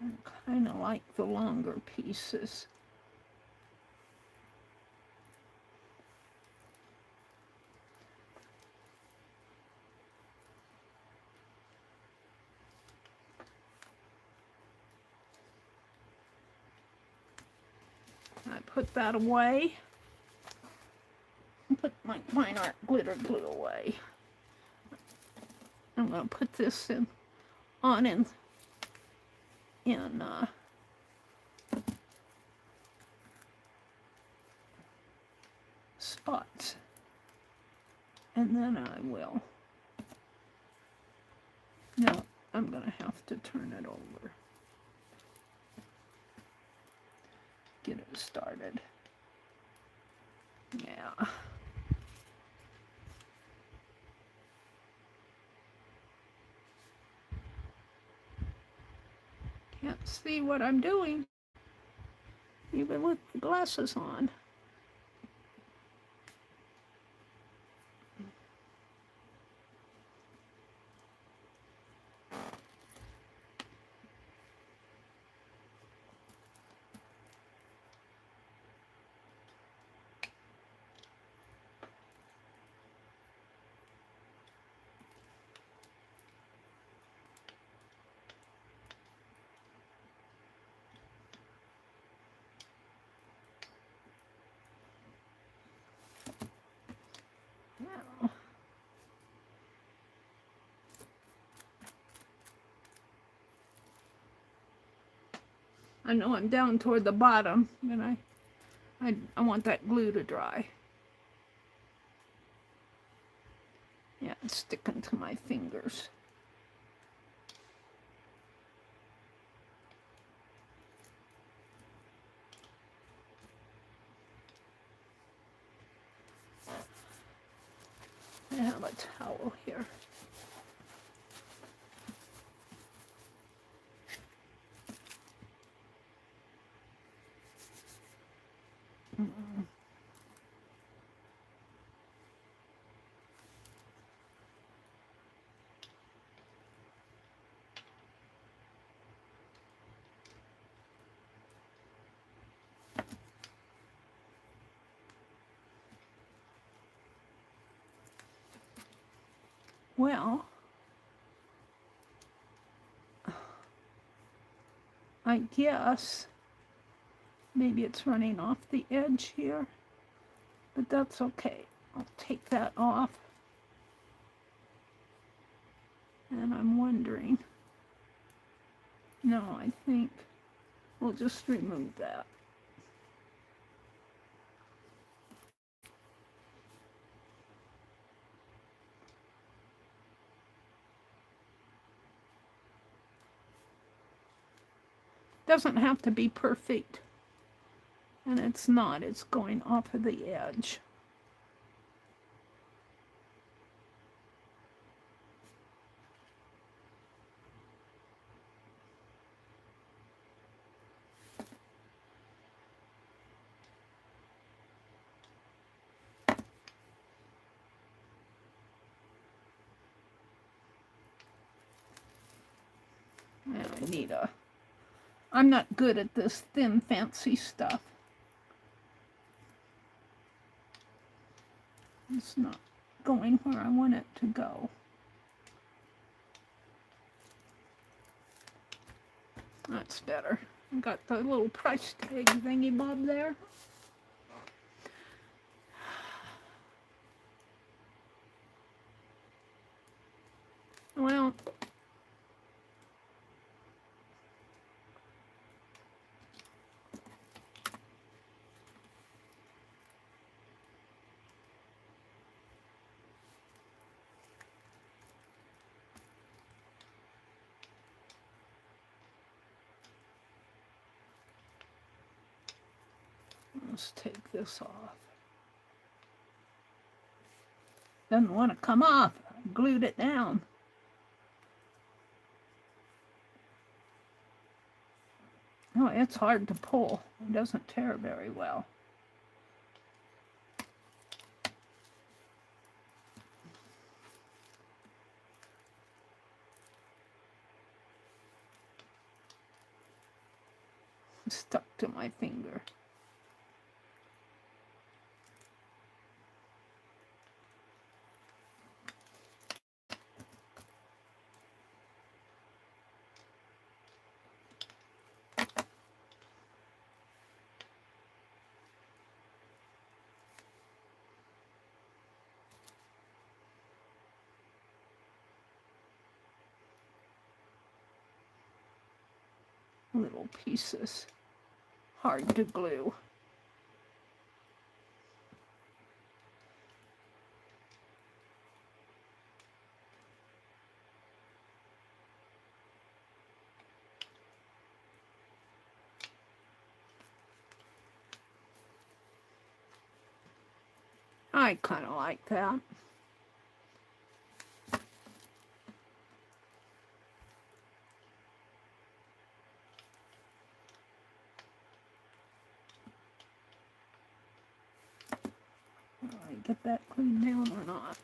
I kind of like the longer pieces. I put that away. Put my fine art glitter glue away. I'm going to put this in spots, and then I will. Now I'm going to have to turn it over. Get it started. Yeah. Can't see what I'm doing, even with the glasses on. Now, I know I'm down toward the bottom, and I want that glue to dry. Yeah, it's sticking to my fingers. I have a towel here. Well, I guess maybe it's running off the edge here, but that's okay. I'll take that off. And I'm wondering, no, I think we'll just remove that. Doesn't have to be perfect, and it's not. It's going off of the edge. Now I need a... I'm not good at this thin, fancy stuff. It's not going where I want it to go. That's better. I got the little price tag thingy bob there. Well, let's take this off. Doesn't want to come off. I glued it down. Oh, it's hard to pull. It doesn't tear very well. stuck to my finger. Little pieces, hard to glue. I kind of like that. Will I get that cleaned down or not?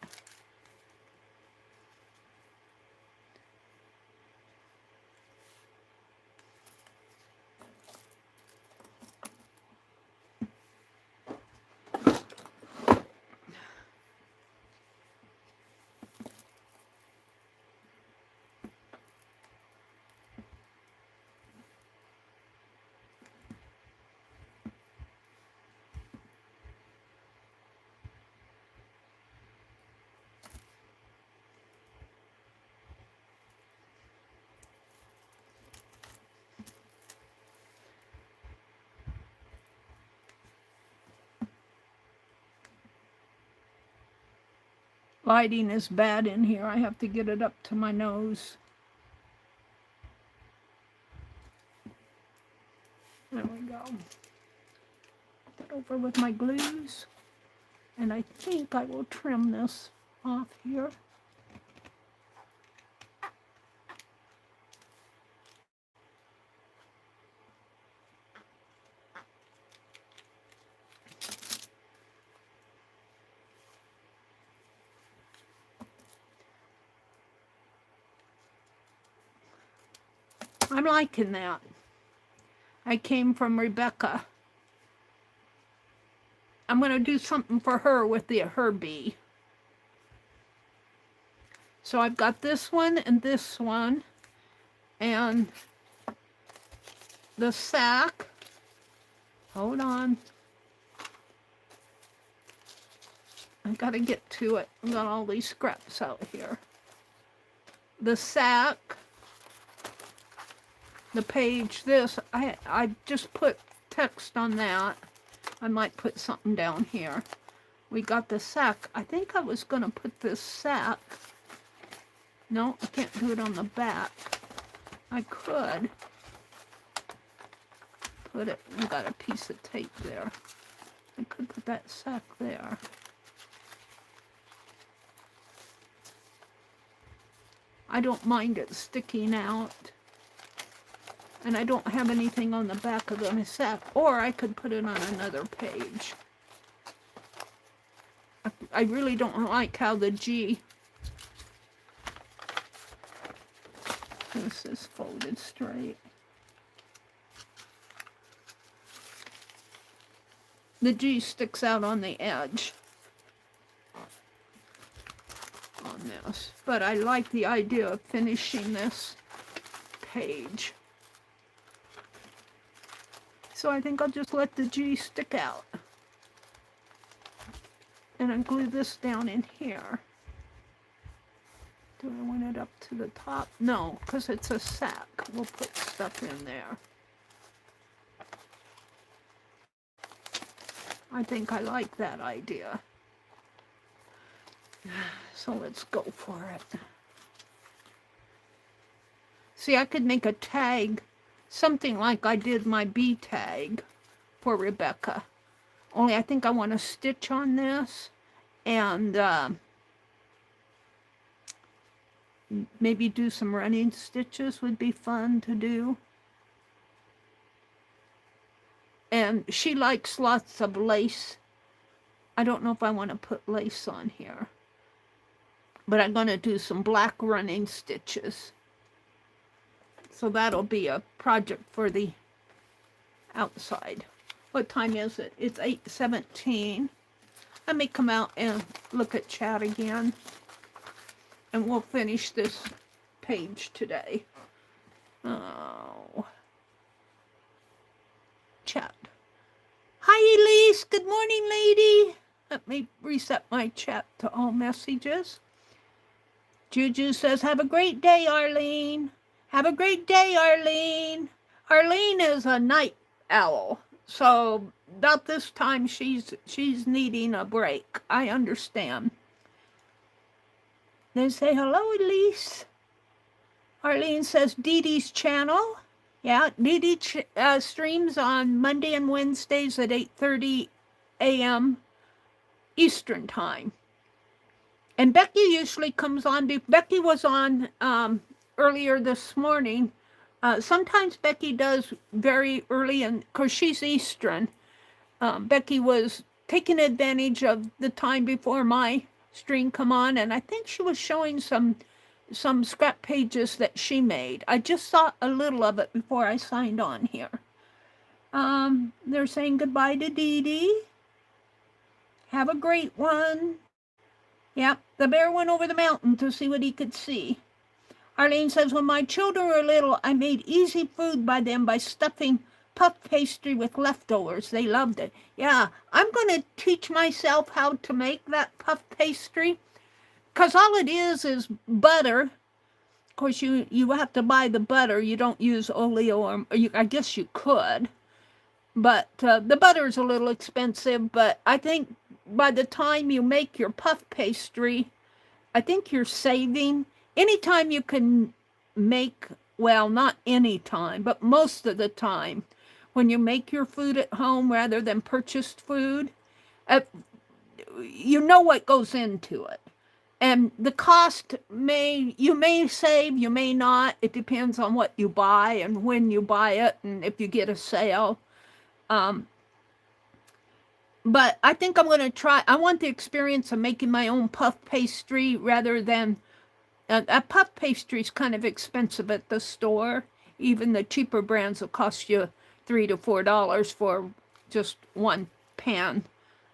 Lighting is bad in here. I have to get it up to my nose. There we go. Put over with my glues. And I think I will trim this off here. I'm liking that. I came from Rebecca. I'm going to do something for her with her bee. So I've got this one and this one. And the sack. Hold on. I got to get to it. I've got all these scraps out here. The sack. The page, this, I just put text on that. I might put something down here. We got the sack. I think I was going to put this sack. No, I can't do it on the back. I could put it, I got a piece of tape there. I could put that sack there. I don't mind it sticking out. And I don't have anything on the back of the sack, or I could put it on another page. I really don't like how the G, this is folded straight. The G sticks out on the edge on this, but I like the idea of finishing this page. So I think I'll just let the G stick out. And I'll glue this down in here. Do I want it up to the top? No, because it's a sack. We'll put stuff in there. I think I like that idea. So let's go for it. See, I could make a tag, something like I did my bee tag for Rebecca. Only I think I want to stitch on this and maybe do some running stitches would be fun to do. And she likes lots of lace. I don't know if I want to put lace on here. But I'm going to do some black running stitches. So that'll be a project for the outside. What time is it? It's 8:17. Let me come out and look at chat again. And we'll finish this page today. Oh. Chat. Hi, Elise. Good morning, lady. Let me reset my chat to all messages. Juju says, have a great day, Arlene. Have a great day, Arlene. Arlene is a night owl, so about this time she's needing a break. I understand. They say, hello, Elise. Arlene says, Dee Dee's channel. Yeah, Dee Dee streams on Monday and Wednesdays at 8:30 a.m. Eastern time. And Becky usually comes on. Becky was on earlier this morning. Sometimes Becky does very early, and of course she's Eastern. Becky was taking advantage of the time before my stream come on, and I think she was showing some scrap pages that she made. I just saw a little of it before I signed on here. They're saying goodbye to Dee Dee. Have a great one. Yep, the bear went over the mountain to see what he could see. Arlene says, when my children were little, I made easy food by them by stuffing puff pastry with leftovers. They loved it. Yeah, I'm going to teach myself how to make that puff pastry, because all it is butter. Of course, you have to buy the butter. You don't use oleo, or I guess you could. But the butter is a little expensive, but I think by the time you make your puff pastry, I think you're saving. Anytime you can make, well, not any time, but most of the time, when you make your food at home rather than purchased food, you know what goes into it. And the cost you may save, you may not. It depends on what you buy and when you buy it and if you get a sale. But I think I'm going to try. I want the experience of making my own puff pastry rather than, a puff pastry is kind of expensive at the store. Even the cheaper brands will cost you $3 to $4 for just one pan.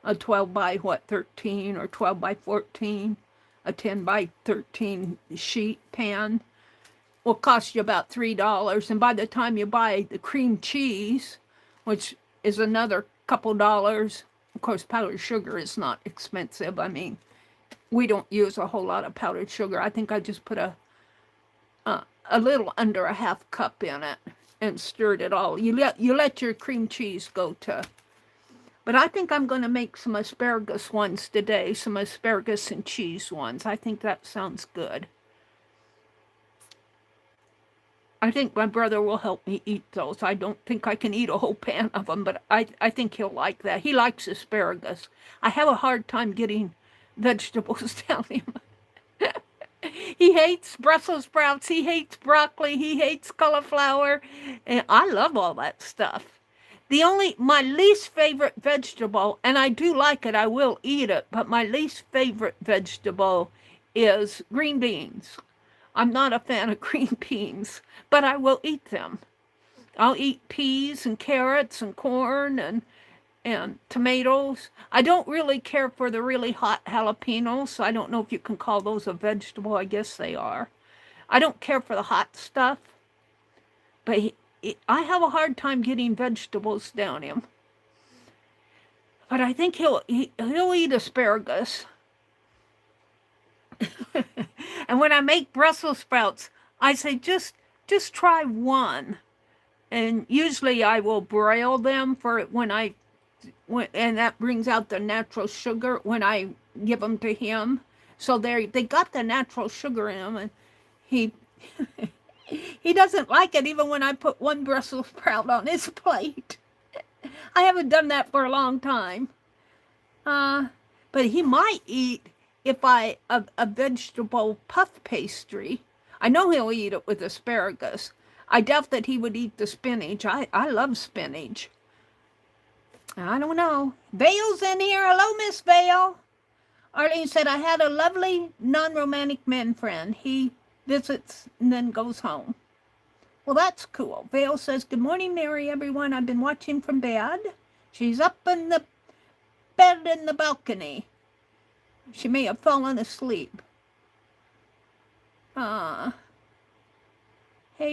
A 12 by 13 or 12 by 14, a 10 by 13 sheet pan will cost you about $3. And by the time you buy the cream cheese, which is another couple dollars, of course, powdered sugar is not expensive. I mean, we don't use a whole lot of powdered sugar. I think I just put a little under a half cup in it and stirred it all. You let your cream cheese go to. But I think I'm going to make some asparagus ones today, some asparagus and cheese ones. I think that sounds good. I think my brother will help me eat those. I don't think I can eat a whole pan of them, but I think he'll like that. He likes asparagus. I have a hard time getting vegetables down him. He hates Brussels sprouts. He hates broccoli. He hates cauliflower. And I love all that stuff. My least favorite vegetable, and I do like it, I will eat it, but my least favorite vegetable is green beans. I'm not a fan of green beans, but I will eat them. I'll eat peas and carrots and corn and tomatoes. I don't really care for the really hot jalapenos, so I don't know if you can call those a vegetable. I guess they are. I don't care for the hot stuff, but I have a hard time getting vegetables down him. But I think he'll eat asparagus. And when I make Brussels sprouts, I say just try one. And usually I will broil them and that brings out the natural sugar when I give them to him. So they got the natural sugar in them, and he he doesn't like it even when I put one Brussels sprout on his plate. I haven't done that for a long time. But he might eat a vegetable puff pastry. I know he'll eat it with asparagus. I doubt that he would eat the spinach. I love spinach. I don't know. Vale's in here. Hello, Miss Vale. Arlene said, I had a lovely non-romantic man friend. He visits and then goes home. Well, that's cool. Vale says, good morning, Meri, everyone. I've been watching from bed. She's up in the bed in the balcony. She may have fallen asleep. Hey,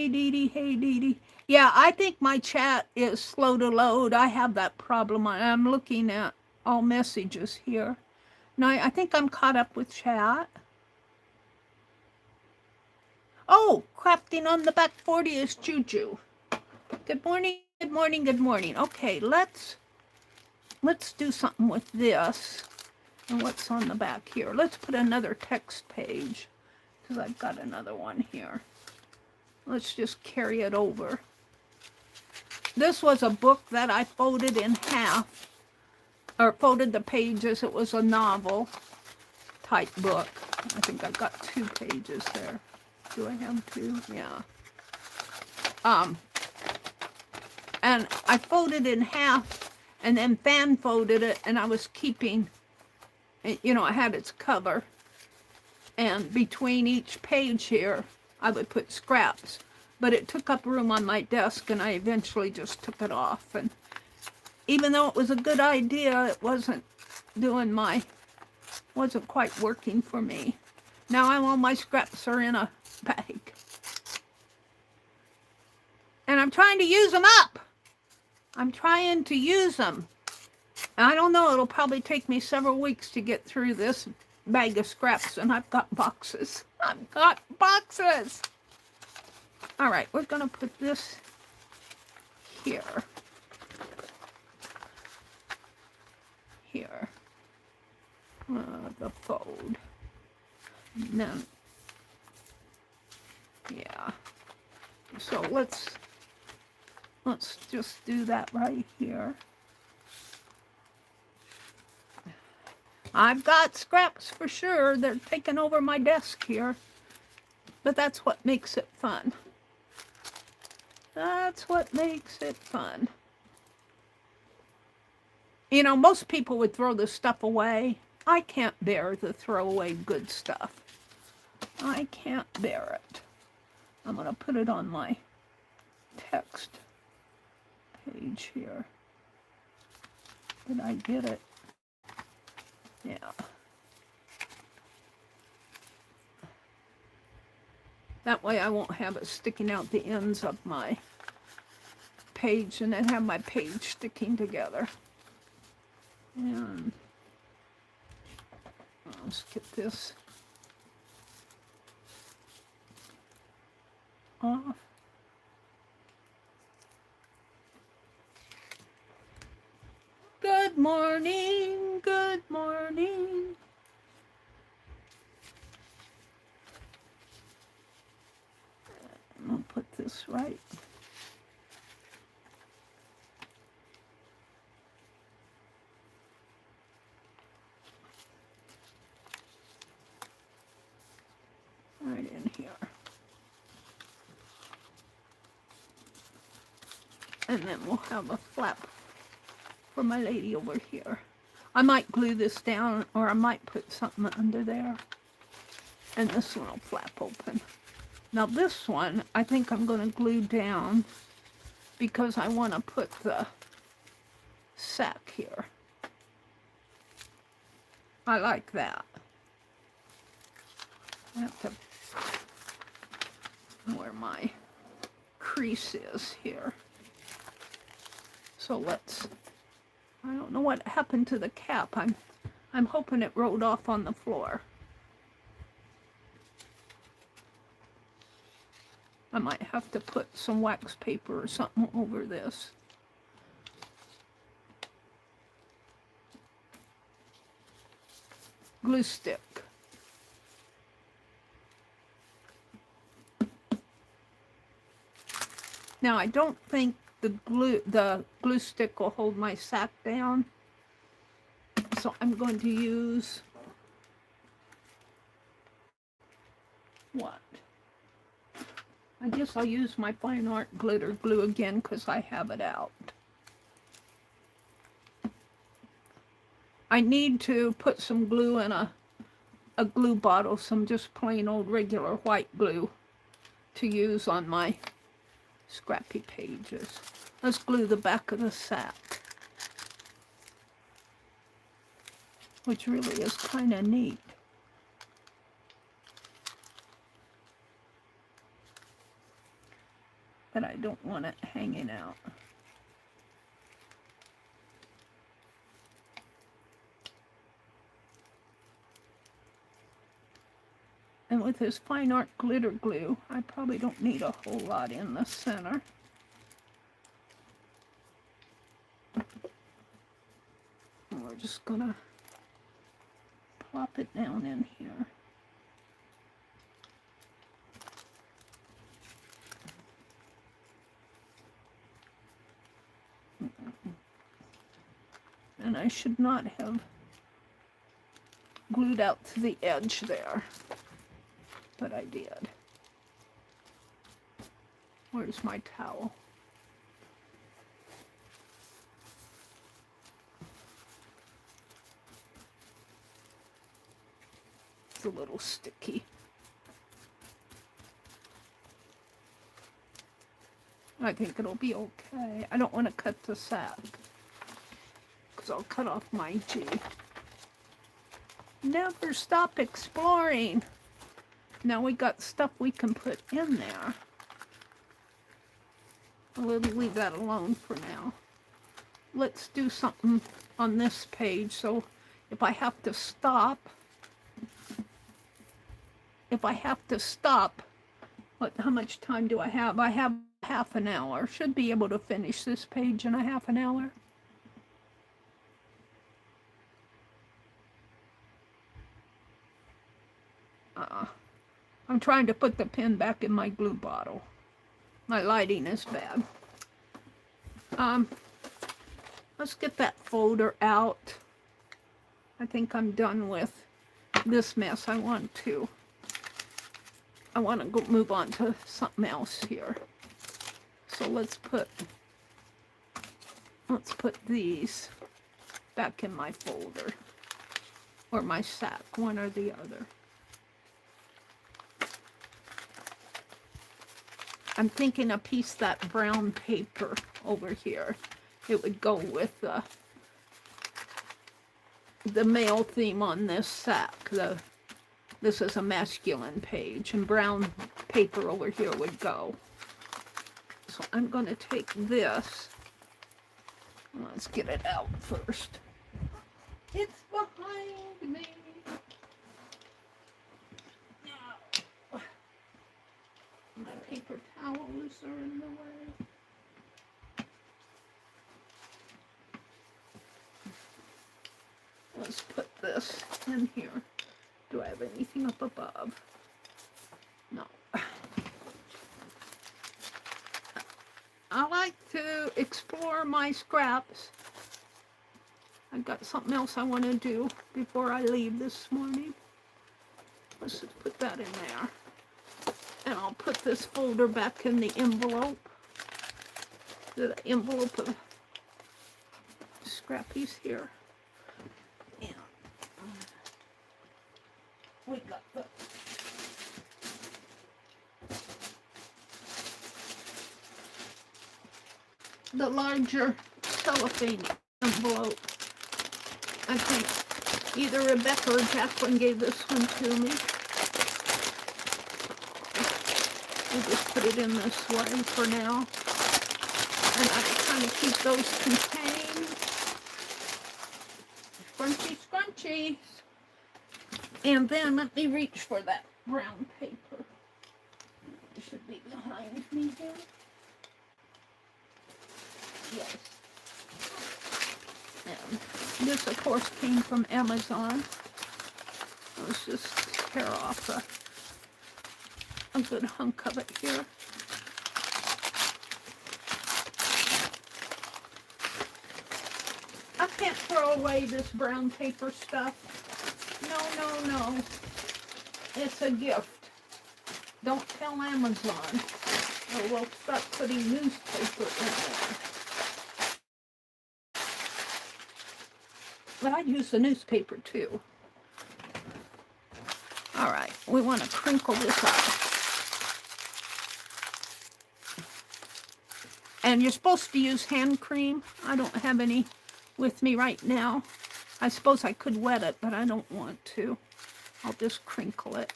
Dee Dee. Hey, Dee Dee. Yeah, I think my chat is slow to load. I have that problem. I'm looking at all messages here. Now, I think I'm caught up with chat. Oh, crafting on the back 40 is Juju. Good morning, good morning, good morning. Okay, let's do something with this. And what's on the back here? Let's put another text page, because I've got another one here. Let's just carry it over. This was a book that I folded in half, or folded the pages. It was a novel type book. I think I've got 2 pages there. Do I have 2? Yeah. And I folded in half and then fan folded it, and I was keeping, you know, I had its cover, and between each page here I would put scraps, but it took up room on my desk, and I eventually just took it off. And even though it was a good idea, it wasn't quite working for me. Now all my scraps are in a bag, and I'm trying to use them up. I'm trying to use them. I don't know, it'll probably take me several weeks to get through this bag of scraps, and I've got boxes. I've got boxes. All right, we're going to put this here. Here. The fold. And then, yeah. So let's just do that right here. I've got scraps for sure. They're taking over my desk here. But that's what makes it fun. That's what makes it fun. You know, most people would throw this stuff away. I can't bear to throw away good stuff. I can't bear it. I'm going to put it on my text page here. Did I get it? Yeah. That way I won't have it sticking out the ends of my page and then have my page sticking together. And let's get this off. Good morning, good morning. I'll put this right. Right in here. And then we'll have a flap for my lady over here. I might glue this down, or I might put something under there. And this one will flap open. Now this one, I think I'm going to glue down because I want to put the sack here. I like that. I have to where my crease is here. So let's, I don't know what happened to the cap. I'm hoping it rolled off on the floor. I might have to put some wax paper or something over this. Glue stick. Now I don't think the glue stick will hold my sack down. So I'm going to use what? I guess I'll use my fine art glitter glue again because I have it out. I need to put some glue in a glue bottle, some just plain old regular white glue to use on my scrappy pages. Let's glue the back of the sack, which really is kind of neat. But I don't want it hanging out. And with this fine art glitter glue, I probably don't need a whole lot in the center. And we're just gonna plop it down in here. And I should not have glued out to the edge there, but I did. Where's my towel? It's a little sticky. I think it'll be okay. I don't want to cut the sack, because I'll cut off my G. Never stop exploring. Now we got stuff we can put in there. We'll leave that alone for now. Let's do something on this page. So if I have to stop, how much time do I have? I have half an hour. Should be able to finish this page in a half an hour. I'm trying to put the pen back in my glue bottle. My lighting is bad. Let's get that folder out. I think I'm done with this mess. I want to go move on to something else here. So let's put these back in my folder or my sack, one or the other. I'm thinking a piece of that brown paper over here. It would go with the male theme on this sack. This is a masculine page, and brown paper over here would go. So I'm going to take this. Let's get it out first. It's behind me. My paper towels are in the way. Let's put this in here. Do I have anything up above? No. I like to explore my scraps. I've got something else I want to do before I leave this morning. Let's just put that in there. And I'll put this folder back in the envelope. The envelope of scrappies here. And we got the larger cellophane envelope. I think either Rebecca or Jacqueline gave this one to me. We'll just put it in this way for now. And I kind of keep those contained. Scrunchy, scrunchy. And then let me reach for that brown paper. It should be behind me here. Yes. And this, of course, came from Amazon. Let's just tear off a good hunk of it here. I can't throw away this brown paper stuff. No. It's a gift. Don't tell Amazon, or we'll start putting newspaper in there. But I use the newspaper too. All right, we want to crinkle this up. And you're supposed to use hand cream. I don't have any with me right now. I suppose I could wet it, but I don't want to. I'll just crinkle it.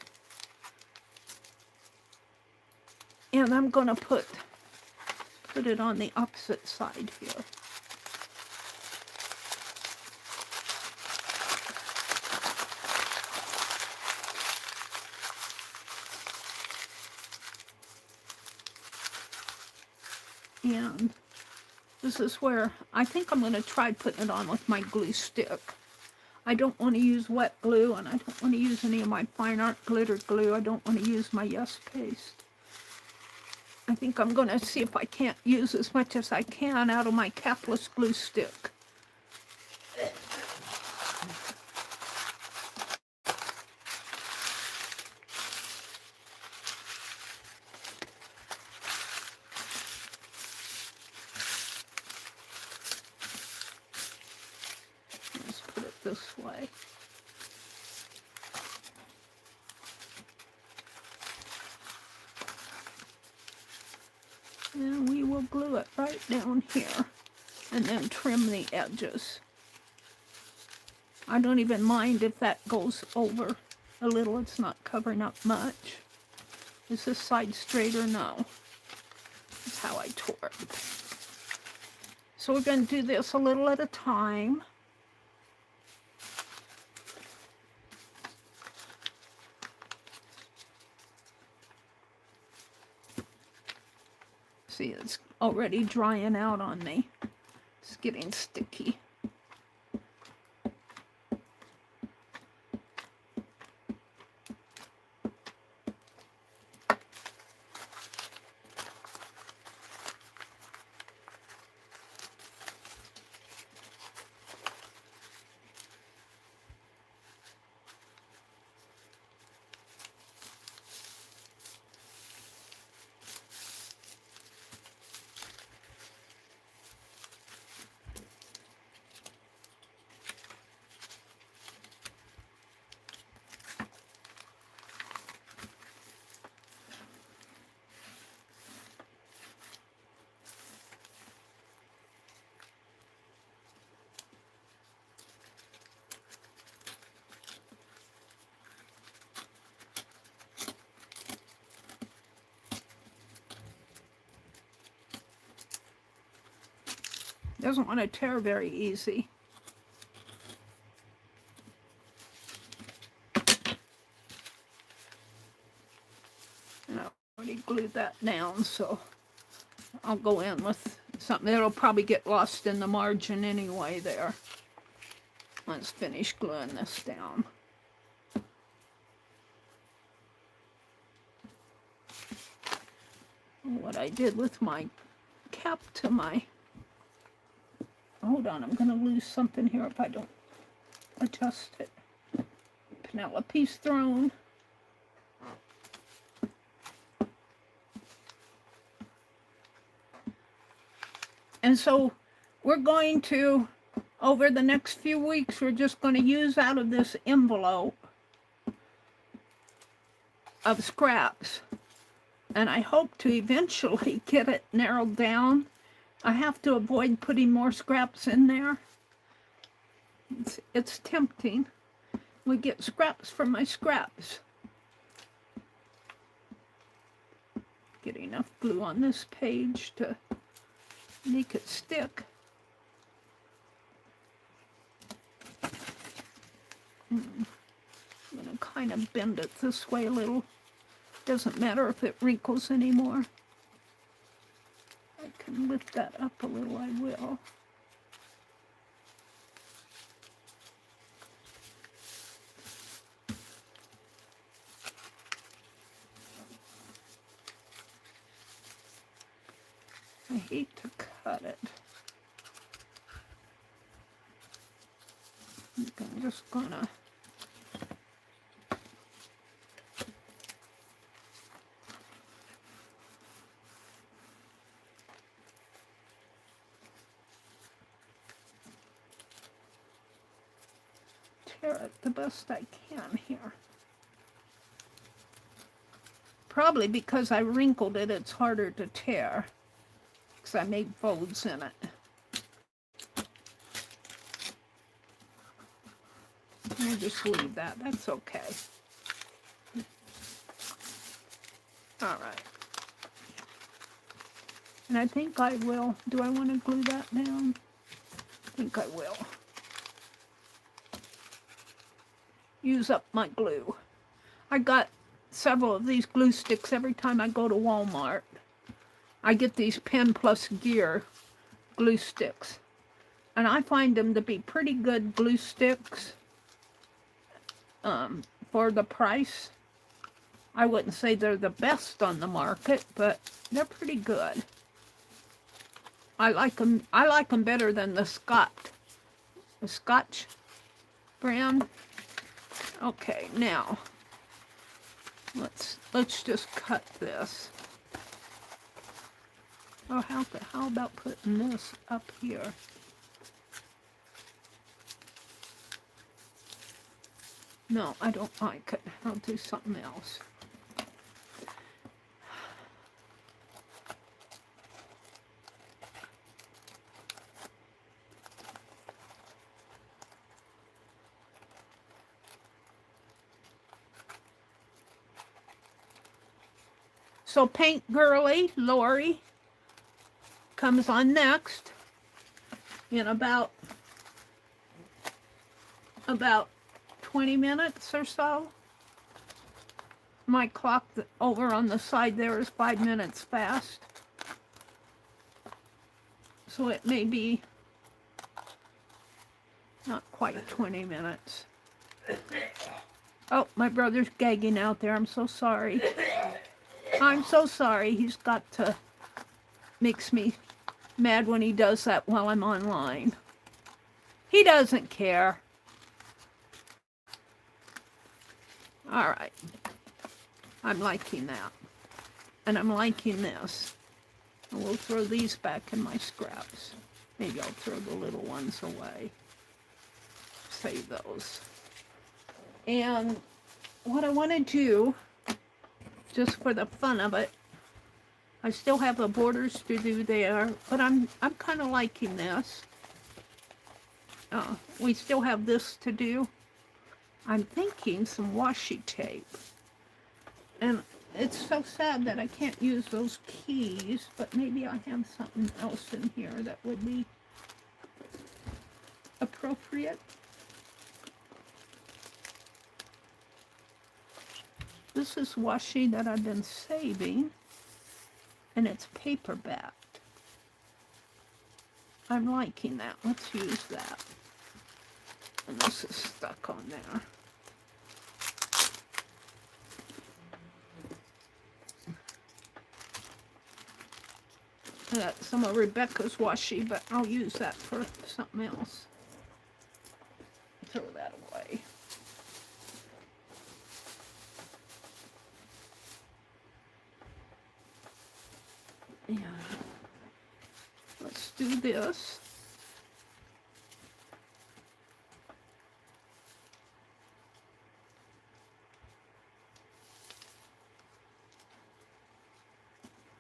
And I'm going to put it on the opposite side here. And this is where I think I'm going to try putting it on with my glue stick. I don't want to use wet glue, and I don't want to use any of my fine art glitter glue. I don't want to use my Yes paste. I think I'm going to see if I can't use as much as I can out of my capless glue stick. Let's put it this way. And we will glue it right down here and then trim the edges. I don't even mind if that goes over a little. It's not covering up much. Is this side straight or no? That's how I tore it. So we're going to do this a little at a time. See, it's already drying out on me. It's getting sticky. Doesn't want to tear very easy. And I already glued that down, so I'll go in with something that'll probably get lost in the margin anyway there. Let's finish gluing this down. What I did with my cap to my... Hold on, I'm going to lose something here if I don't adjust it. Penelope's throne. And so we're going to, over the next few weeks, we're just going to use out of this envelope of scraps. And I hope to eventually get it narrowed down. I have to avoid putting more scraps in there. It's tempting. We get scraps from my scraps. Get enough glue on this page to make it stick. I'm going to kind of bend it this way a little. Doesn't matter if it wrinkles anymore. I can lift that up a little, I will. I hate to cut it. I'm just gonna tear it the best I can here. Probably because I wrinkled it, it's harder to tear. because I made folds in it. I'll just leave that. That's okay. All right. And I think I will. Do I want to glue that down? I think I will. Use up my glue. I got several of these glue sticks every time I go to Walmart. I get these Pen Plus Gear glue sticks. And I find them to be pretty good glue sticks for the price. I wouldn't say they're the best on the market, but they're pretty good. I like them better than the Scotch brand. Okay, now let's just cut this. Oh, how about putting this up here? No, I don't like it. I'll do something else. So Paint Girly, Lori, comes on next in about 20 minutes or so. My clock over on the side there is 5 minutes fast. So it may be not quite 20 minutes. Oh, my brother's gagging out there. I'm so sorry. I'm so sorry. He's got to makes me mad when he does that while I'm online. He doesn't care. All right. I'm liking that. And I'm liking this. And we'll throw these back in my scraps. Maybe I'll throw the little ones away. Save those. And what I want to do, just for the fun of it, I still have the borders to do there, but I'm kind of liking this. We still have this to do. I'm thinking some washi tape. And it's so sad that I can't use those keys, but maybe I have something else in here that would be appropriate. This is washi that I've been saving, and it's paper-backed. I'm liking that. Let's use that. And this is stuck on there. That's some of Rebecca's washi, but I'll use that for something else. Throw that away. Yeah. Let's do this.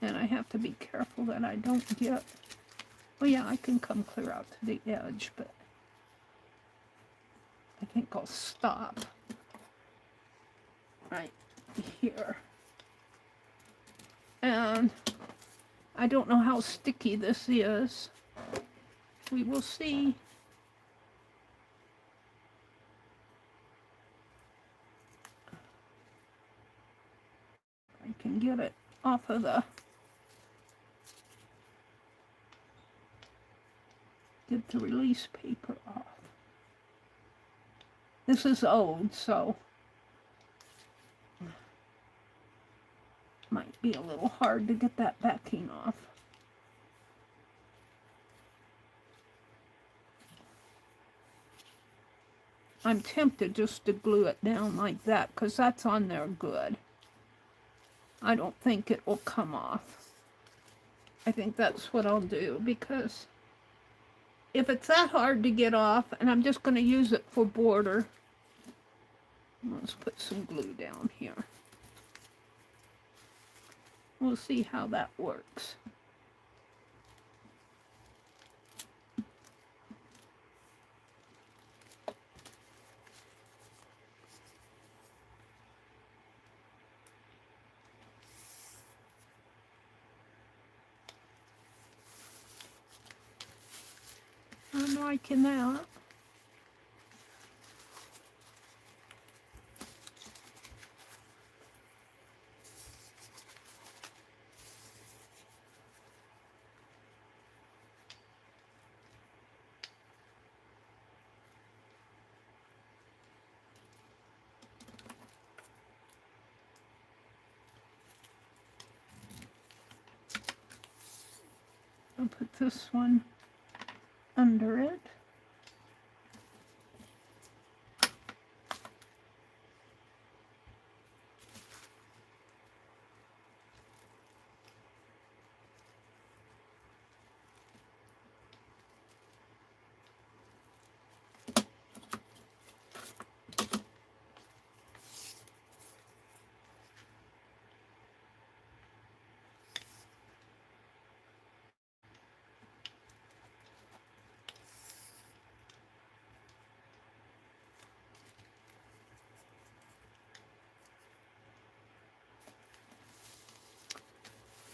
And I have to be careful that I don't get, well, yeah, I can come clear out to the edge, but I think I'll stop right here. And I don't know how sticky this is. We will see. I can get it off of the, get the release paper off. This is old, so might be a little hard to get that backing off. I'm tempted just to glue it down like that because that's on there good. I don't think it will come off. I think that's what I'll do, because if it's that hard to get off and I'm just going to use it for border, let's put some glue down here. We'll see how that works. I'm liking that. I'll put this one under it.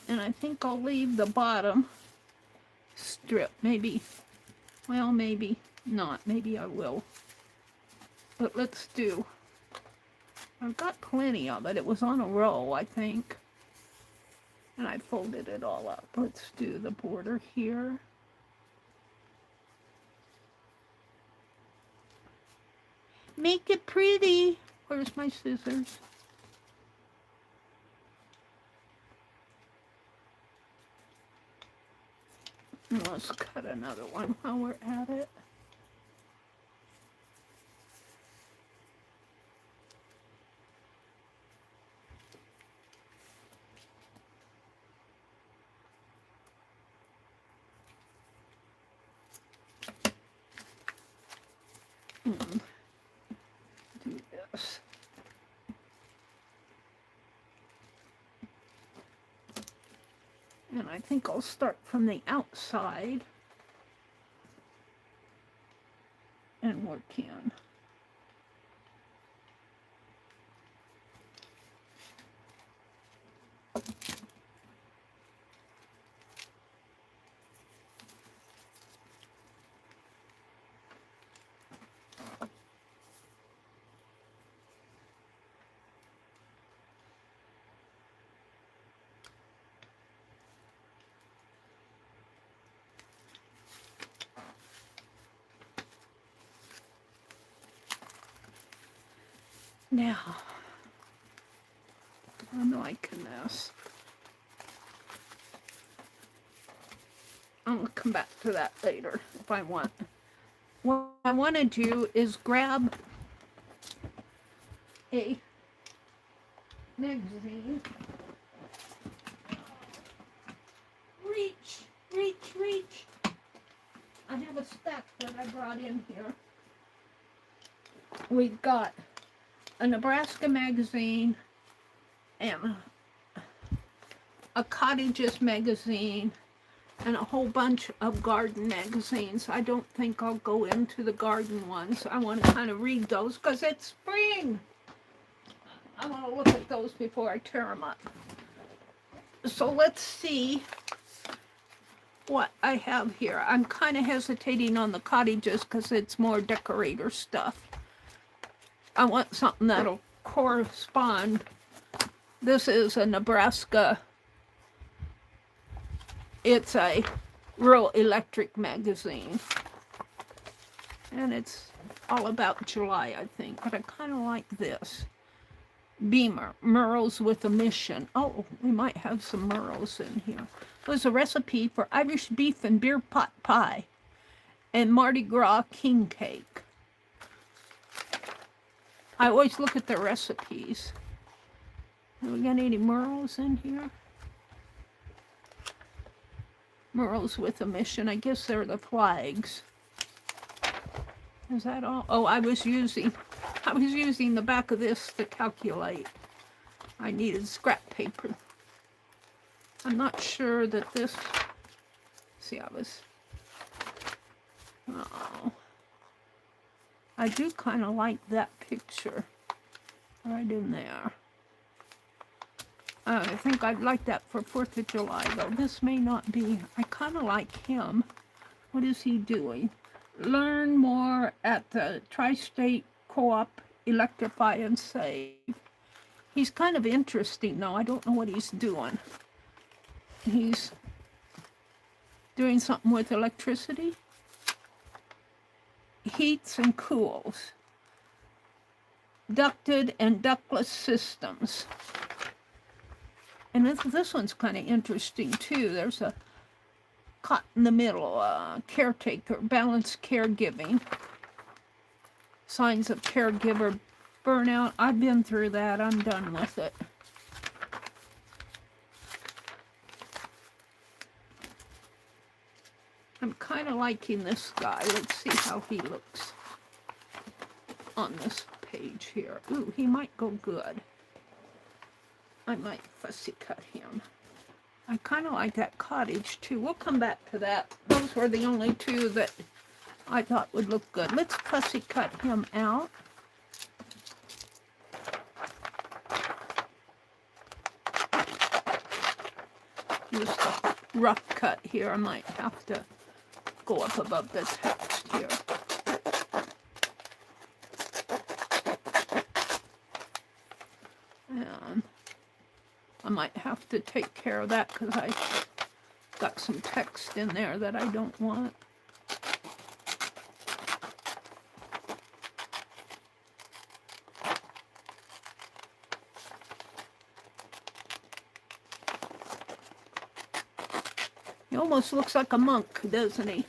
And I think I'll leave the bottom strip, maybe. Well, maybe not. Maybe I will. But let's do. I've got plenty of it. It was on a roll, I think. And I folded it all up. Let's do the border here. Make it pretty. Where's my scissors? Let's cut another one while we're at it. Do this. And I think I'll start from the outside and work in. Now, I'm liking this. I'm going to come back to that later if I want. What I want to do is grab a magazine. Reach, reach, reach. I have a stack that I brought in here. We've got a Nebraska magazine and a Cottages magazine and a whole bunch of garden magazines. I don't think I'll go into the garden ones. I want to kind of read those because it's spring. I want to look at those before I tear them up. So let's see what I have here. I'm kind of hesitating on the Cottages because it's more decorator stuff. I want something that'll correspond. This is a Nebraska. It's a rural electric magazine. And it's all about July, I think. But I kind of like this. Beamer, Murals with a Mission. Oh, we might have some Murals in here. There's a recipe for Irish beef and beer pot pie. And Mardi Gras king cake. I always look at the recipes. Have we got any Murals in here? Murals with a Mission. I guess they're the flags. Is that all? Oh, I was using the back of this to calculate. I needed scrap paper. I'm not sure that this. See, oh. I do kind of like that picture right in there. I think I'd like that for 4th of July, though. This may not be. I kind of like him. What is he doing? Learn more at the Tri-State Co-op Electrify and Save. He's kind of interesting though. I don't know what he's doing. He's doing something with electricity. Heats and cools. Ducted and ductless systems. And this one's kind of interesting too. There's a caught in the middle, caretaker, balanced caregiving. Signs of caregiver burnout. I've been through that. I'm done with it. I'm kind of liking this guy. Let's see how he looks on this page here. Ooh, he might go good. I might fussy cut him. I kind of like that cottage too. We'll come back to that. Those were the only two that I thought would look good. Let's fussy cut him out. Just a rough cut here. I might have to go up above the text here. And I might have to take care of that because I got some text in there that I don't want. He almost looks like a monk, doesn't he?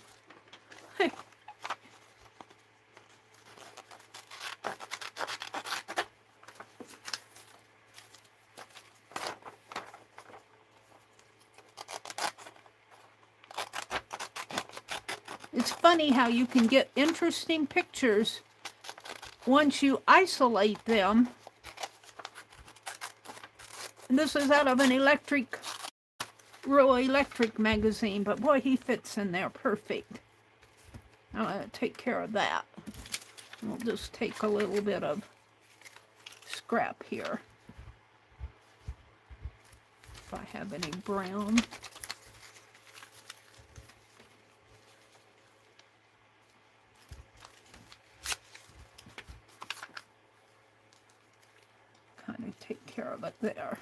It's funny how you can get interesting pictures once you isolate them. And this is out of an Rural Electric magazine, but boy, he fits in there perfect. I'm going to take care of that. We'll just take a little bit of scrap here. If I have any brown. Kind of take care of it there.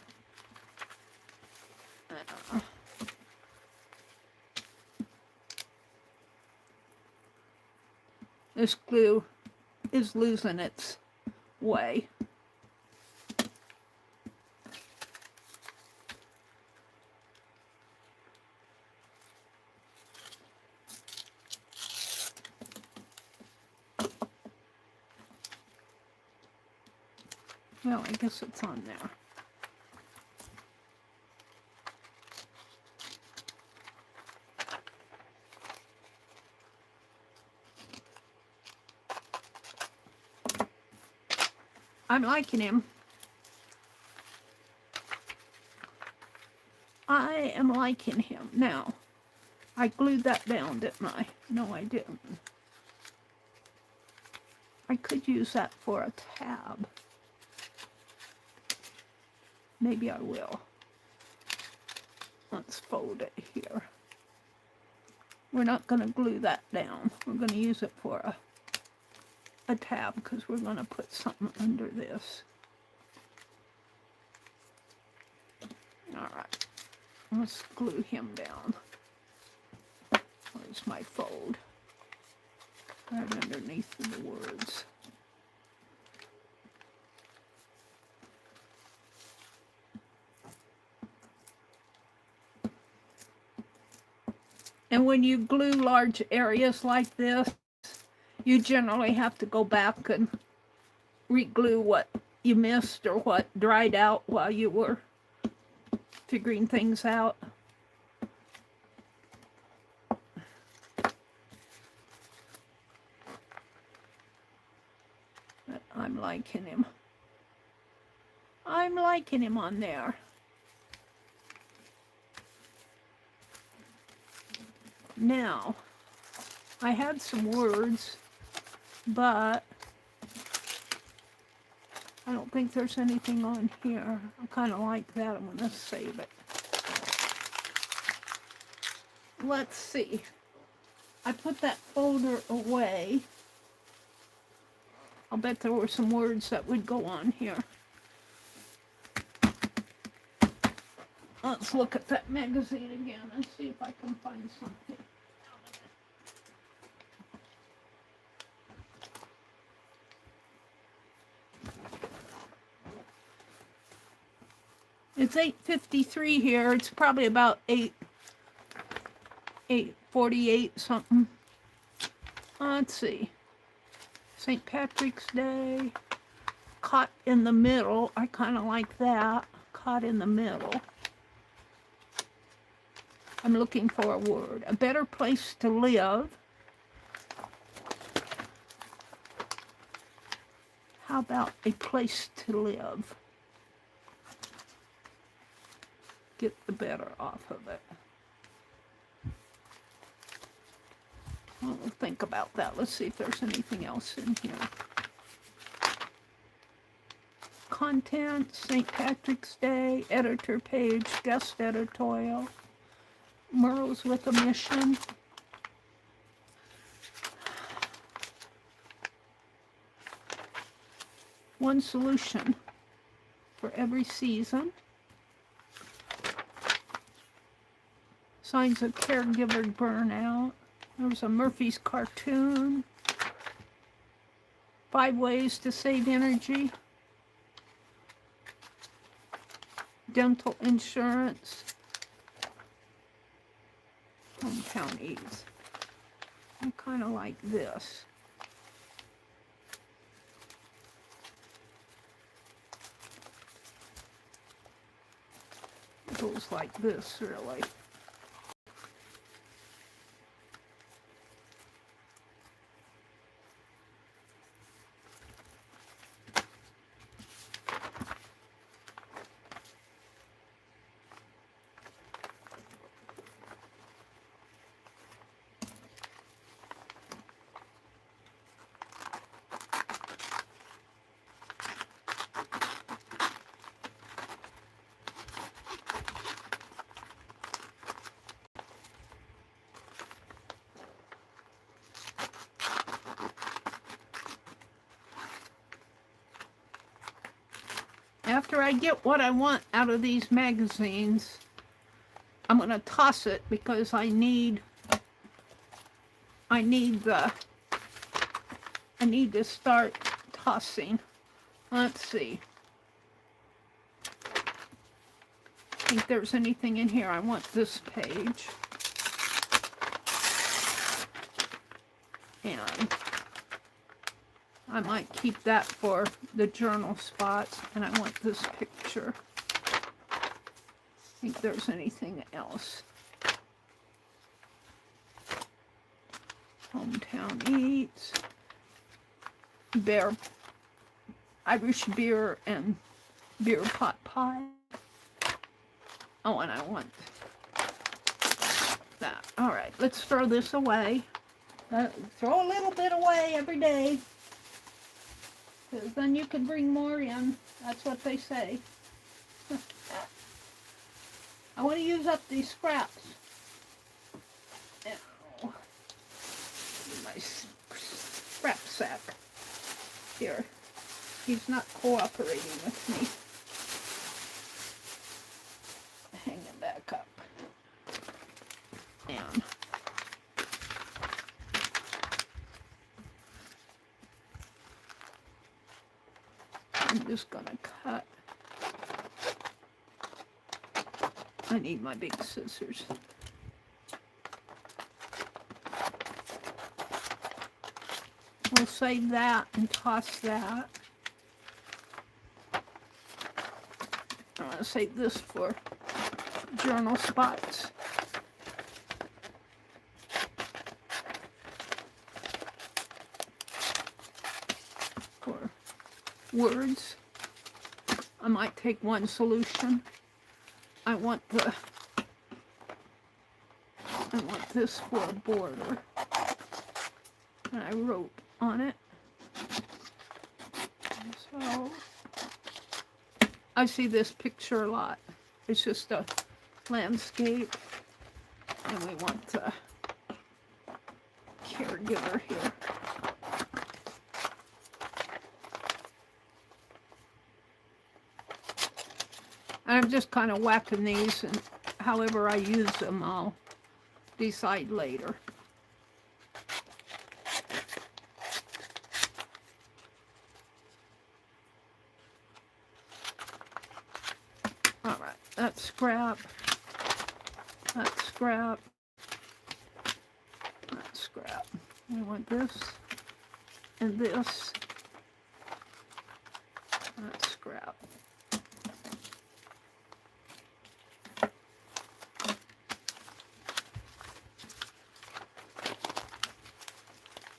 This glue is losing its way. Well, I guess it's on there. I'm liking him. I am liking him. Now, I glued that down, didn't I? No, I didn't. I could use that for a tab. Maybe I will. Let's fold it here. We're not going to glue that down. We're going to use it for a tab because we're going to put something under this. All right. Let's glue him down. Where's my fold? Right underneath the words. And when you glue large areas like this, you generally have to go back and re-glue what you missed or what dried out while you were figuring things out. But I'm liking him. I'm liking him on there. Now, I had some words, but I don't think there's anything on here. I kind of like that. I'm going to save it. Let's see. I put that folder away. I'll bet there were some words that would go on here. Let's look at that magazine again and see if I can find something. It's 8:53 here. It's probably about 8:48 something. Let's see. St. Patrick's Day. Caught in the middle. I kind of like that. Caught in the middle. I'm looking for a word. A better place to live. How about a place to live? Get the better off of it. Well, we'll think about that. Let's see if there's anything else in here. Content, St. Patrick's Day, editor page, guest editorial, Murals with a Mission. One solution for every season. Signs of caregiver burnout. There's a Murphy's cartoon. 5 ways to save energy. Dental insurance. Hometown eats. I kind of like this. It goes like this, really. After I get what I want out of these magazines, I'm going to toss it because I need to start tossing. Let's see. I think there's anything in here. I want this page. And I might keep that for the journal spots, and I want this picture. I think there's anything else. Hometown Eats. Irish beer and beer pot pie. Oh, and I want that. All right, let's throw this away. Throw a little bit away every day. Because then you can bring more in. That's what they say. I want to use up these scraps. Ow. My scrap sack. Here. He's not cooperating with me. Hang it back up. And I'm just gonna cut. I need my big scissors. We'll save that and toss that. I'm gonna save this for journal spots. For words, I might take one solution. I want this for a border. And I wrote on it. So I see this picture a lot. It's just a landscape. And we want caregiver here. And I'm just kind of whacking these, and however I use them, I'll decide later. All right, that's scrap. That's scrap. That's scrap. I want this and this. That's scrap.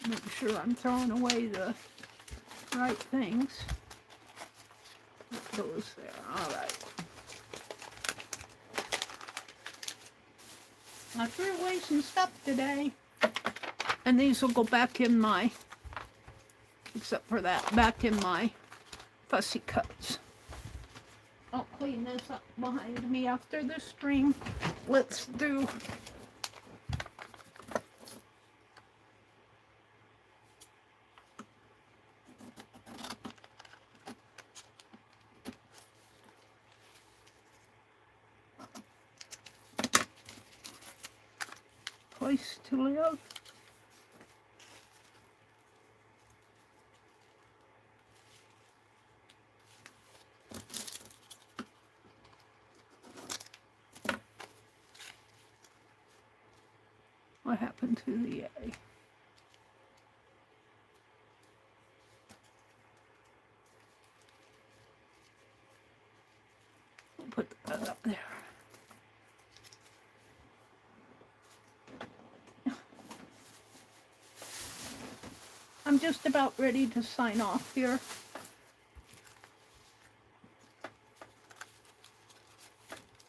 Make sure I'm throwing away the right things. Put those there. All right. I threw away some stuff today. And these will go back in my, except for that, back in my fussy cuts. I'll clean this up behind me after the stream. Let's do place to live. What happened to the A? We'll put that up there. I'm just about ready to sign off here.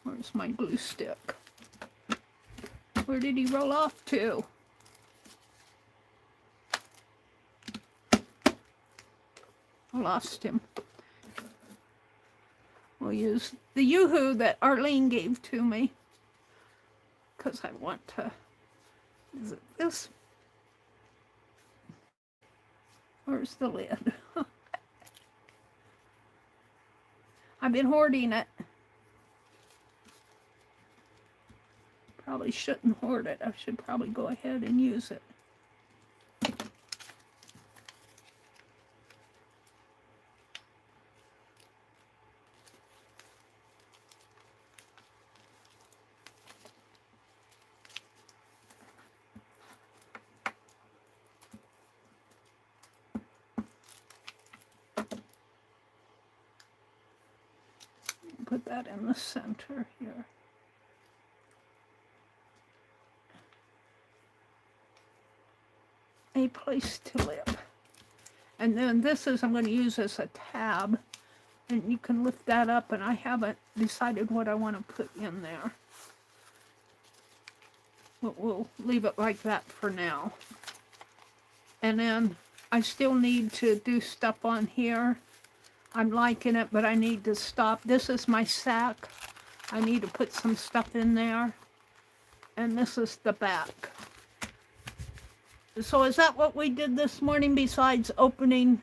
Where's my glue stick? Where did he roll off to? I lost him. We'll use the Yoo-hoo that Arlene gave to me, because I want to, is it this? Where's the lid? I've been hoarding it. Probably shouldn't hoard it. I should probably go ahead and use it. Put that in the center here. A place to live. And then this is, I'm going to use as a tab, and you can lift that up, and I haven't decided what I want to put in there. But we'll leave it like that for now. And then I still need to do stuff on here. I'm liking it, but I need to stop. This is my sack. I need to put some stuff in there. And this is the back. So is that what we did this morning besides opening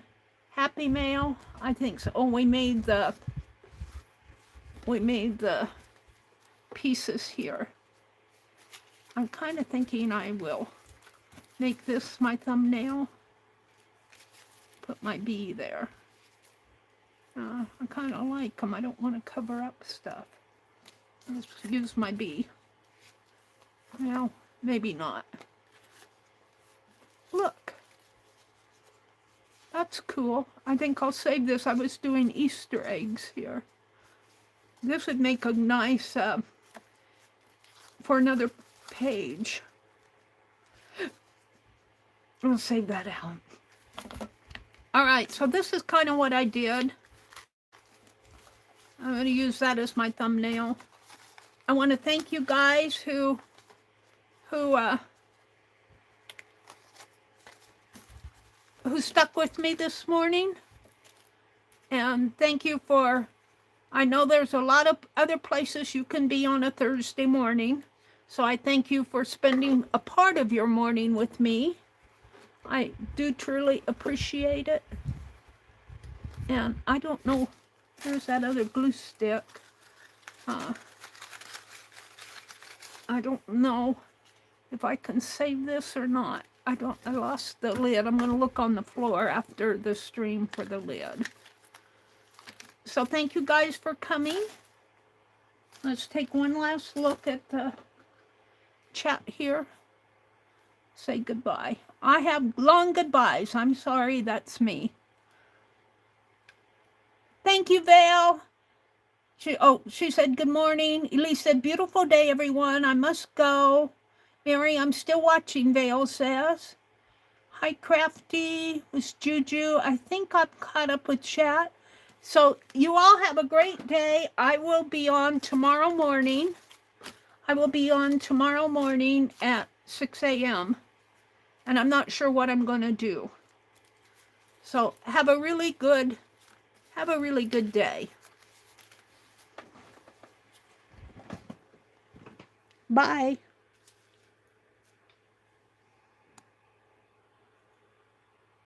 Happy Mail? I think so. Oh, we made the pieces here. I'm kind of thinking I will make this my thumbnail. Put my bee there. I kind of like them. I don't want to cover up stuff. Let's use my bee. Well, maybe not. Look. That's cool. I think I'll save this. I was doing Easter eggs here. This would make a nice, for another page. I'll save that out. All right, so this is kind of what I did. I'm going to use that as my thumbnail. I want to thank you guys who stuck with me this morning. And thank you for, I know there's a lot of other places you can be on a Thursday morning. So I thank you for spending a part of your morning with me. I do truly appreciate it. And I don't know, there's that other glue stick. I don't know if I can save this or not. I lost the lid. I'm going to look on the floor after the stream for the lid. So thank you guys for coming. Let's take one last look at the chat here. Say goodbye. I have long goodbyes. I'm sorry, that's me. Thank you, Val. She said good morning. Elise said, beautiful day, everyone. I must go. Mary, I'm still watching, Val says. Hi, Crafty. Was Juju. I think I'm caught up with chat. So you all have a great day. I will be on tomorrow morning. I will be on tomorrow morning at 6 a.m. And I'm not sure what I'm going to do. So have a really good day. Bye.